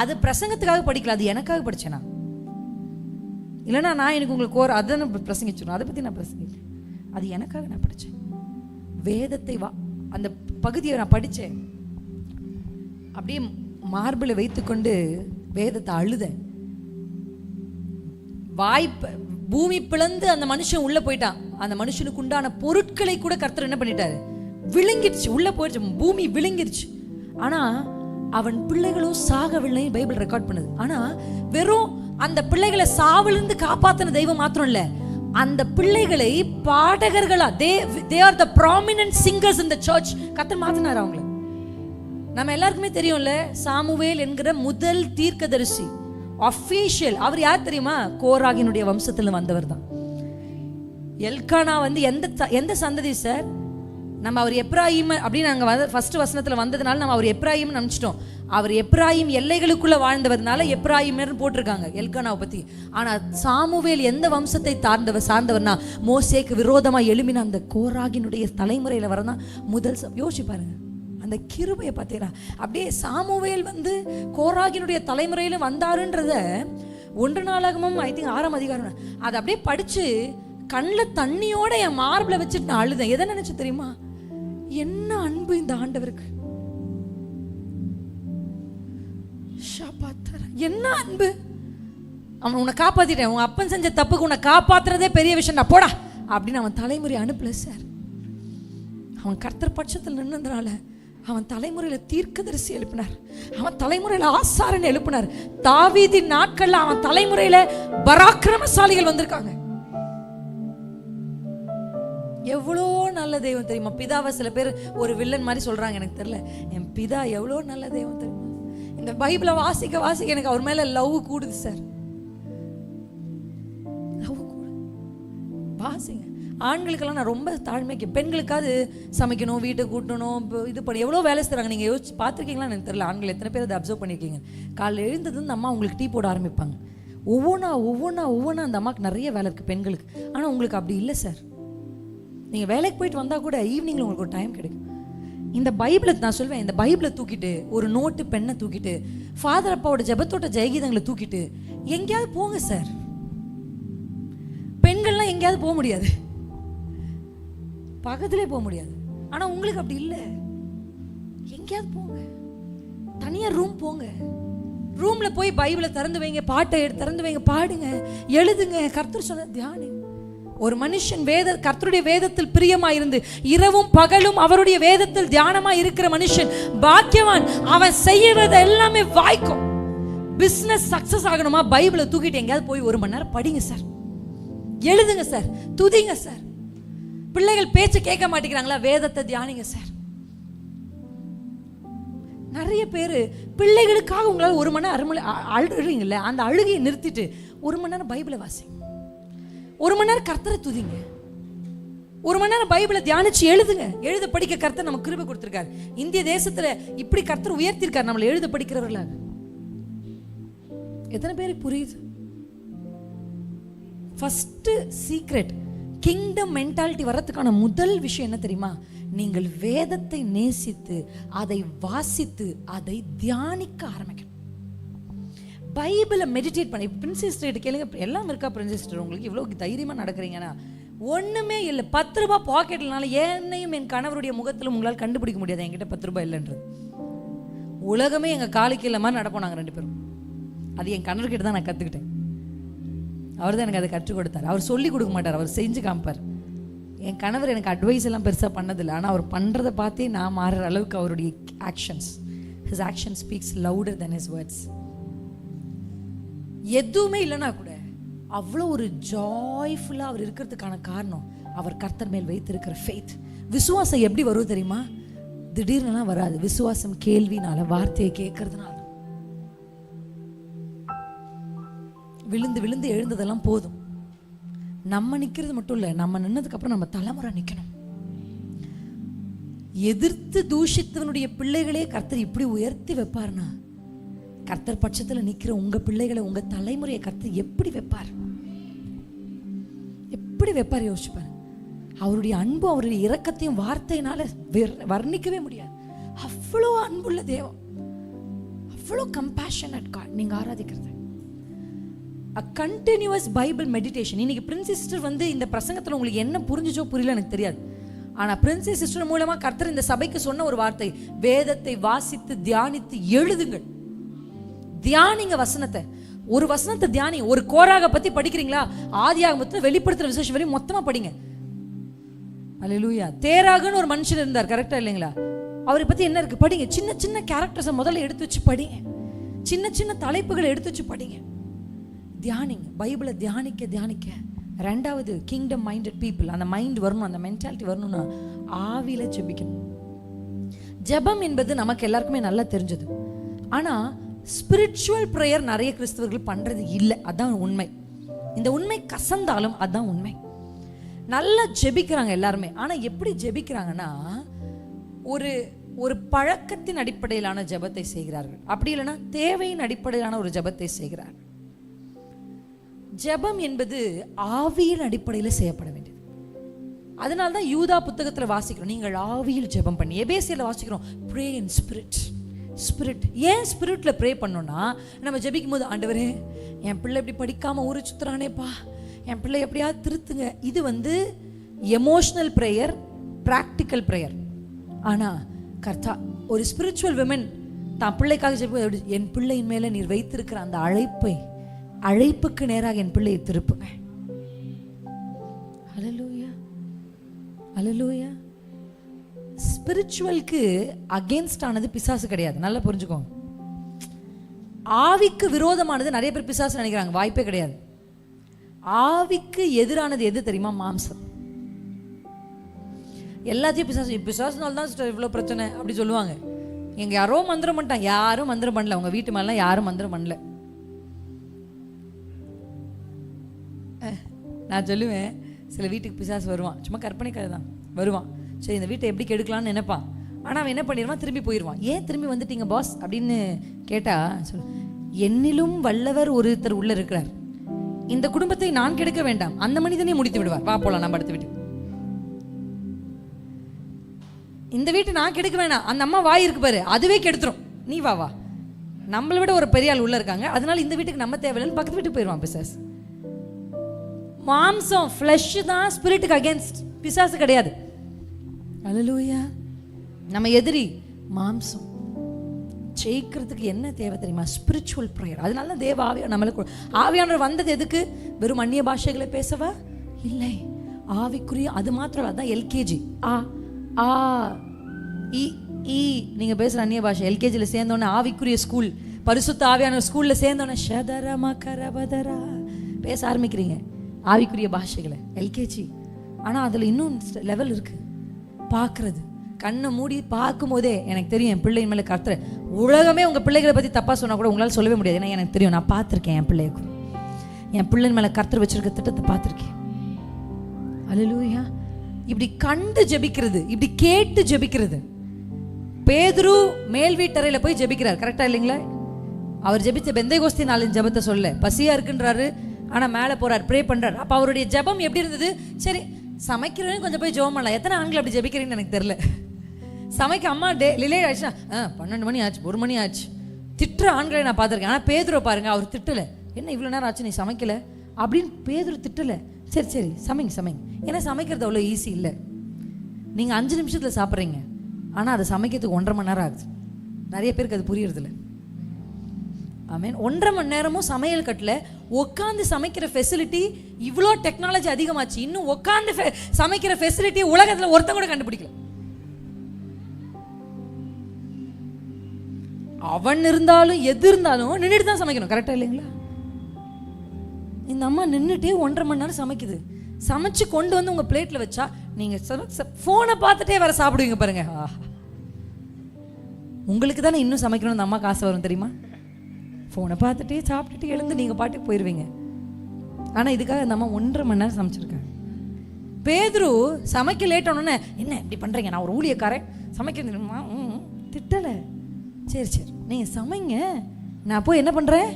அது பிரசங்கத்துக்காக படிக்கல, அது எனக்காக படிச்சேனா. இல்லைன்னா நான் எனக்கு உங்களுக்கு அதை நான் பிரசங்கிச்சிடணும், அதை பற்றி நான் பிரசங்கிக்கிறேன். அது எனக்காக நான் படித்தேன். வேதத்தை அந்த பகுதியை நான் படித்தேன், அப்படியே மார்பிளை வைத்துக்கொண்டு வேதத்தை அழுதேன். பூமி பிளந்து அந்த மனுஷன் உள்ள போயிட்டான். அந்த மனுஷனுக்கு உண்டான பொருட்களை கூட கர்த்தர் என்ன பண்ணிட்டாரு? விழுங்கிருச்சு, உள்ள போயிடுச்சு, பூமி விழுங்கிருச்சு. ஆனா அவன் பிள்ளைகளும் சாகவில்லை, பைபிள் ரெக்கார்ட் பண்ணுது. ஆனா வெறும் அந்த பிள்ளைகளை சாவிலிருந்து காப்பாத்தின தெய்வம் மாத்திரம் இல்ல, அந்த பிள்ளைகளை பாடகர்களா, they are the prominent singers in the church. கர்த்தர் மாத்தினார் அவங்களை. நம்ம எல்லாருக்குமே தெரியும்ல, சாமுவேல் என்கிற முதல் தீர்க்கதரிசி அஃபீஷியல், அவர் யார் தெரியுமா? கோராகினுடைய வம்சத்துல வந்தவர் தான். எல்கானா எந்த சந்ததி சார்? நம்ம அவர் எப்ராயிம் அப்படின்னு நாங்கள் ஃபர்ஸ்ட் வசனத்தில் வந்ததுனால நம்ம அவர் எப்ராயிம் நினச்சிட்டோம். அவர் எப்ராயிம் எல்லைகளுக்குள்ள வாழ்ந்தவர்னால எப்ராயிம்னு போட்டிருக்காங்க எல்கானாவை பற்றி. ஆனால் சாமுவேல் எந்த வம்சத்தை சார்ந்தவர்னா, மோசேக்கு விரோதமாக எழுமின அந்த கோராகினுடைய தலைமுறையில் வரதான் முதல். யோசிச்சு பாருங்க அந்த கிருபையை பார்த்தீங்களா? அப்படியே சாமுவேல் கோராகினுடைய தலைமுறையில் வந்தாருன்றத 1 நாளாகமும் ஐ திங்க் 6ஆம் அதிகாரம் அதை அப்படியே படித்து கண்ணில் தண்ணியோட என் மார்பில் வச்சுட்டு நான் அழுதேன். எதை நினைச்சு தெரியுமா? என்ன அன்பு இந்த ஆண்டவருக்கு, என்ன அன்பு. அவன் உன்னை காப்பாத்திட்டேன், உன் அப்பன் செஞ்ச தப்புக்கு உன்னை காப்பாத்துறதே பெரிய விஷயம்டா போடா அப்படின்னு அவன் தலைமுறை அனுப்பல சார். அவன் கர்த்தர் பட்சத்தில் நின்றதுனால அவன் தலைமுறையில தீர்க்கதரிசி எழுப்பினார், அவன் தலைமுறையில ஆசாரன் எழுப்பினார். தாவீதின் நாட்கள்ல அவன் தலைமுறையில பராக்கிரமசாலிகள் வந்திருக்காங்க. எவ்வளோ நல்ல தெய்வம் தெரியுமா? பிதாவை சில பேர் ஒரு வில்லன் மாதிரி சொல்றாங்க, எனக்கு தெரியல. என் பிதா எவ்வளோ நல்ல தெய்வம் தெரியுமா? இந்த பைபிளை வாசிக்க எனக்கு அவர் மேல லவ் கூடுது சார். லவ் கூடு. வாசிங்க. ஆண்களுக்கெல்லாம் நான் ரொம்ப தாழ்மைக்கு, பெண்களுக்காவது சமைக்கணும், வீட்டை கூட்டணும், இது பண்ணி எவ்வளோ வேலை செய்கிறாங்க. நீங்கள் யோசிச்சு பார்த்துருக்கீங்களா எனக்கு தெரியல. ஆண்கள் எத்தனை பேர் அதை அப்சர்வ் பண்ணியிருக்கீங்க? காலையில் எழுந்தது அந்த அம்மா உங்களுக்கு டீ போட ஆரம்பிப்பாங்க. ஒவ்வொன்றா அந்த அம்மாவுக்கு நிறைய வேலை இருக்குது பெண்களுக்கு. ஆனால் உங்களுக்கு அப்படி இல்லை சார். நீங்கள் வேலைக்கு போயிட்டு வந்தால் கூட ஈவினிங்கில் உங்களுக்கு ஒரு டைம் கிடைக்கும். இந்த பைபிளை நான் சொல்வேன், இந்த பைபிளை தூக்கிட்டு ஒரு நோட்டு பெண்ணை தூக்கிட்டு ஃபாதர் அப்பாவோட ஜெபத்தோட்ட ஜெயகீதங்களை தூக்கிட்டு எங்கேயாவது போங்க சார். பெண்கள்லாம் எங்கேயாவது போக முடியாது, பக்கத்திலே போக முடியாது. ஆனால் உங்களுக்கு அப்படி இல்லை. எங்கேயாவது போங்க, தனியாக ரூம் போங்க, ரூம்ல போய் பைபிளை திறந்து வைங்க, பாட்டை திறந்து வைங்க, பாடுங்க, எழுதுங்க. கர்த்தர் சொன்ன தியானி. ஒரு மனுஷன் கர்த்தருடைய வேதத்தில் பிரியமாயிருந்து இரவும் பகலும் அவருடைய வேதத்தில் தியானமா இருக்கிற மனுஷன் பாக்கியவான். அவன் செய்யறது எல்லாமே வாய்க்கும். பிசினஸ் சக்சஸ் ஆகணுமா, பைபிளை தூக்கிட்டு எங்கேயாவது போய் 1 மணி நேரம் படிங்க சார், எழுதுங்க சார், துதிங்க சார். பிள்ளைகள் பேச்ச கேட்க மாட்டேங்கிறாங்களா, வேதத்தை தியானிங்க சார். நிறைய பேர் பிள்ளைகளுக்காக உங்களால் 1 மணி நேரம் அழுறீங்கல்ல, அந்த அழுகையை நிறுத்திட்டு 1 மணி நேரம் பைபிளை வாசிங்க, 1 மணி நேரம் கர்த்தரை துதிங்க, 1 மணி நேரம் பைபிளை தியானிச்சு எழுதுங்க. எழுத படிக்க கர்த்தர் நமக்கு கிருபை கொடுத்திருக்காரு. இந்திய தேசத்துல இப்படி கர்த்தர் உயர்த்திருக்காரு நம்மளை எழுத படிக்கிறவர்களாக. எத்தனை பேருக்கு புரியுது? ஃபர்ஸ்ட் சீக்ரெட் கிங்டம் மென்டாலிட்டி வரதுக்கான முதல் விஷயம் என்ன தெரியுமா? நீங்கள் வேதத்தை நேசித்து அதை வாசித்து அதை தியானிக்க ஆரம்பிக்கணும். பைபிளை மெடிடேட் பண்ணி. பிரின்சஸ் ஸ்ட்ரீட் கேளுங்க, எல்லாம் இருக்கா பிரின்சஸ் ஸ்ட்ரீட்? உங்களுக்கு இவ்வளோ தைரியமாக நடக்கிறீங்கன்னா ஒன்றுமே இல்லை. 10 ரூபாய் பாக்கெட்னால என்னையும் என் கணவருடைய முகத்தில் உங்களால் கண்டுபிடிக்க முடியாது என்கிட்ட 10 ரூபாய் இல்லைன்றது. உலகமே எங்கள் காலுக்கு இல்லை மாதிரி நடப்போம் நாங்கள் 2 பேரும். அது என் கணவர்கிட்ட தான் நான் கற்றுக்கிட்டேன். அவர் தான் எனக்கு அதை கற்றுக் கொடுத்தார். அவர் சொல்லி கொடுக்க மாட்டார், அவர் செஞ்சு காமிப்பார். என் கணவர் எனக்கு அட்வைஸ் எல்லாம் பெருசாக பண்ணதில்லை, ஆனால் அவர் பண்ணுறதை பார்த்தே நான் மாறுற அளவுக்கு அவருடைய actions, his action speaks louder தென் ஹிஸ் வேர்ட்ஸ். எதுவுமே இல்லைன்னா கூட அவ்வளோ ஒரு ஜாய்ஃபுல்லாக அவர் இருக்கிறதுக்கான காரணம் அவர் கர்த்தர் மேல் வைத்திருக்கிற ஃபெய்த். விசுவாசம் எப்படி வரும் தெரியுமா? திடீர்னுலாம் வராது. விசுவாசம் கேள்வினால, வார்த்தையை கேட்கறதுனால. விழுந்து விழுந்து எழுந்ததெல்லாம் போதும். நம்ம நிற்கிறது மட்டும் இல்லை, நம்ம நின்னதுக்கு அப்புறம் நம்ம தலைமுறை நிற்கணும். எதிர்த்து தூஷித்தவனுடைய பிள்ளைகளே கர்த்தர் இப்படி உயர்த்தி வைப்பார்னா, கர்த்தர் பட்சத்தில் நிற்கிற உங்க பிள்ளைகளை, உங்க தலைமுறையை கர்த்தர் எப்படி வைப்பார்? எப்படி வைப்பார் யோசிச்சுப்பார். அவருடைய அன்பு, அவருடைய இரக்கத்தையும் வார்த்தையினால வர்ணிக்கவே முடியாது. அவ்வளோ அன்புள்ள தேவன், அவ்வளோ கம்பேஷனட் காட் நீங்க ஆராதிக்கிறது. A continuous Bible meditation. இன்னைக்கு பிரின்சஸ் சிஸ்டர் வந்து இந்த பிரசங்கத்தில் உங்களுக்கு என்ன புரிஞ்சுச்சோ புரியல எனக்கு தெரியாது. ஆனால் பிரின்சஸ் சிஸ்டர் மூலமா கர்த்தர் இந்த சபைக்கு சொன்ன ஒரு வார்த்தை, வேதத்தை வாசித்து தியானித்து எழுதுங்கள். தியானிங்க வசனத்தை. ஒரு வசனத்தை தியானிங்க. ஒரு கோராக பத்தி படிக்கிறீங்களா, ஆதியாகமத்தில் வெளிப்படுத்துற விசேஷம் வரையும் மொத்தமா படிங்க. அல்லேலூயா. தேராகன்னு ஒரு மனுஷன் இருந்தார், கரெக்டா இல்லைங்களா? அவரை பத்தி என்ன இருக்கு படிங்க. சின்ன சின்ன கேரக்டர்ஸை முதல்ல எடுத்து வச்சு படிங்க. சின்ன சின்ன தலைப்புகளை எடுத்து வச்சு படிங்க. தியானிங்க. பைபிளை தியானிக்க தியானிக்க. 2வது கிங்டம் மைண்டட் பீப்புள். அந்த மைண்ட் வரணும், அந்த மென்டாலிட்டி வரணும்னா ஆவியில ஜெபிக்கணும். ஜெபம் என்பது நமக்கு எல்லாருக்குமே நல்லா தெரிஞ்சது. ஆனா ஸ்பிரிச்சுவல் ப்ரேயர் நிறைய கிறிஸ்தவர்கள் பண்றது இல்லை. அதான் உண்மை. இந்த உண்மை கசந்தாலும் அதான் உண்மை. நல்லா ஜெபிக்கிறாங்க எல்லாருமே. ஆனா எப்படி ஜெபிக்கிறாங்கன்னா, ஒரு பழக்கத்தின் அடிப்படையிலான ஜெபத்தை செய்கிறார்கள். அப்படி இல்லைன்னா தேவையின் அடிப்படையிலான ஒரு ஜெபத்தை செய்கிறார்கள். ஜெபம் என்பது ஆவியின் அடிப்படையில் செய்யப்பட வேண்டியது. அதனால தான் யூதா புத்தகத்தில் வாசிக்கிறோம், நீங்கள் ஆவியில் ஜெபம் பண்ணி. எபேசியில் வாசிக்கிறோம், ப்ரே இன் ஸ்பிரிட். ஸ்பிரிட். ஏன் ஸ்பிரிட்ல ப்ரே பண்ணோம்னா, நம்ம ஜெபிக்கும் போது, ஆண்டவரே என் பிள்ளை இப்படி படிக்காம ஊரு சுத்துறானேப்பா, என் பிள்ளை எப்படியாவது திருத்துங்க. இது வந்து எமோஷனல் ப்ரேயர், ப்ராக்டிக்கல் ப்ரேயர். ஆனா கர்த்தா, ஒரு ஸ்பிரிச்சுவல் விமன் தான் பிள்ளைக்காக ஜெபிக்கும், என் பிள்ளையின் மேல நீர் வைத்திருக்கிற அந்த அழைப்புக்கு நேராக என் பிள்ளையை திருப்புங்க. ஹல்லேலூயா, ஹல்லேலூயா. ஸ்பிரிச்சுவலுக்கு அகேன்ஸ்ட் ஆனது பிசாசு கிடையாது, நல்லா புரிஞ்சுக்கோங்க. ஆவிக்கு விரோதமானது நிறைய பேர் பிசாசு நினைக்கிறாங்க, வாய்ப்பே கிடையாது. ஆவிக்கு எதிரானது எது தெரியுமா? மாம்சம். எல்லாத்தையும் பிசாசுனால தான் இவ்வளோ பிரச்சனை அப்படி சொல்லுவாங்க. எங்க யாரோ மந்திரம் பண்ணிட்டாங்க. யாரும் மந்திரம் பண்ணல. உங்க வீட்டு மேலாம் யாரும் மந்திரம் பண்ணல. நான் சொல்லுவேன், சில வீட்டுக்கு பிசாசு வருவான், சும்மா கற்பனை கதை தான் வருவான். சரி, இந்த வீட்டை எப்படி கெடுக்கலாம்னு நினைப்பான். ஆனால் அவன் என்ன பண்ணிடுவான், திரும்பி போயிடுவான். ஏன் திரும்பி வந்துட்டீங்க பாஸ் அப்படின்னு கேட்டா சொல்லு, என்னிலும் வல்லவர் ஒருத்தர் உள்ள இருக்கிறார், இந்த குடும்பத்தை நான் கெடுக்க வேண்டாம், அந்த மனிதனே முடித்து விடுவார், வா போலாம் நம்ம அடுத்த வீட்டு. இந்த வீட்டை நான் கெடுக்க வேணாம், அந்த அம்மா வாய் இருக்கு பாரு, அதுவே கெடுத்துரும், நீ வா வா. நம்மளை விட ஒரு பெரிய ஆள் உள்ள இருக்காங்க, அதனால இந்த வீட்டுக்கு நம்ம தேவையில்லைன்னு பக்கத்து வீட்டுக்கு போயிடுவான் பிசாஸ். மாம்சம், ஃப்ளஷ் தான் ஸ்பிரிட்டுக்கு அகேன்ஸ்ட், பிசாசு கிடையாது. அல்லேலூயா. நம்ம எதிரி மாம்சம். ஜெயிக்கிறதுக்கு என்ன தேவை தெரியுமா? Spiritual prayer. அதனால தான் தேவ ஆவியானவர் நம்மளுக்கு ஆவியானவர் வந்தது எதுக்கு? வெறும் அந்நிய பாஷைகளை பேசவா? இல்லை, ஆவிக்குரிய. அது மாத்திரம் அதான் எல்கேஜி. ஆ இ ஈ நீங்கள் பேசுகிற அந்நிய பாஷை எல்கேஜியில் சேர்ந்தோன்னே ஆவிக்குரிய ஸ்கூல், பரிசுத்த ஆவியானவர் ஸ்கூலில் சேர்ந்தோன்னே ஷதரமா கரபதரா பேச ஆரம்பிக்கிறீங்க ஆவிக்குரிய பாஷைகளை எல்கேஜி. ஆனால் அதில் இன்னும் லெவல் இருக்குது. பார்க்குறது, கண்ணை மூடி பார்க்கும் போதே எனக்கு தெரியும் என் பிள்ளைங்க மேலே கர்த்தர். உலகமே உங்கள் பிள்ளைகளை பற்றி தப்பாக சொன்னால் கூட உங்களால் சொல்லவே முடியாது. ஏன்னா எனக்கு தெரியும், நான் பார்த்துருக்கேன். என் பிள்ளைங்க மேலே கர்த்தர் வச்சிருக்க திட்டத்தை பார்த்துருக்கேன். அல்லேலூயா. இப்படி கண்டு ஜெபிக்கிறது, இப்படி கேட்டு ஜெபிக்கிறது. பேதுரு மேல் வீட்டறையில் போய் ஜெபிக்கிறார், கரெக்டா இல்லைங்களா? அவர் ஜெபிச்ச பெந்தைகோஸ்தி நாளின் ஜெபத்தை சொல்ல, பசியா இருக்குன்றாரு, ஆனால் மேலே போறார், ப்ரே பண்றாரு. அப்போ அவருடைய ஜெபம் எப்படி இருந்தது? சரி, சமைக்கிறவங்க கொஞ்சம் போய் ஜெபம் பண்ணலாம். எத்தனை ஆண்கள் அப்படி ஜெபிக்கிறீங்கன்னு எனக்கு தெரியல. சமைக்க அம்மா லிலே ஆயிடுச்சுன்னா 12 மணி ஆச்சு, 1 மணி ஆச்சு, திட்டுற ஆண்களை நான் பார்த்துருக்கேன். ஆனால் பேதுருவை பாருங்க, அவர் திட்டலை. என்ன இவ்வளோ நேரம் ஆச்சு நீ சமைக்கல அப்படின்னு பேதுரு திட்டலை. சரி சமைங்க. ஏன்னா சமைக்கிறது அவ்வளோ ஈஸி இல்லை. நீங்கள் 5 நிமிஷத்தில் சாப்பிட்றீங்க, ஆனால் அதை சமைக்கிறதுக்கு 1.5 மணி நேரம் ஆகுது. நிறைய பேருக்கு அது புரியறதில்ல. ஆமீன். 1.5 மணி நேரமும் சமையல் கட்டில் உட்காந்து சமைக்கிற ஃபெசிலிட்டி, இவ்வளோ டெக்னாலஜி அதிகமாச்சு, இன்னும் உட்காந்து சமைக்கிற ஃபெசிலிட்டி உலகத்தில் ஒருத்தன் கூட கண்டுபிடிக்கல. அவன் இருந்தாலும் எது இருந்தாலும் நின்றுட்டு தான் சமைக்கணும், கரெக்டாக இல்லைங்களா? இந்த அம்மா நின்றுட்டே 1.5 மணி நேரம் சமைக்குது. சமைச்சு கொண்டு வந்து உங்கள் பிளேட்டில் வச்சா நீங்கள் ஃபோனை பார்த்துட்டே வேற சாப்பிடுவீங்க பாருங்க. உங்களுக்கு தானே இன்னும் சமைக்கணும் அந்த அம்மா காசு வரும் தெரியுமா? ஃபோனை பார்த்துட்டே சாப்பிட்டுட்டு எழுந்து நீங்கள் பாட்டுக்கு போயிடுவீங்க. ஆனால் இதுக்காக அந்த அம்மா 1.5 மணி நேரம் சமைச்சிருக்காங்க. பேதுரு சமைக்க லேட் ஆனோன்னே, என்ன இப்படி பண்ணுறீங்க, நான் ஒரு ஊழியக்காரன் சமைக்க திட்டலை. சரி நீங்கள் சமைங்க, நான் போய் என்ன பண்ணுறேன்,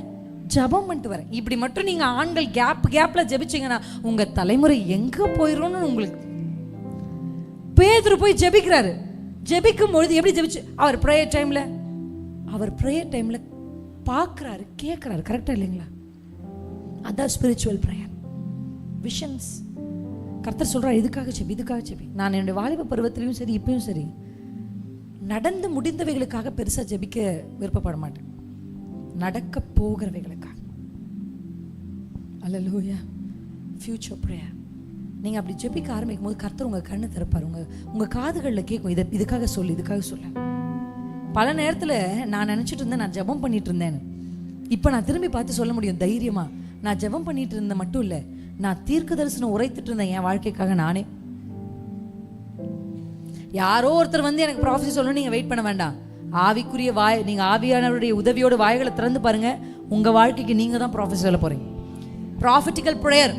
ஜபம் பண்ணிட்டு வரேன். இப்படி மட்டும் நீங்கள் ஆண்கள் கேப்பில் ஜெபிச்சிங்கன்னா உங்கள் தலைமுறை எங்கே போயிடும்னு உங்களுக்கு. பேதுரு போய் ஜெபிக்கிறாரு. ஜெபிக்கும் பொழுது எப்படி ஜெபிச்சு, அவர் ப்ரேயர் டைமில் பார்க்குறாரு, கேட்குறாரு, கரெக்டாக இல்லைங்களா? அதான் ஸ்பிரிச்சுவல் ப்ரேயர், விஷன்ஸ். கர்த்தர் சொல்கிறார், இதுக்காக ஜெபி. நான் என்னுடைய வாலிப பருவத்திலையும் சரி, இப்பயும் சரி, நடந்து முடிந்தவைகளுக்காக பெருசாக ஜெபிக்க விருப்பப்பட மாட்டேன், நடக்க போகிறவைகளுக்காக. அல்லேலூயா. Future prayer. நீங்கள் அப்படி ஜெபிக்க ஆரம்பிக்கும் போது கர்த்தர் உங்கள் கண்ணை திறப்பார், உங்கள் காதுகளில் கேட்கும், இதுக்காக சொல்ல. பல நேரத்தில் நான் நினச்சிட்டு இருந்தேன் நான் ஜெபம் பண்ணிட்டு இருந்தேன்னு. இப்போ நான் திரும்பி பார்த்து சொல்ல முடியும் தைரியமாக, நான் ஜெபம் பண்ணிட்டு இருந்தேன் மட்டும் இல்லை, நான் தீர்க்க தரிசனம் உரைத்துட்டு இருந்தேன் என் வாழ்க்கைக்காக நானே. யாரோ ஒருத்தர் வந்து எனக்கு ப்ராஃபஸி சொல்லணும் நீங்கள் வெயிட் பண்ண வேண்டாம். ஆவிக்குரிய நீங்கள் ஆவியானவருடைய உதவியோட வாய்களை திறந்து பாருங்க, உங்கள் வாழ்க்கைக்கு நீங்கள் தான் ப்ராஃபஸி சொல்ல போகிறீங்க. Prophetical prayer,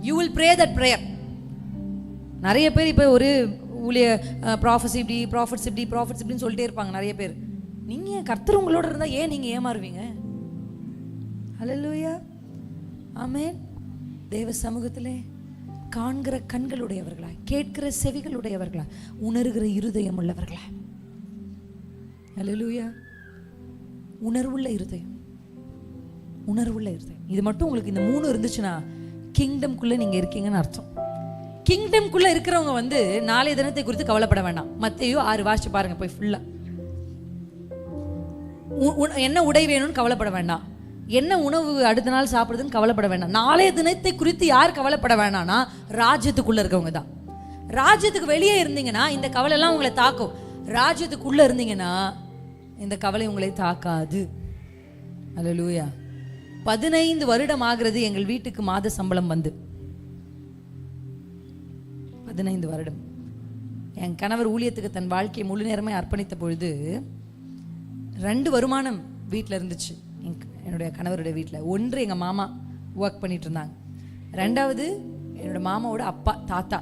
you will pray that prayer. நிறைய பேர் இப்போ ஒரு ஊழிய ப்ராஃபட்ஸ் இப்படின்னு சொல்லிட்டே இருப்பாங்க நிறைய பேர். நீங்கள் கர்த்தர் உங்களோட இருந்தால் ஏன் நீங்கள் ஏமாறுவீங்க? ஹல்லேலூயா. ஆமென். தேவ சமூகத்திலே காண்கிற கண்களுடையவர்களா, கேட்கிற செவிகளுடையவர்களா, உணர்கிற இருதயம் உள்ளவர்களா. ஹல்லேலூயா. உணர்வுள்ள இருதயம். இது மட்டும் உங்களுக்கு இந்த 3 இருந்துச்சுன்னா கிங்டம்குள்ளே நீங்கள் இருக்கீங்கன்னு அர்த்தம். கிங்டம்குள்ளே இருக்கிறவங்க வந்து நாளைய தினத்தை குறித்து கவலைப்பட வேண்டாம். மத்தேயு 6 வாசிச்சு பாருங்க போய் ஃபுல்லாக. என்ன உடை வேணும்னு கவலைப்பட வேண்டாம், என்ன உணவு அடுத்த நாள் சாப்பிடுறதுன்னு கவலைப்பட வேண்டாம். நாளைய தினத்தை குறித்து யார் கவலைப்பட வேண்டாம்னா ராஜ்யத்துக்குள்ளே இருக்கவங்க தான். ராஜ்யத்துக்கு வெளியே இருந்தீங்கன்னா இந்த கவலைலாம் உங்களை தாக்கும். ராஜ்யத்துக்குள்ளே இருந்தீங்கன்னா இந்த கவலை உங்களை தாக்காது. அல்லேலூயா. 15 வருடம் ஆகிறது எங்கள் வீட்டுக்கு மாத சம்பளம் வந்து. 15 வருடம். என் கணவர் ஊழியத்துக்கு தன் வாழ்க்கையை முழு நேரமே அர்ப்பணித்த பொழுது 2 வருமானம் வீட்டில் இருந்துச்சு. என்னுடைய கணவருடைய வீட்டில் ஒன்று எங்கள் மாமா ஒர்க் பண்ணிட்டு இருந்தாங்க, 2வது என்னோடய மாமாவோட அப்பா தாத்தா,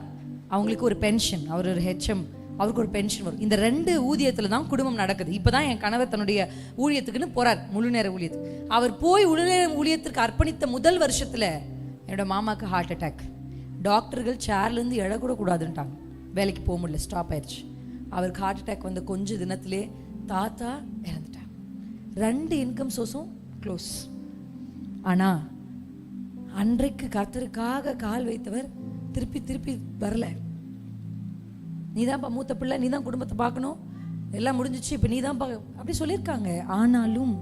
அவங்களுக்கு ஒரு பென்ஷன், அவர் ஒரு ஹெச்எம், அவருக்கு ஒரு பென்ஷன் வரும். இந்த 2 ஊதியத்தில் தான் குடும்பம் நடக்குது. இப்போ தான் என் கணவர் தன்னுடைய ஊழியத்துக்குன்னு போகிறார், முழு நேர ஊழியத்துக்கு. அவர் போய் முழு நேர ஊழியத்திற்கு அர்ப்பணித்த முதல் வருஷத்தில் என்னோடய மாமாவுக்கு ஹார்ட் அட்டாக். டாக்டர்கள் சேர்லேருந்து எழக்கூட கூடாதுன்ட்டாங்க, வேலைக்கு போக முடியல, ஸ்டாப் ஆயிடுச்சு. அவருக்கு ஹார்ட் அட்டாக் வந்து கொஞ்ச தினத்திலே தாத்தா இறந்துட்டாங்க. 2 இன்கம் சோர்ஸும் க்ளோஸ். ஆனால் அன்றைக்கு கர்த்தருக்காக கால் வைத்தவர் திருப்பி வரல. நீ தான் மூத்த பிள்ளை, நீ தான் குடும்பத்தை பார்க்கணும், எல்லாம் முடிஞ்சிச்சு, இப்போ நீ தான் அப்படி சொல்லியிருக்காங்க. ஆனாலும்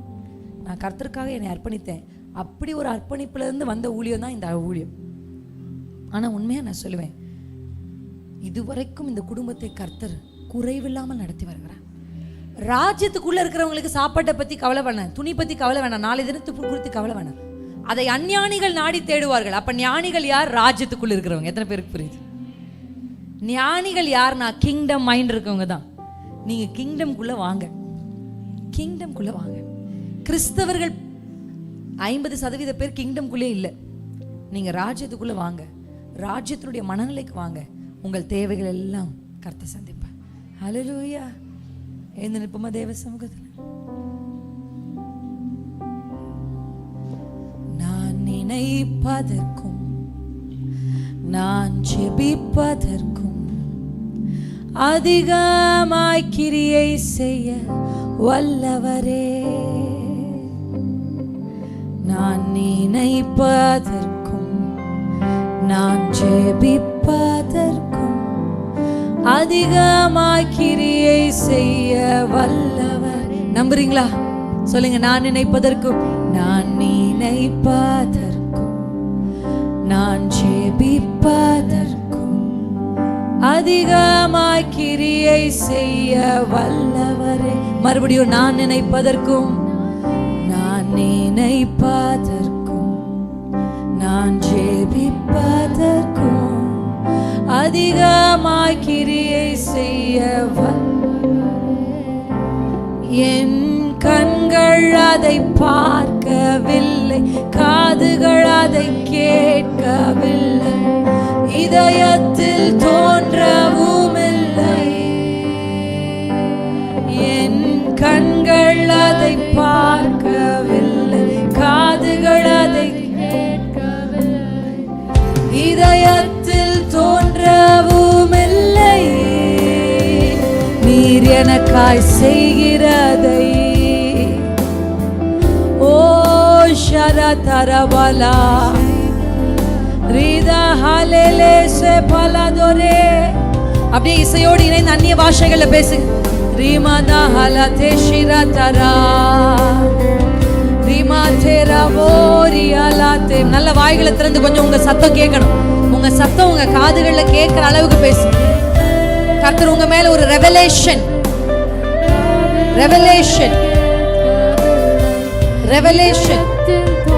நான் கர்த்தருக்காக என்னை அர்ப்பணித்தேன். அப்படி ஒரு அர்ப்பணிப்புலேருந்து வந்த ஊழியம் தான் இந்த ஊழியம். ஆனால் உண்மையாக நான் சொல்லுவேன், இதுவரைக்கும் இந்த குடும்பத்தை கர்த்தர் குறைவில்லாமல் நடத்தி வருகிறார். ராஜ்யத்துக்குள்ளே இருக்கிறவங்களுக்கு சாப்பாட்டை பற்றி கவலை வேணாம், துணி பற்றி கவலை வேணாம், நாளை தினத்துக்கு குறித்து கவலை வேணாம். அதை அஞ்ஞானிகள் நாடி தேடுவார்கள். அப்போ ஞானிகள் யார்? ராஜ்யத்துக்குள்ளே இருக்கிறவங்க. எத்தனை பேருக்கு புரியுது? ஞானிகள் யார்னா கிங்டம் மைண்ட் இருக்கவங்க தான். நீங்கள் கிங்டம்குள்ளே வாங்க, கிங்டம்குள்ளே வாங்க. கிறிஸ்தவர்கள் 50% பேர் கிங்டம்குள்ளே இல்லை. நீங்கள் ராஜ்யத்துக்குள்ளே வாங்க, ராஜ்யத்தினுடைய மனநிலைக்கு வாங்க. உங்கள் தேவைகள் எல்லாம் கர்த்தர் சந்திப்பார். ஹல்லேலூயா. எழுந்து நிற்போமா தேவ சமூகத்தில்? நான் நினைப்பதற்கும் நான் ஜெபிப்பதற்கும் அதிகமாய் கிரியை செய்ய வல்லவரே. நான் நினைப்பதற்கும் நான் ஜெபிப்பதற்கும் அதிகமாய் கிரியை செய்ய வல்லவர். நம்புறீங்களா? சொல்லுங்க. நான் நினைப்பதற்கும் நான் நினைப்பதற்கும் நான் ஜெபிப்பதற்கும் அதிகமாய் கிரியை செய்ய வல்லவரே. மறுபடியும் நான் நினைப்பதற்கும் நான் நினைப்பதற்கும் நான் ஜெபிப்பதற்கும் அதிகமாய் கிரியை செய்ய என் கண்கள் அதை பார்க்கவில்லை, காதுகள் அதை கேட்கவில்லை, இதயத்தில் தோன்றவும் இல்லை. என் கண்கள் அதை பார்க்கவில்லை, காதுகள் அதை கேட்கவில்லை, இதயத்தில் தோன்றவும் இல்லை. நீர் எனக்காய் செய்கிறதை ஓ ஷரதரவலா ரீதா ஹalele se paladore. அப்படியே இசையோடு இணைந்து அந்நிய பாஷைகள்ல பேசுங்க. ரீமாதா ஹலதே ஷிரதரா ரீமா தேரவோரி அலாதே. நல்ல வாய்களை திறந்து கொஞ்சம் உங்க சத்தம் கேட்கணும். உங்க சத்தம் உங்க காதுகள்ல கேட்கிற அளவுக்கு பேசுங்க. கர்த்தர் உங்க மேல ஒரு ரெவலேஷன் ரெவலேஷன் ரெவலேஷன்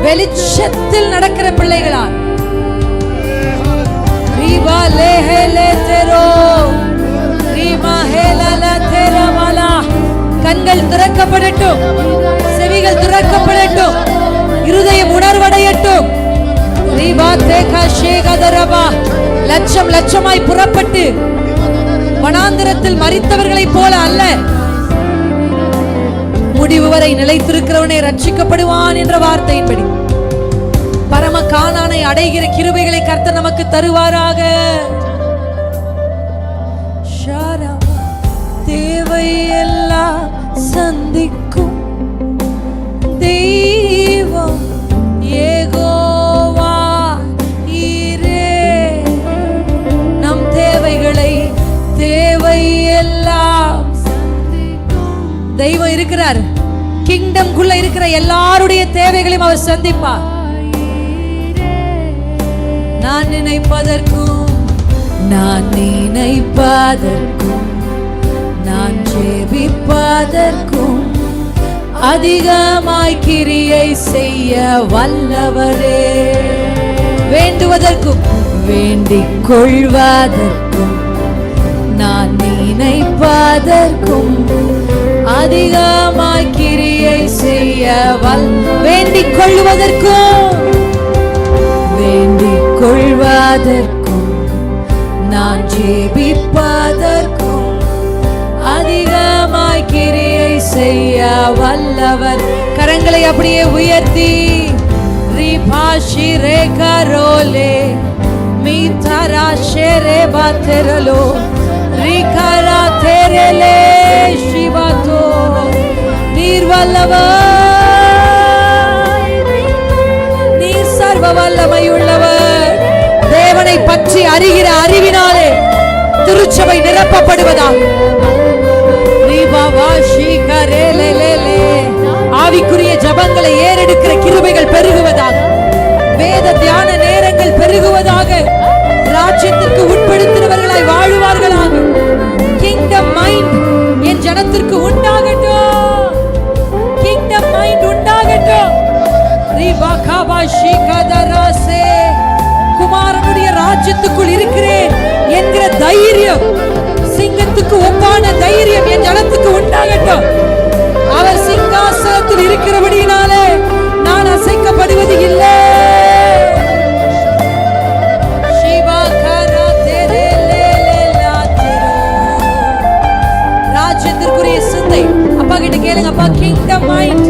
வெளிச்சத்தில் நடக்கிற பிள்ளைகளா ரீவா லேஹலே தெரோ ரீமா ஹேலல தெரவலா. கண்கள் திறக்கப்படட்டும், செவிகள் திறக்கப்படட்டும், இருதயம் உணர்வடையட்டும். ரீவா தேகா ஷேகதரபா. லட்சம் லட்சமாய் புறப்பட்டு வனாந்திரத்தில் மரித்தவர்களைப் போல அல்ல, முடிவு வரை நிலைத்திருக்கிறவனே ரட்சிக்கப்படுவான் என்ற வார்த்தையின்படி பரம கானானை அடைகிற கிருபைகளை கர்த்தர் நமக்கு தருவாராக. தேவையெல்லாம் சந்திக்கும் தெய்வம் யெகோவா ஈரே. நம் தேவைகளை தேவையெல்லாம் தெய்வம் இருக்கிறார். கிங்டம்குள்ள இருக்கிற எல்லாருடைய தேவைகளையும் அவர் சந்திப்பார். நான் நினைப்பதற்கும் நான் நினைப்பதற்கும் நான் ஜெபிப்பதற்கும் அதிகமாய் கிரியை செய்ய வல்லவரே. வேண்டுவதற்கும் வேண்டிக் கொள்வதற்கும் நான் நினைப்பதற்கும் அதிகமாய் கிரியை செய்ய வேண்டிக் கொள்வதற்கும் வேண்டிக் கொள்வதற்கும் நான் ஜெபிப்பதற்கும் அதிகமாய் கிரியை செய்ய வல்லவர். கரங்களை அப்படியே உயர்த்தி ரிபாஷி ரே கரோலே மீதாரா ஷேரே பாத்தெரலோ ரிகாரா தெரலே சிவாதோ. நீர் வல்லவர், நீர் சர்வ வல்லமையுள்ளவர். தேவனை பற்றி அறிகிற அறிவினாலே திருச்சபை நிரப்பப்படுவதாக. ரீபா ஆவிக்குரிய ஜபங்களை ஏறெடுக்கிற கிருபைகள் பெருகுவதாக, வேத தியான நேரங்கள் பெருகுவதாக, ராஜ்யத்திற்கு உட்படுத்தினவர்களாய் வாழுவார்களாக. கிங்டம் மைண்ட் என் ஜனத்திற்கு உண்டாகட்டும், கிங்டம் மைண்ட் உண்டாகட்டும். குமாரனுடைய ராஜ்யத்துக்குள் இருக்கிறேன் என்கிற தைரியம், சிங்கத்துக்கு ஒப்பான தைரியம் என் ஜனத்துக்கு உண்டாகட்டும். அவர் சிங்காசனத்தில் இருக்கிறபடியினாலே நான் அசைக்கப்படுவது இல்லை. ராஜ்யத்திற்குரிய சிந்தை அப்பா கிட்ட கேளுங்க. அப்பா, கிங்டம் மைண்ட்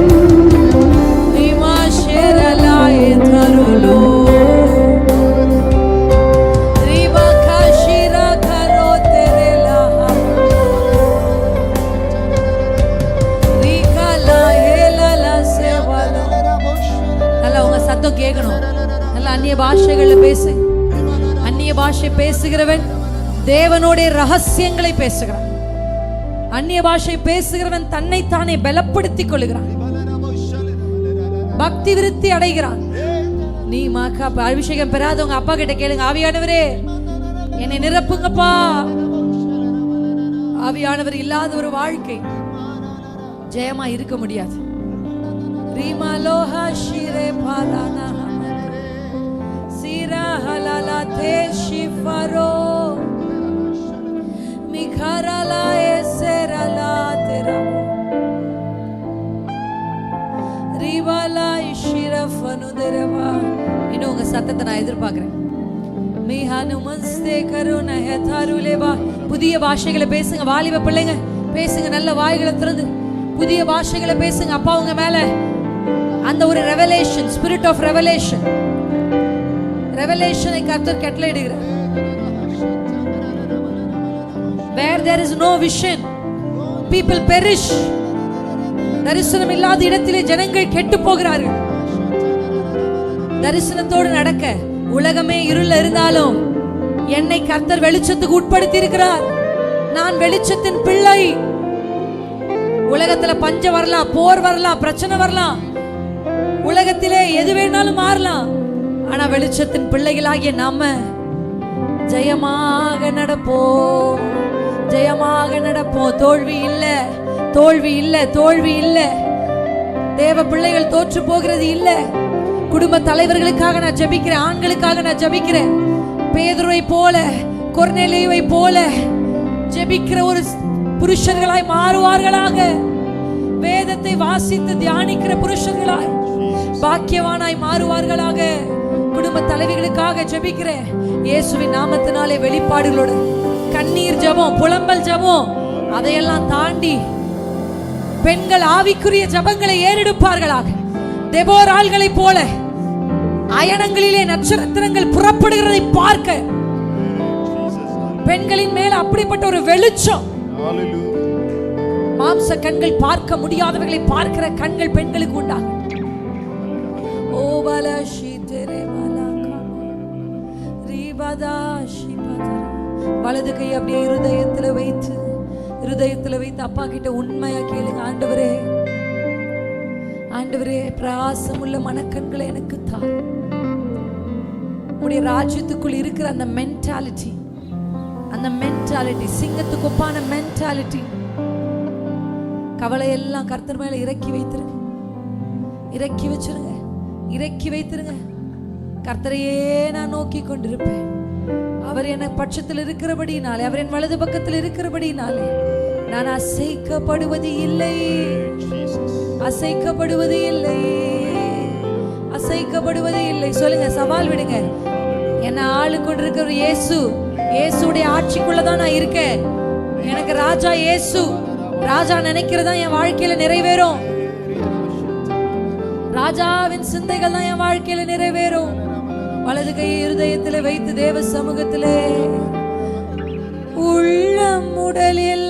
கேட்கணும். நல்ல அந்நிய பாஷைகள்ல பேசு. அந்நிய பாஷை பேசுகிறவன் தேவனுடைய ரகசியங்களை பேசுகிறான். அந்நிய பாஷை பேசுகிறவன் தன்னைத்தானே பலப்படுத்திக் கொள்கிறான், பக்தி விருத்தி அடைகிறான். நீ மாக்கா அபிஷேகம் பெறாதவங்க அப்பா கிட்ட கேளுங்க. ஆவியானவரே என்னை நிரப்புங்கப்பா. ஆவியானவர் இல்லாத ஒரு வாழ்க்கை ஜெயமா இருக்க முடியாது. இன்னும் உங்க சத்தத்தை நான் எதிர்பார்க்கிறேன். புதிய பாஷைகளை பேசுங்க. வாலிப பிள்ளைங்க பேசுங்க. நல்ல வாய்களை திறந்து புதிய பாஷைகளை பேசுங்க. அப்பா உங்க மேல அந்த ஒரு ரெவலேஷன், ஸ்பிரிட் ஆஃப் ரெவலேஷன், ரெவலேஷனை கர்த்தர் கட்டளையிடுகிறார். Where there is no vision, people perish. தரிசனம் இல்லாத இடத்திலே ஜனங்கள் கெட்டு போகிறார்கள். தரிசனத்தோடு நடக்க உலகமே இருள இருந்தாலும் என்னை கர்த்தர் வெளிச்சத்துக்கு உட்படுத்தி இருக்கிறார். நான் வெளிச்சத்தின் பிள்ளை. உலகத்துல பஞ்சம் வரலாம், போர் வரலாம், பிரச்சனை வரலாம், உலகத்திலே எது வேணாலும் மாறலாம். ஆனா வெளிச்சத்தின் பிள்ளைகளாகிய நாம ஜெயமாக நடப்போம், ஜெயமாக நடப்போம். தோல்வி இல்ல, தோல்வி இல்ல, தோல்வி இல்ல. தேவ பிள்ளைகள் தோற்று போகிறது இல்ல. குடும்ப தலைவர்களுக்காக நான் ஜெபிக்கிறேன், ஆண்களுக்காக நான் ஜெபிக்கிறேன். பேதுருவை போல, கொர்நேலியுவை போல ஜெபிக்கிற ஒரு புருஷர்களாய் மாறுவார்களாக. வேதத்தை வாசித்து தியானிக்கிற புருஷர்களாய், பாக்கியவானாய் மாறுவார்களாக. குடும்ப தலைவிகளுக்காக ஜெபிக்கிறேன். இயேசுவின் நாமத்தினாலே வெளிப்பாடுகளோடு கண்ணீர் ஜெபம், புலம்பல் ஜெபம், அதையெல்லாம் தாண்டி பெண்கள் ஆவிக்குரிய ஜெபங்களை ஏறெடுப்பார்களாக. தெபோராள்களை போல அயனங்களிலே நட்சத்திரங்கள் புறப்படுகிறதை பார்க்க பெண்களின் மேல அப்படிப்பட்ட ஒரு வெளிச்சம். மாம்ச கண்கள் பார்க்க முடியாதவர்களை பார்க்கிற கண்கள் பெண்களுக்கு உண்டாகும். வலது கை அப்படியே இருதயத்துல வைத்து அப்பா கிட்ட உண்மையா கேளுங்க. ஆண்டவரே, ஆண்டவரே, பிரகாசம் உள்ள மனக்கண்களை எனக்கு தா. உடைய ராஜ்யத்துக்குள் இருக்கிற அந்த மென்டாலிட்டி, சிங்கத்துக்கு ஒப்பான மென்டாலிட்டி, கவலை எல்லாம் கர்த்தர் மேல இறக்கி வைத்திருங்க, இறக்கி வச்சிருங்க, இறக்கி வைத்திருங்க. கர்த்தரையே நான் நோக்கி கொண்டிருப்பேன். அவர் என் பட்சத்தில் இருக்கிறபடினாலே, அவர் என் வலது பக்கத்தில் இருக்கிறபடினாலே நான் அசைக்கப்படுவது இல்லை, அசைக்கப்படுவது இல்லை, அசைக்கப்படுவது இல்லை. சொல்லுங்க, சவால் விடுங்க. என்ன ஆளு கொண்டிருக்கிற இயேசு, இயேசுடைய ஆட்சிக்குள்ளதான் நான் இருக்கேன். எனக்கு ராஜா இயேசு. ராஜா நினைக்கிறதா என் வாழ்க்கையில நிறைவேறும். ராஜாவின் சிந்தைகள் தான் என் வாழ்க்கையில நிறைவேறும். வலது கை இருதயத்திலே வைத்து தேவ சமூகத்திலே உள்ளம் உடலில்